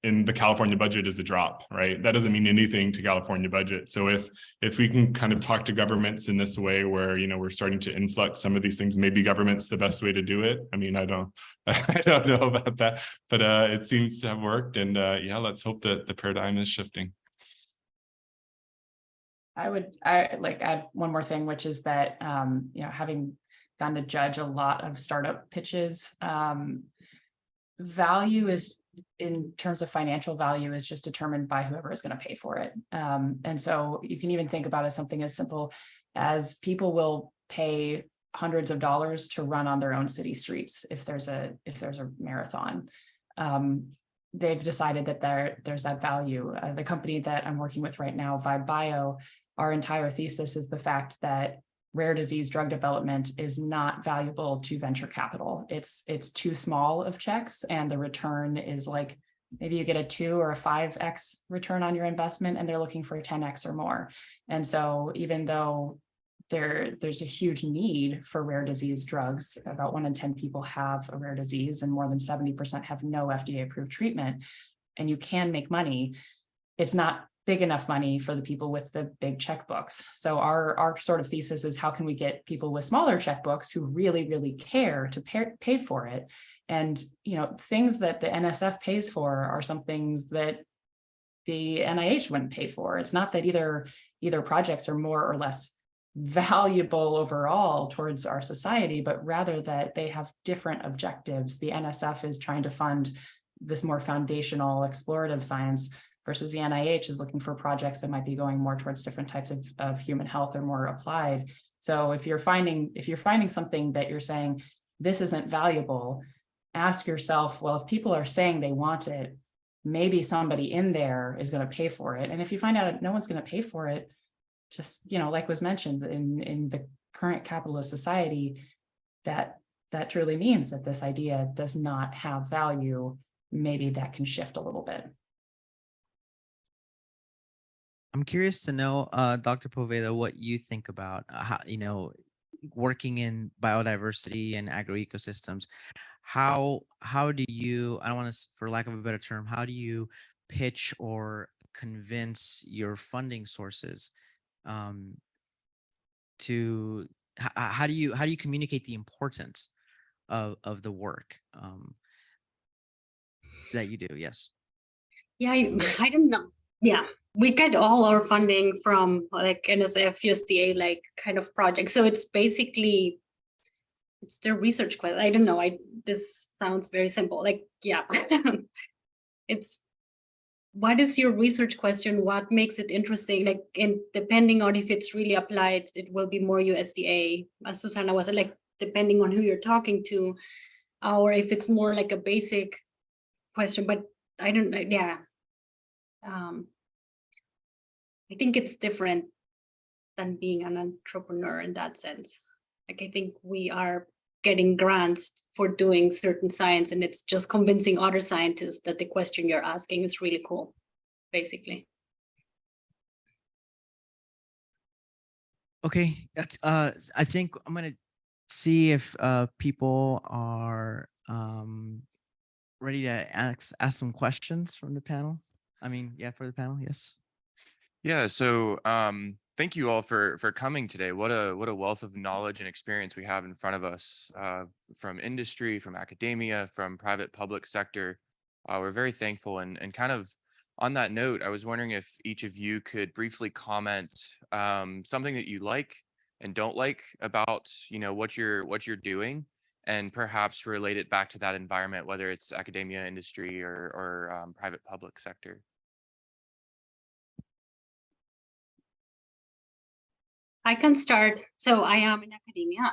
in the California budget is a drop, right? That doesn't mean anything to California budget. So if we can kind of talk to governments in this way where, we're starting to influx some of these things, maybe government's the best way to do it. I mean, I don't know about that, but it seems to have worked. And yeah, let's hope that the paradigm is shifting. I like add one more thing, which is that, having gotten to judge a lot of startup pitches, value is, in terms of financial value, is just determined by whoever is going to pay for it. And so you can even think about it as something as simple as people will pay hundreds of dollars to run on their own city streets if there's a marathon. They've decided that there's that value. The company that I'm working with right now, Vibe Bio, our entire thesis is the fact that rare disease drug development is not valuable to venture capital. It's too small of checks, and the return is like, maybe you get a 2 or a 5x return on your investment, and they're looking for a 10x or more. And so even though there's a huge need for rare disease drugs, about 1 in 10 people have a rare disease, and more than 70% have no FDA approved treatment, and you can make money, it's not big enough money for the people with the big checkbooks. So our sort of thesis is, how can we get people with smaller checkbooks who really, really care to pay for it? And, things that the NSF pays for are some things that the NIH wouldn't pay for. It's not that either projects are more or less valuable overall towards our society, but rather that they have different objectives. The NSF is trying to fund this more foundational explorative science, versus the NIH is looking for projects that might be going more towards different types of human health or more applied. So if you're finding something that you're saying, this isn't valuable, ask yourself, well, if people are saying they want it, maybe somebody in there is going to pay for it. And if you find out no one's going to pay for it, just, like was mentioned, in the current capitalist society, that truly means that this idea does not have value. Maybe that can shift a little bit. I'm curious to know, Dr. Poveda, what you think about how, working in biodiversity and agroecosystems. How do you, I don't want to, for lack of a better term, how do you pitch or convince your funding sources to how do you communicate the importance of the work that you do? Yes. Yeah, I don't know. Yeah, we get all our funding from like NSF, USDA, like kind of projects. So it's basically, it's their research question. I don't know. This sounds very simple. Like, yeah, it's, what is your research question? What makes it interesting? Like, and depending on if it's really applied, it will be more USDA, as Susanna was like, depending on who you're talking to, or if it's more like a basic question, but I don't know. Yeah. I think it's different than being an entrepreneur in that sense. Like, I think we are getting grants for doing certain science, and it's just convincing other scientists that the question you're asking is really cool, basically. Okay, that's I think I'm gonna see if people are ready to ask some questions from the panel. I mean, yeah, for the panel, yes. Yeah, so Thank you all for coming today. What a wealth of knowledge and experience we have in front of us, from industry, from academia, from private public sector. We're very thankful, and kind of on that note, I was wondering if each of you could briefly comment something that you like and don't like about what you're doing, and perhaps relate it back to that environment, whether it's academia, industry, or private public sector. I can start. So I am in academia.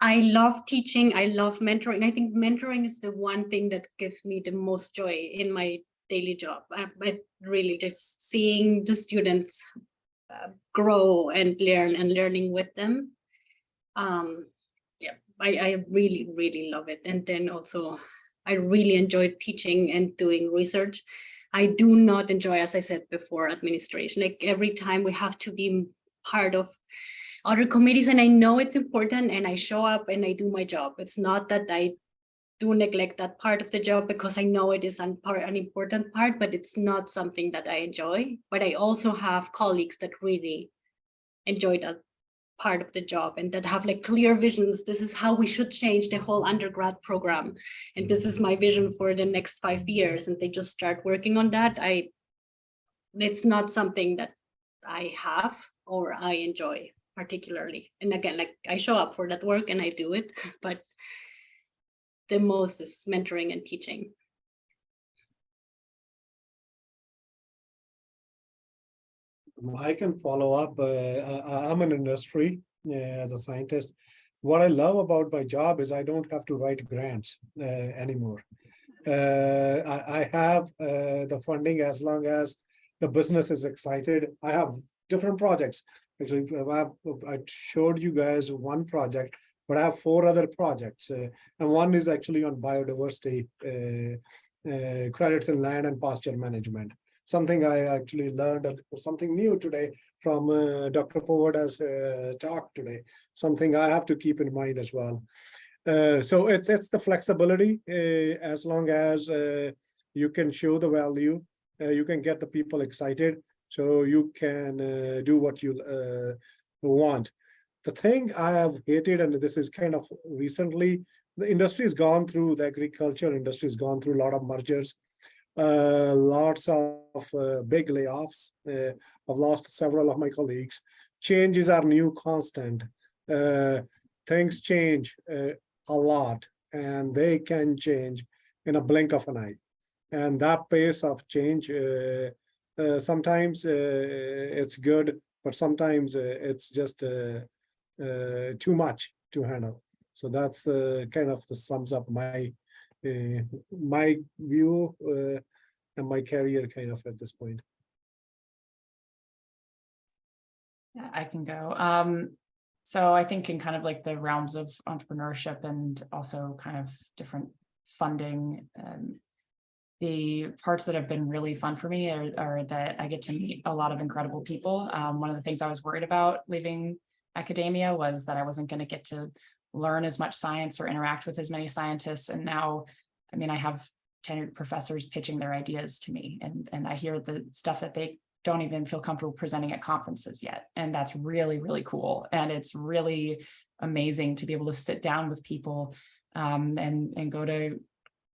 I love teaching. I love mentoring. I think mentoring is the one thing that gives me the most joy in my daily job. But really just seeing the students grow and learning with them. Yeah, I really, really love it. And then also I really enjoy teaching and doing research. I do not enjoy, as I said before, administration. Like every time we have to be part of other committees, and I know it's important, and I show up and I do my job. It's not that I do neglect that part of the job, because I know it is an important part, but it's not something that I enjoy. But I also have colleagues that really enjoy that part of the job, and that have like clear visions. This is how we should change the whole undergrad program, and this is my vision for the next 5 years, and they just start working on that. It's not something that I have or I enjoy particularly. And again, like I show up for that work and I do it, but the most is mentoring and teaching. I can follow up. I'm in industry as a scientist. What I love about my job is I don't have to write grants anymore. I have the funding as long as the business is excited. I have different projects. Actually, I showed you guys one project, but I have 4 other projects. And one is actually on biodiversity credits in land and pasture management. Something I actually learned, something new today from Dr. Powarda's talk today, something I have to keep in mind as well. So it's the flexibility, as long as you can show the value, you can get the people excited, so you can do what you want. The thing I have hated, and this is kind of recently, the industry has gone through, the agriculture industry has gone through a lot of mergers. Lots of big layoffs. I've lost several of my colleagues. Change is our new constant. Things change a lot, and they can change in a blink of an eye. And that pace of change, sometimes it's good, but sometimes it's just too much to handle. So that's kind of sums up my view and my career kind of at this point. Yeah, I can go. So I think in kind of like the realms of entrepreneurship and also kind of different funding, the parts that have been really fun for me are that I get to meet a lot of incredible people. One of the things I was worried about leaving academia was that I wasn't going to get to learn as much science or interact with as many scientists. And now, I mean, I have tenured professors pitching their ideas to me, and I hear the stuff that they don't even feel comfortable presenting at conferences yet. And that's really, really cool. And it's really amazing to be able to sit down with people and go to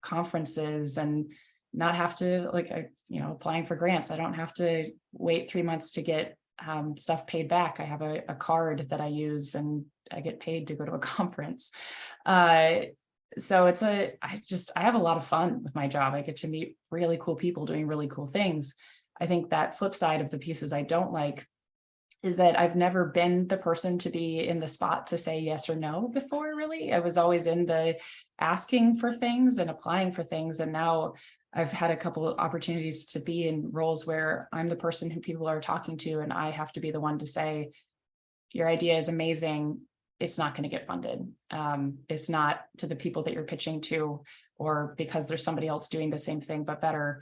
conferences and not have to, like, applying for grants. I don't have to wait 3 months to get stuff paid back. I have a card that I use and I get paid to go to a conference. So I have a lot of fun with my job. I get to meet really cool people doing really cool things. I think that flip side of the pieces I don't like is that I've never been the person to be in the spot to say yes or no before, really. I was always in the asking for things and applying for things. And now I've had a couple of opportunities to be in roles where I'm the person who people are talking to, and I have to be the one to say, your idea is amazing. It's not going to get funded. It's not to the people that you're pitching to, or because there's somebody else doing the same thing, but better.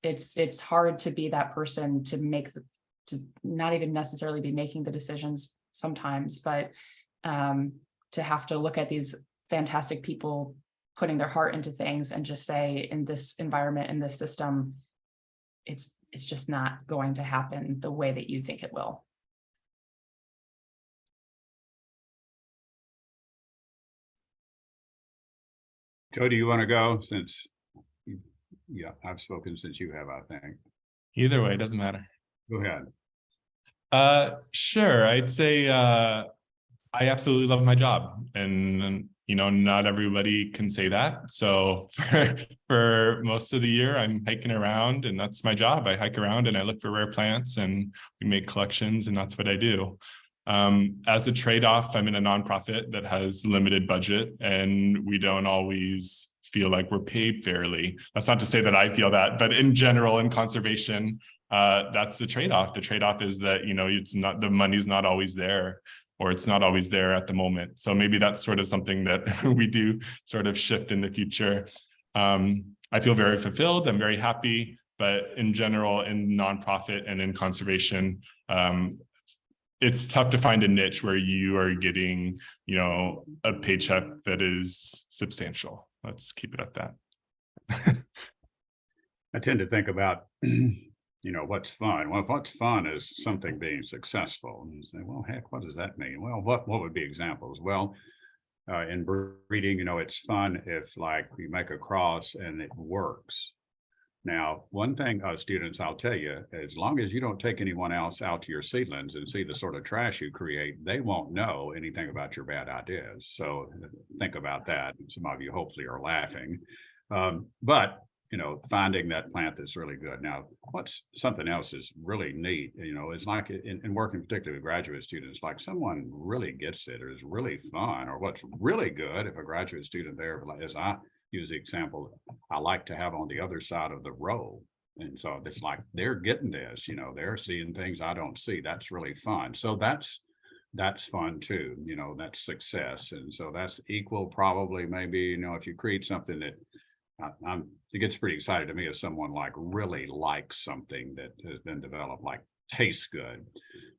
It's hard to be that person to not even necessarily be making the decisions sometimes, but to have to look at these fantastic people putting their heart into things and just say, in this environment, in this system, it's it's just not going to happen the way that you think it will. Joe, do you want to go since, yeah, I've spoken since you have, I think. Either way, it doesn't matter. Go ahead. Sure. I'd say I absolutely love my job, and you know, not everybody can say that. So for most of the year, I'm hiking around, and that's my job. I hike around and I look for rare plants, and we make collections, and that's what I do. As a trade-off, I'm in a nonprofit that has limited budget, and we don't always feel like we're paid fairly. That's not to say that I feel that, but in general, in conservation, that's the trade-off. The trade-off is that, you know, it's not, the money's not always there, or it's not always there at the moment. So maybe that's sort of something that we do sort of shift in the future. I feel very fulfilled. I'm very happy, but in general, in nonprofit and in conservation, it's tough to find a niche where you are getting, you know, a paycheck that is substantial. Let's keep it at that. I tend to think about, you know, what's fun? Well, what's fun is something being successful. And you say, well, heck, what does that mean? Well, what would be examples? Well, in breeding, you know, it's fun if like you make a cross and it works. Now, one thing, students, I'll tell you, as long as you don't take anyone else out to your seedlings and see the sort of trash you create, they won't know anything about your bad ideas. So think about that. Some of you hopefully are laughing. But you know, finding that plant that's really good. Now, what's something else is really neat, you know, it's like in working particularly with graduate students, like someone really gets it or is really fun, or what's really good if a graduate student there, as I use the example, I like to have on the other side of the row. And so it's like, they're getting this, you know, they're seeing things I don't see. That's really fun. So that's fun too, you know, that's success. And so that's equal probably maybe, you know, if you create something that it gets pretty excited to me if someone like really likes something that has been developed, like tastes good.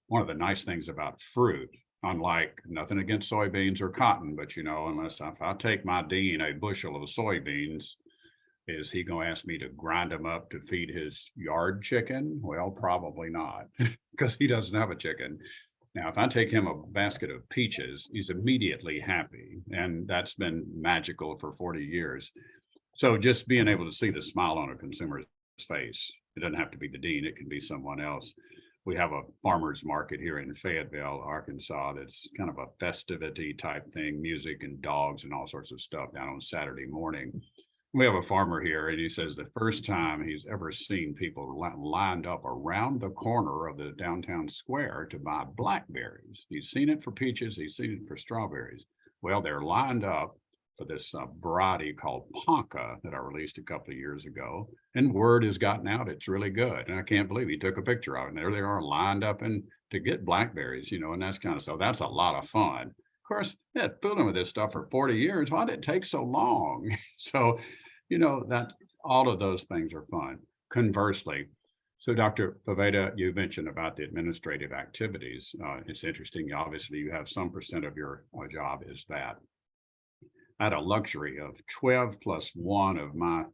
One of the nice things about fruit, unlike, nothing against soybeans or cotton, but you know, unless if I take my dean a bushel of soybeans, is he going to ask me to grind them up to feed his yard chicken? Well, probably not, because he doesn't have a chicken. Now, if I take him a basket of peaches, he's immediately happy. And that's been magical for 40 years. So just being able to see the smile on a consumer's face, it doesn't have to be the dean, it can be someone else. We have a farmer's market here in Fayetteville, Arkansas, that's kind of a festivity type thing, music and dogs and all sorts of stuff down on Saturday morning. We have a farmer here, and he says the first time he's ever seen people lined up around the corner of the downtown square to buy blackberries. He's seen it for peaches, he's seen it for strawberries. Well, they're lined up for this variety called Ponca that I released a couple of years ago, and word has gotten out it's really good. And I can't believe he took a picture of it. And there they are lined up and to get blackberries, you know, and that's kind of, so that's a lot of fun. Of course, yeah, fooling with this stuff for 40 years. Why did it take so long? So, you know, that all of those things are fun. Conversely, so Dr. Poveda, you mentioned about the administrative activities. It's interesting. Obviously, you have some % of your job is that. I had a luxury of 12 plus 1 of my,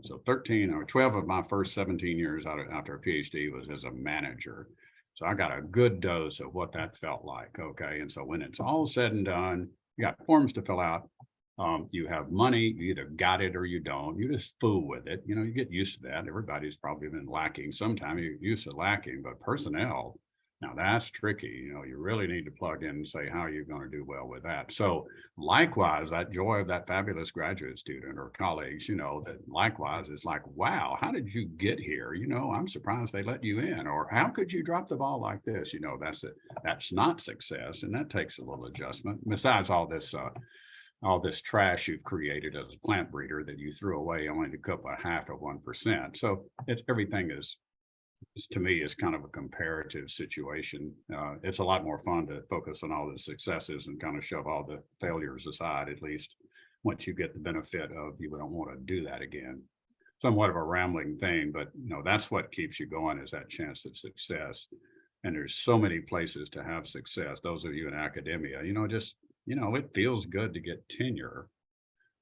so 13 or 12 of my first 17 years after a PhD was as a manager. So I got a good dose of what that felt like. Okay. And so when it's all said and done, you got forms to fill out. You have money, you either got it or you don't. You just fool with it. You know, you get used to that. Everybody's probably been lacking. Sometimes you're used to lacking, but personnel, now that's tricky. You know, you really need to plug in and say, how are you going to do well with that? So likewise, that joy of that fabulous graduate student or colleagues, you know, that likewise is like, wow, how did you get here? You know, I'm surprised they let you in, or how could you drop the ball like this? You know, that's it. That's not success. And that takes a little adjustment. Besides all this trash you've created as a plant breeder that you threw away only to cup a half of 1%. So it's everything is, to me, is kind of a comparative situation. It's a lot more fun to focus on all the successes and kind of shove all the failures aside, at least once you get the benefit of you don't want to do that again. Somewhat of a rambling thing, but you know, that's what keeps you going, is that chance of success. And there's so many places to have success. Those of you in academia, you know, just, you know, it feels good to get tenure.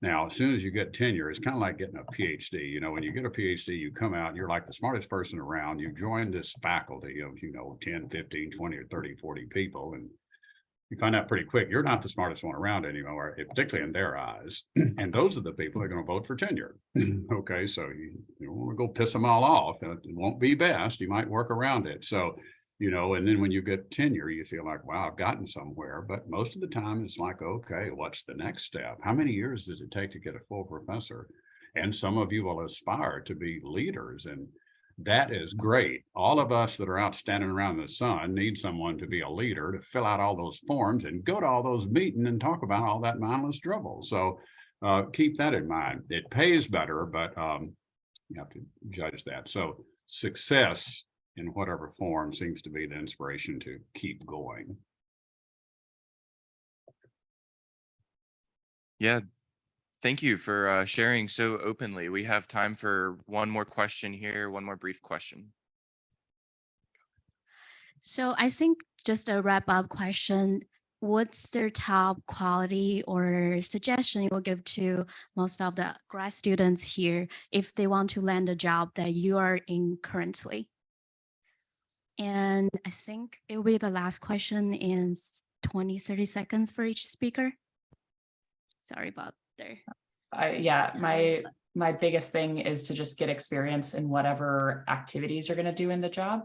Now, as soon as you get tenure, it's kind of like getting a PhD. You know, when you get a PhD, you come out, you're like the smartest person around. You join this faculty of, 10, 15, 20, or 30, 40 people. And you find out pretty quick, you're not the smartest one around anymore, particularly in their eyes. And those are the people that are going to vote for tenure. Okay, so you don't want to go piss them all off. It won't be best. You might work around it. So, and then when you get tenure, you feel like, wow, I've gotten somewhere. But most of the time, it's like, okay, what's the next step? How many years does it take to get a full professor? And some of you will aspire to be leaders. And that is great. All of us that are out standing around the sun need someone to be a leader, to fill out all those forms and go to all those meetings and talk about all that mindless dribble. So keep that in mind. It pays better, but you have to judge that. So success in whatever form seems to be the inspiration to keep going. Yeah. Thank you for sharing so openly. We have time for one more question here, one more brief question. So I think just a wrap up question, what's the top quality or suggestion you will give to most of the grad students here if they want to land a job that you are in currently? And I think it will be the last question in 20, 30 seconds for each speaker. Sorry about there. My biggest thing is to just get experience in whatever activities you're going to do in the job.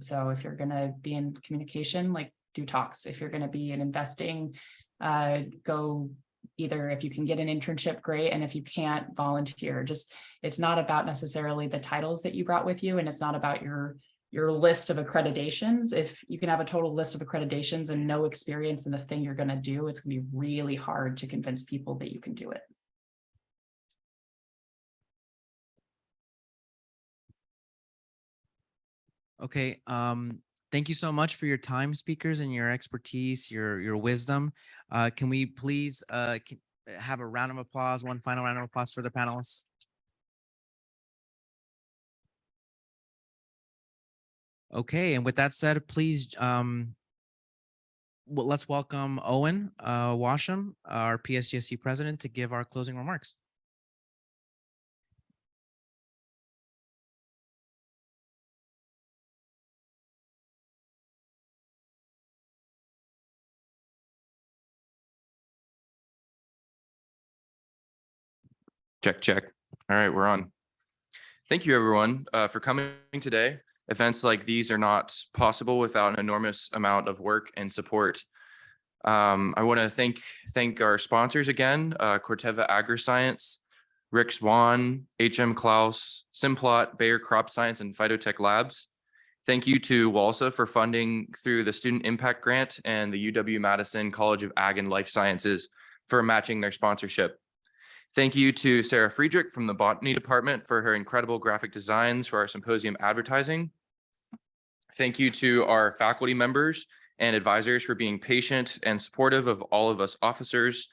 So if you're going to be in communication, like do talks. If you're going to be in investing, go either if you can get an internship, great. And if you can't, volunteer. It's not about necessarily the titles that you brought with you. And it's not about your list of accreditations. If you can have a total list of accreditations and no experience in the thing you're going to do, it's going to be really hard to convince people that you can do it. Okay. Thank you so much for your time, speakers, and your expertise, your wisdom. Can we please have a round of applause, one final round of applause for the panelists? Okay, and with that said, please, let's welcome Owen Washam, our PSGSC president, to give our closing remarks. Check, check. All right, we're on. Thank you, everyone, for coming today. Events like these are not possible without an enormous amount of work and support. I want to thank our sponsors again, Corteva AgriScience, Rick Swan, HM Klaus, Simplot, Bayer Crop Science, and Phytotech Labs. Thank you to WALSA for funding through the Student Impact Grant and the UW-Madison College of Ag and Life Sciences for matching their sponsorship. Thank you to Sarah Friedrich from the Botany Department for her incredible graphic designs for our symposium advertising. Thank you to our faculty members and advisors for being patient and supportive of all of us officers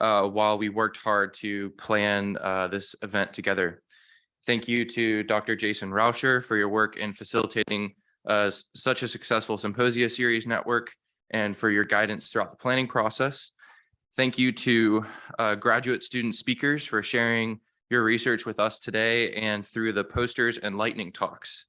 while we worked hard to plan this event together. Thank you to Dr. Jason Rauscher for your work in facilitating such a successful Symposia series network and for your guidance throughout the planning process. Thank you to graduate student speakers for sharing your research with us today and through the posters and lightning talks.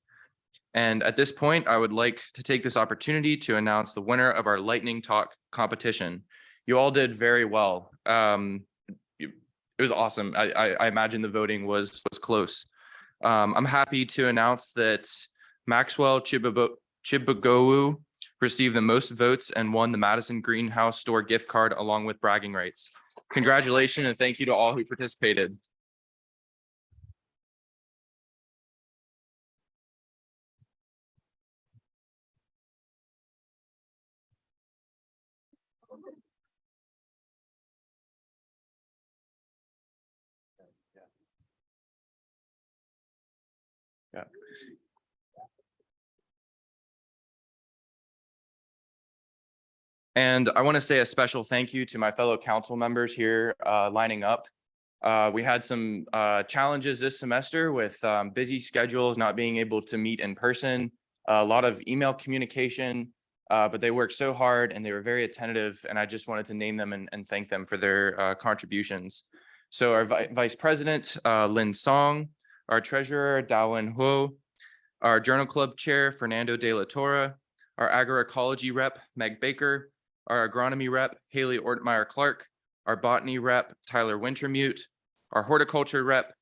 And at this point, I would like to take this opportunity to announce the winner of our lightning talk competition. You all did very well. It was awesome. I imagine the voting was close. I'm happy to announce that Maxwell Chibagowu received the most votes and won the Madison Greenhouse Store gift card along with bragging rights. Congratulations and thank you to all who participated. Yeah. And I want to say a special thank you to my fellow council members here lining up. We had some challenges this semester with busy schedules, not being able to meet in person, a lot of email communication, but they worked so hard and they were very attentive. And I just wanted to name them and thank them for their contributions. So our Vice President, Lynn Song, our Treasurer, Dawin Ho, our Journal Club Chair, Fernando de la Torre, our Agroecology Rep, Meg Baker, our Agronomy Rep, Haley Ortmeyer Clark, our Botany Rep, Tyler Wintermute, our Horticulture Rep,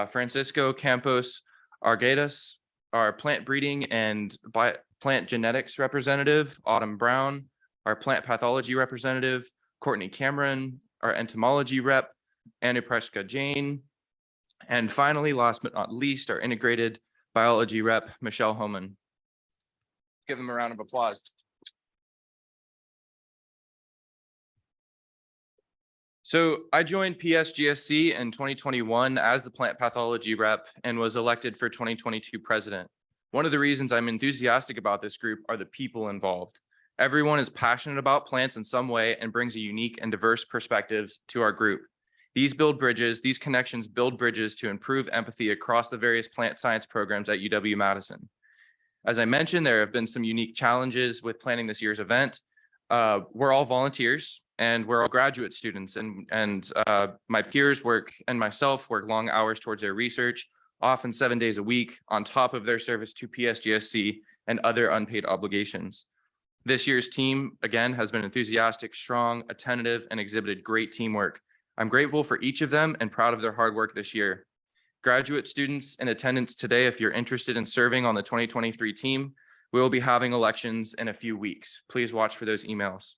Francisco Campos Arguedas, our Plant Breeding and Plant Genetics Representative, Autumn Brown, our Plant Pathology Representative, Courtney Cameron, our Entomology Rep, Anupreshka Jain, and finally, last but not least, our Integrated Biology Rep, Michelle Homan. Give them a round of applause. So I joined PSGSC in 2021 as the plant pathology rep and was elected for 2022 president. One of the reasons I'm enthusiastic about this group are the people involved. Everyone is passionate about plants in some way and brings a unique and diverse perspectives to our group. These connections build bridges to improve empathy across the various plant science programs at UW-Madison. As I mentioned, there have been some unique challenges with planning this year's event. We're all volunteers and we're all graduate students, and my peers and myself work long hours towards their research, often 7 days a week, on top of their service to PSGSC and other unpaid obligations. This year's team, again, has been enthusiastic, strong, attentive, and exhibited great teamwork. I'm grateful for each of them and proud of their hard work this year. Graduate students in attendance today, if you're interested in serving on the 2023 team, we will be having elections in a few weeks. Please watch for those emails.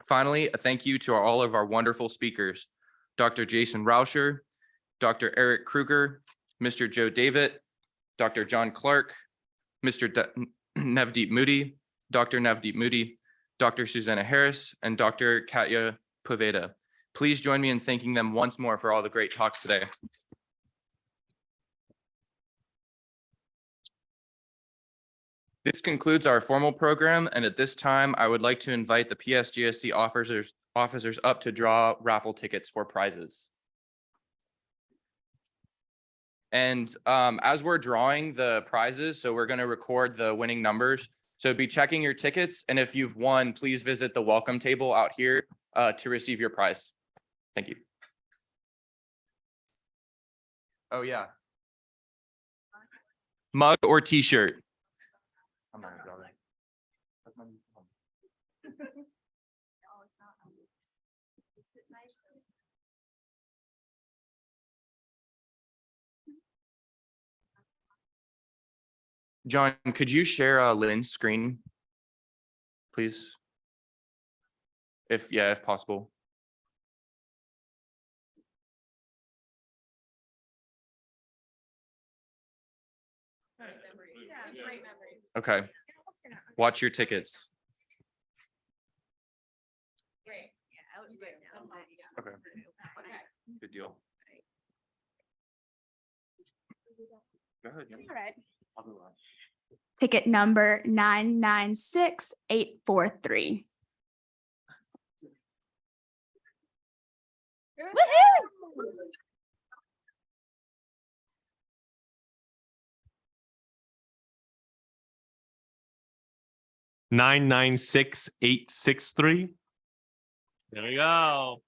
Finally, a thank you to all of our wonderful speakers, Dr. Jason Rauscher, Dr. Eric Kruger, Mr. Joe David, Dr. John Clark, Mr. Navdeep Moody, Dr. Navdeep Moody, Dr. Susanna Harris, and Dr. Katya Poveda. Please join me in thanking them once more for all the great talks today. This concludes our formal program, and at this time, I would like to invite the PSGSC officers up to draw raffle tickets for prizes. And as we're drawing the prizes, so we're going to record the winning numbers. So be checking your tickets, and if you've won, please visit the welcome table out here to receive your prize. Thank you. Oh yeah. Mug or t-shirt. John, could you share Lynn's screen, please? If possible. Okay. Watch your tickets. Okay. Good deal. Go ahead. All right. Ticket number 996843. Woohoo! 996863. There we go.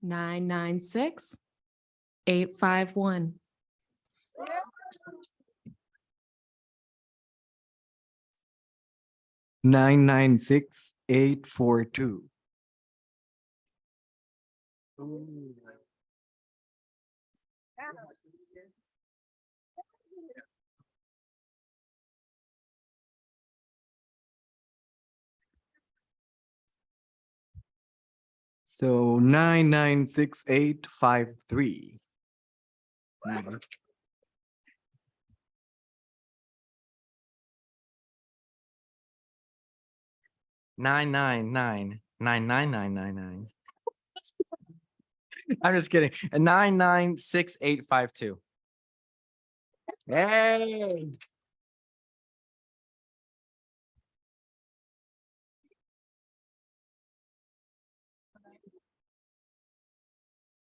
Nine 851. Nine 842. So 996853. 9999999. I'm just kidding. 996852. Hey.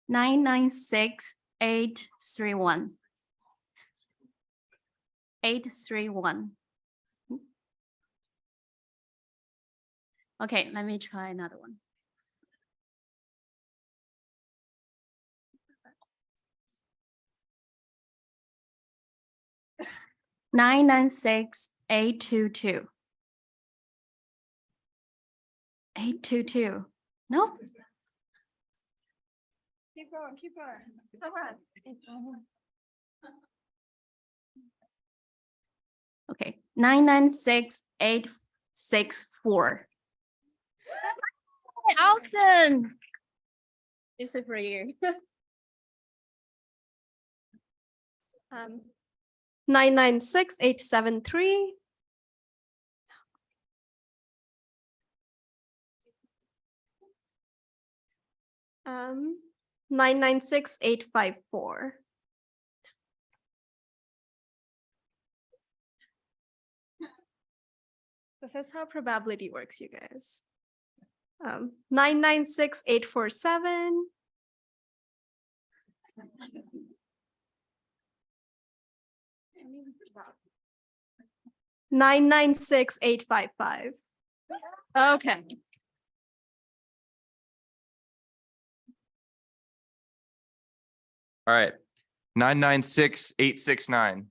Nine 831. 831. Okay, let me try another one. Nine nine six 822. 822. No? Keep going, keep going. Come on. Okay, 996864. Awesome. This is for you. 996873. Um, 996854. This is how probability works, you guys. 996847. Nine nine six 855. Okay. All right. 996869.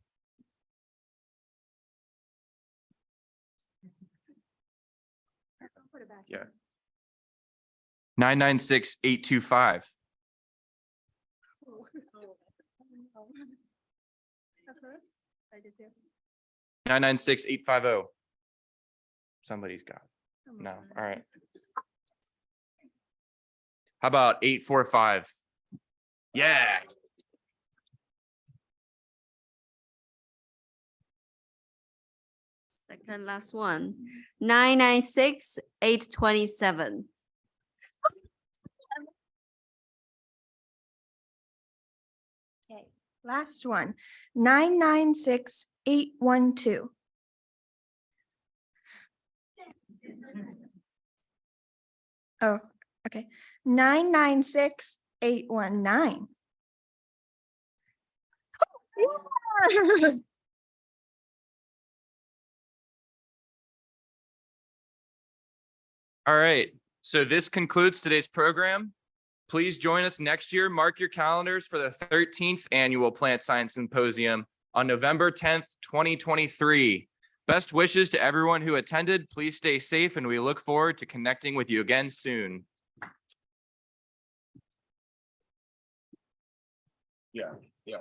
Yeah. 996825. 996850. Somebody's got it. No. All right. How about 845? Yeah. Second last one. 996827. Okay, last one. 996812. Oh, okay. 996819. All right. So this concludes today's program. Please join us next year. Mark your calendars for the 13th annual Plant Science Symposium on November 10th, 2023. Best wishes to everyone who attended. Please stay safe, and we look forward to connecting with you again soon. Yeah, yeah.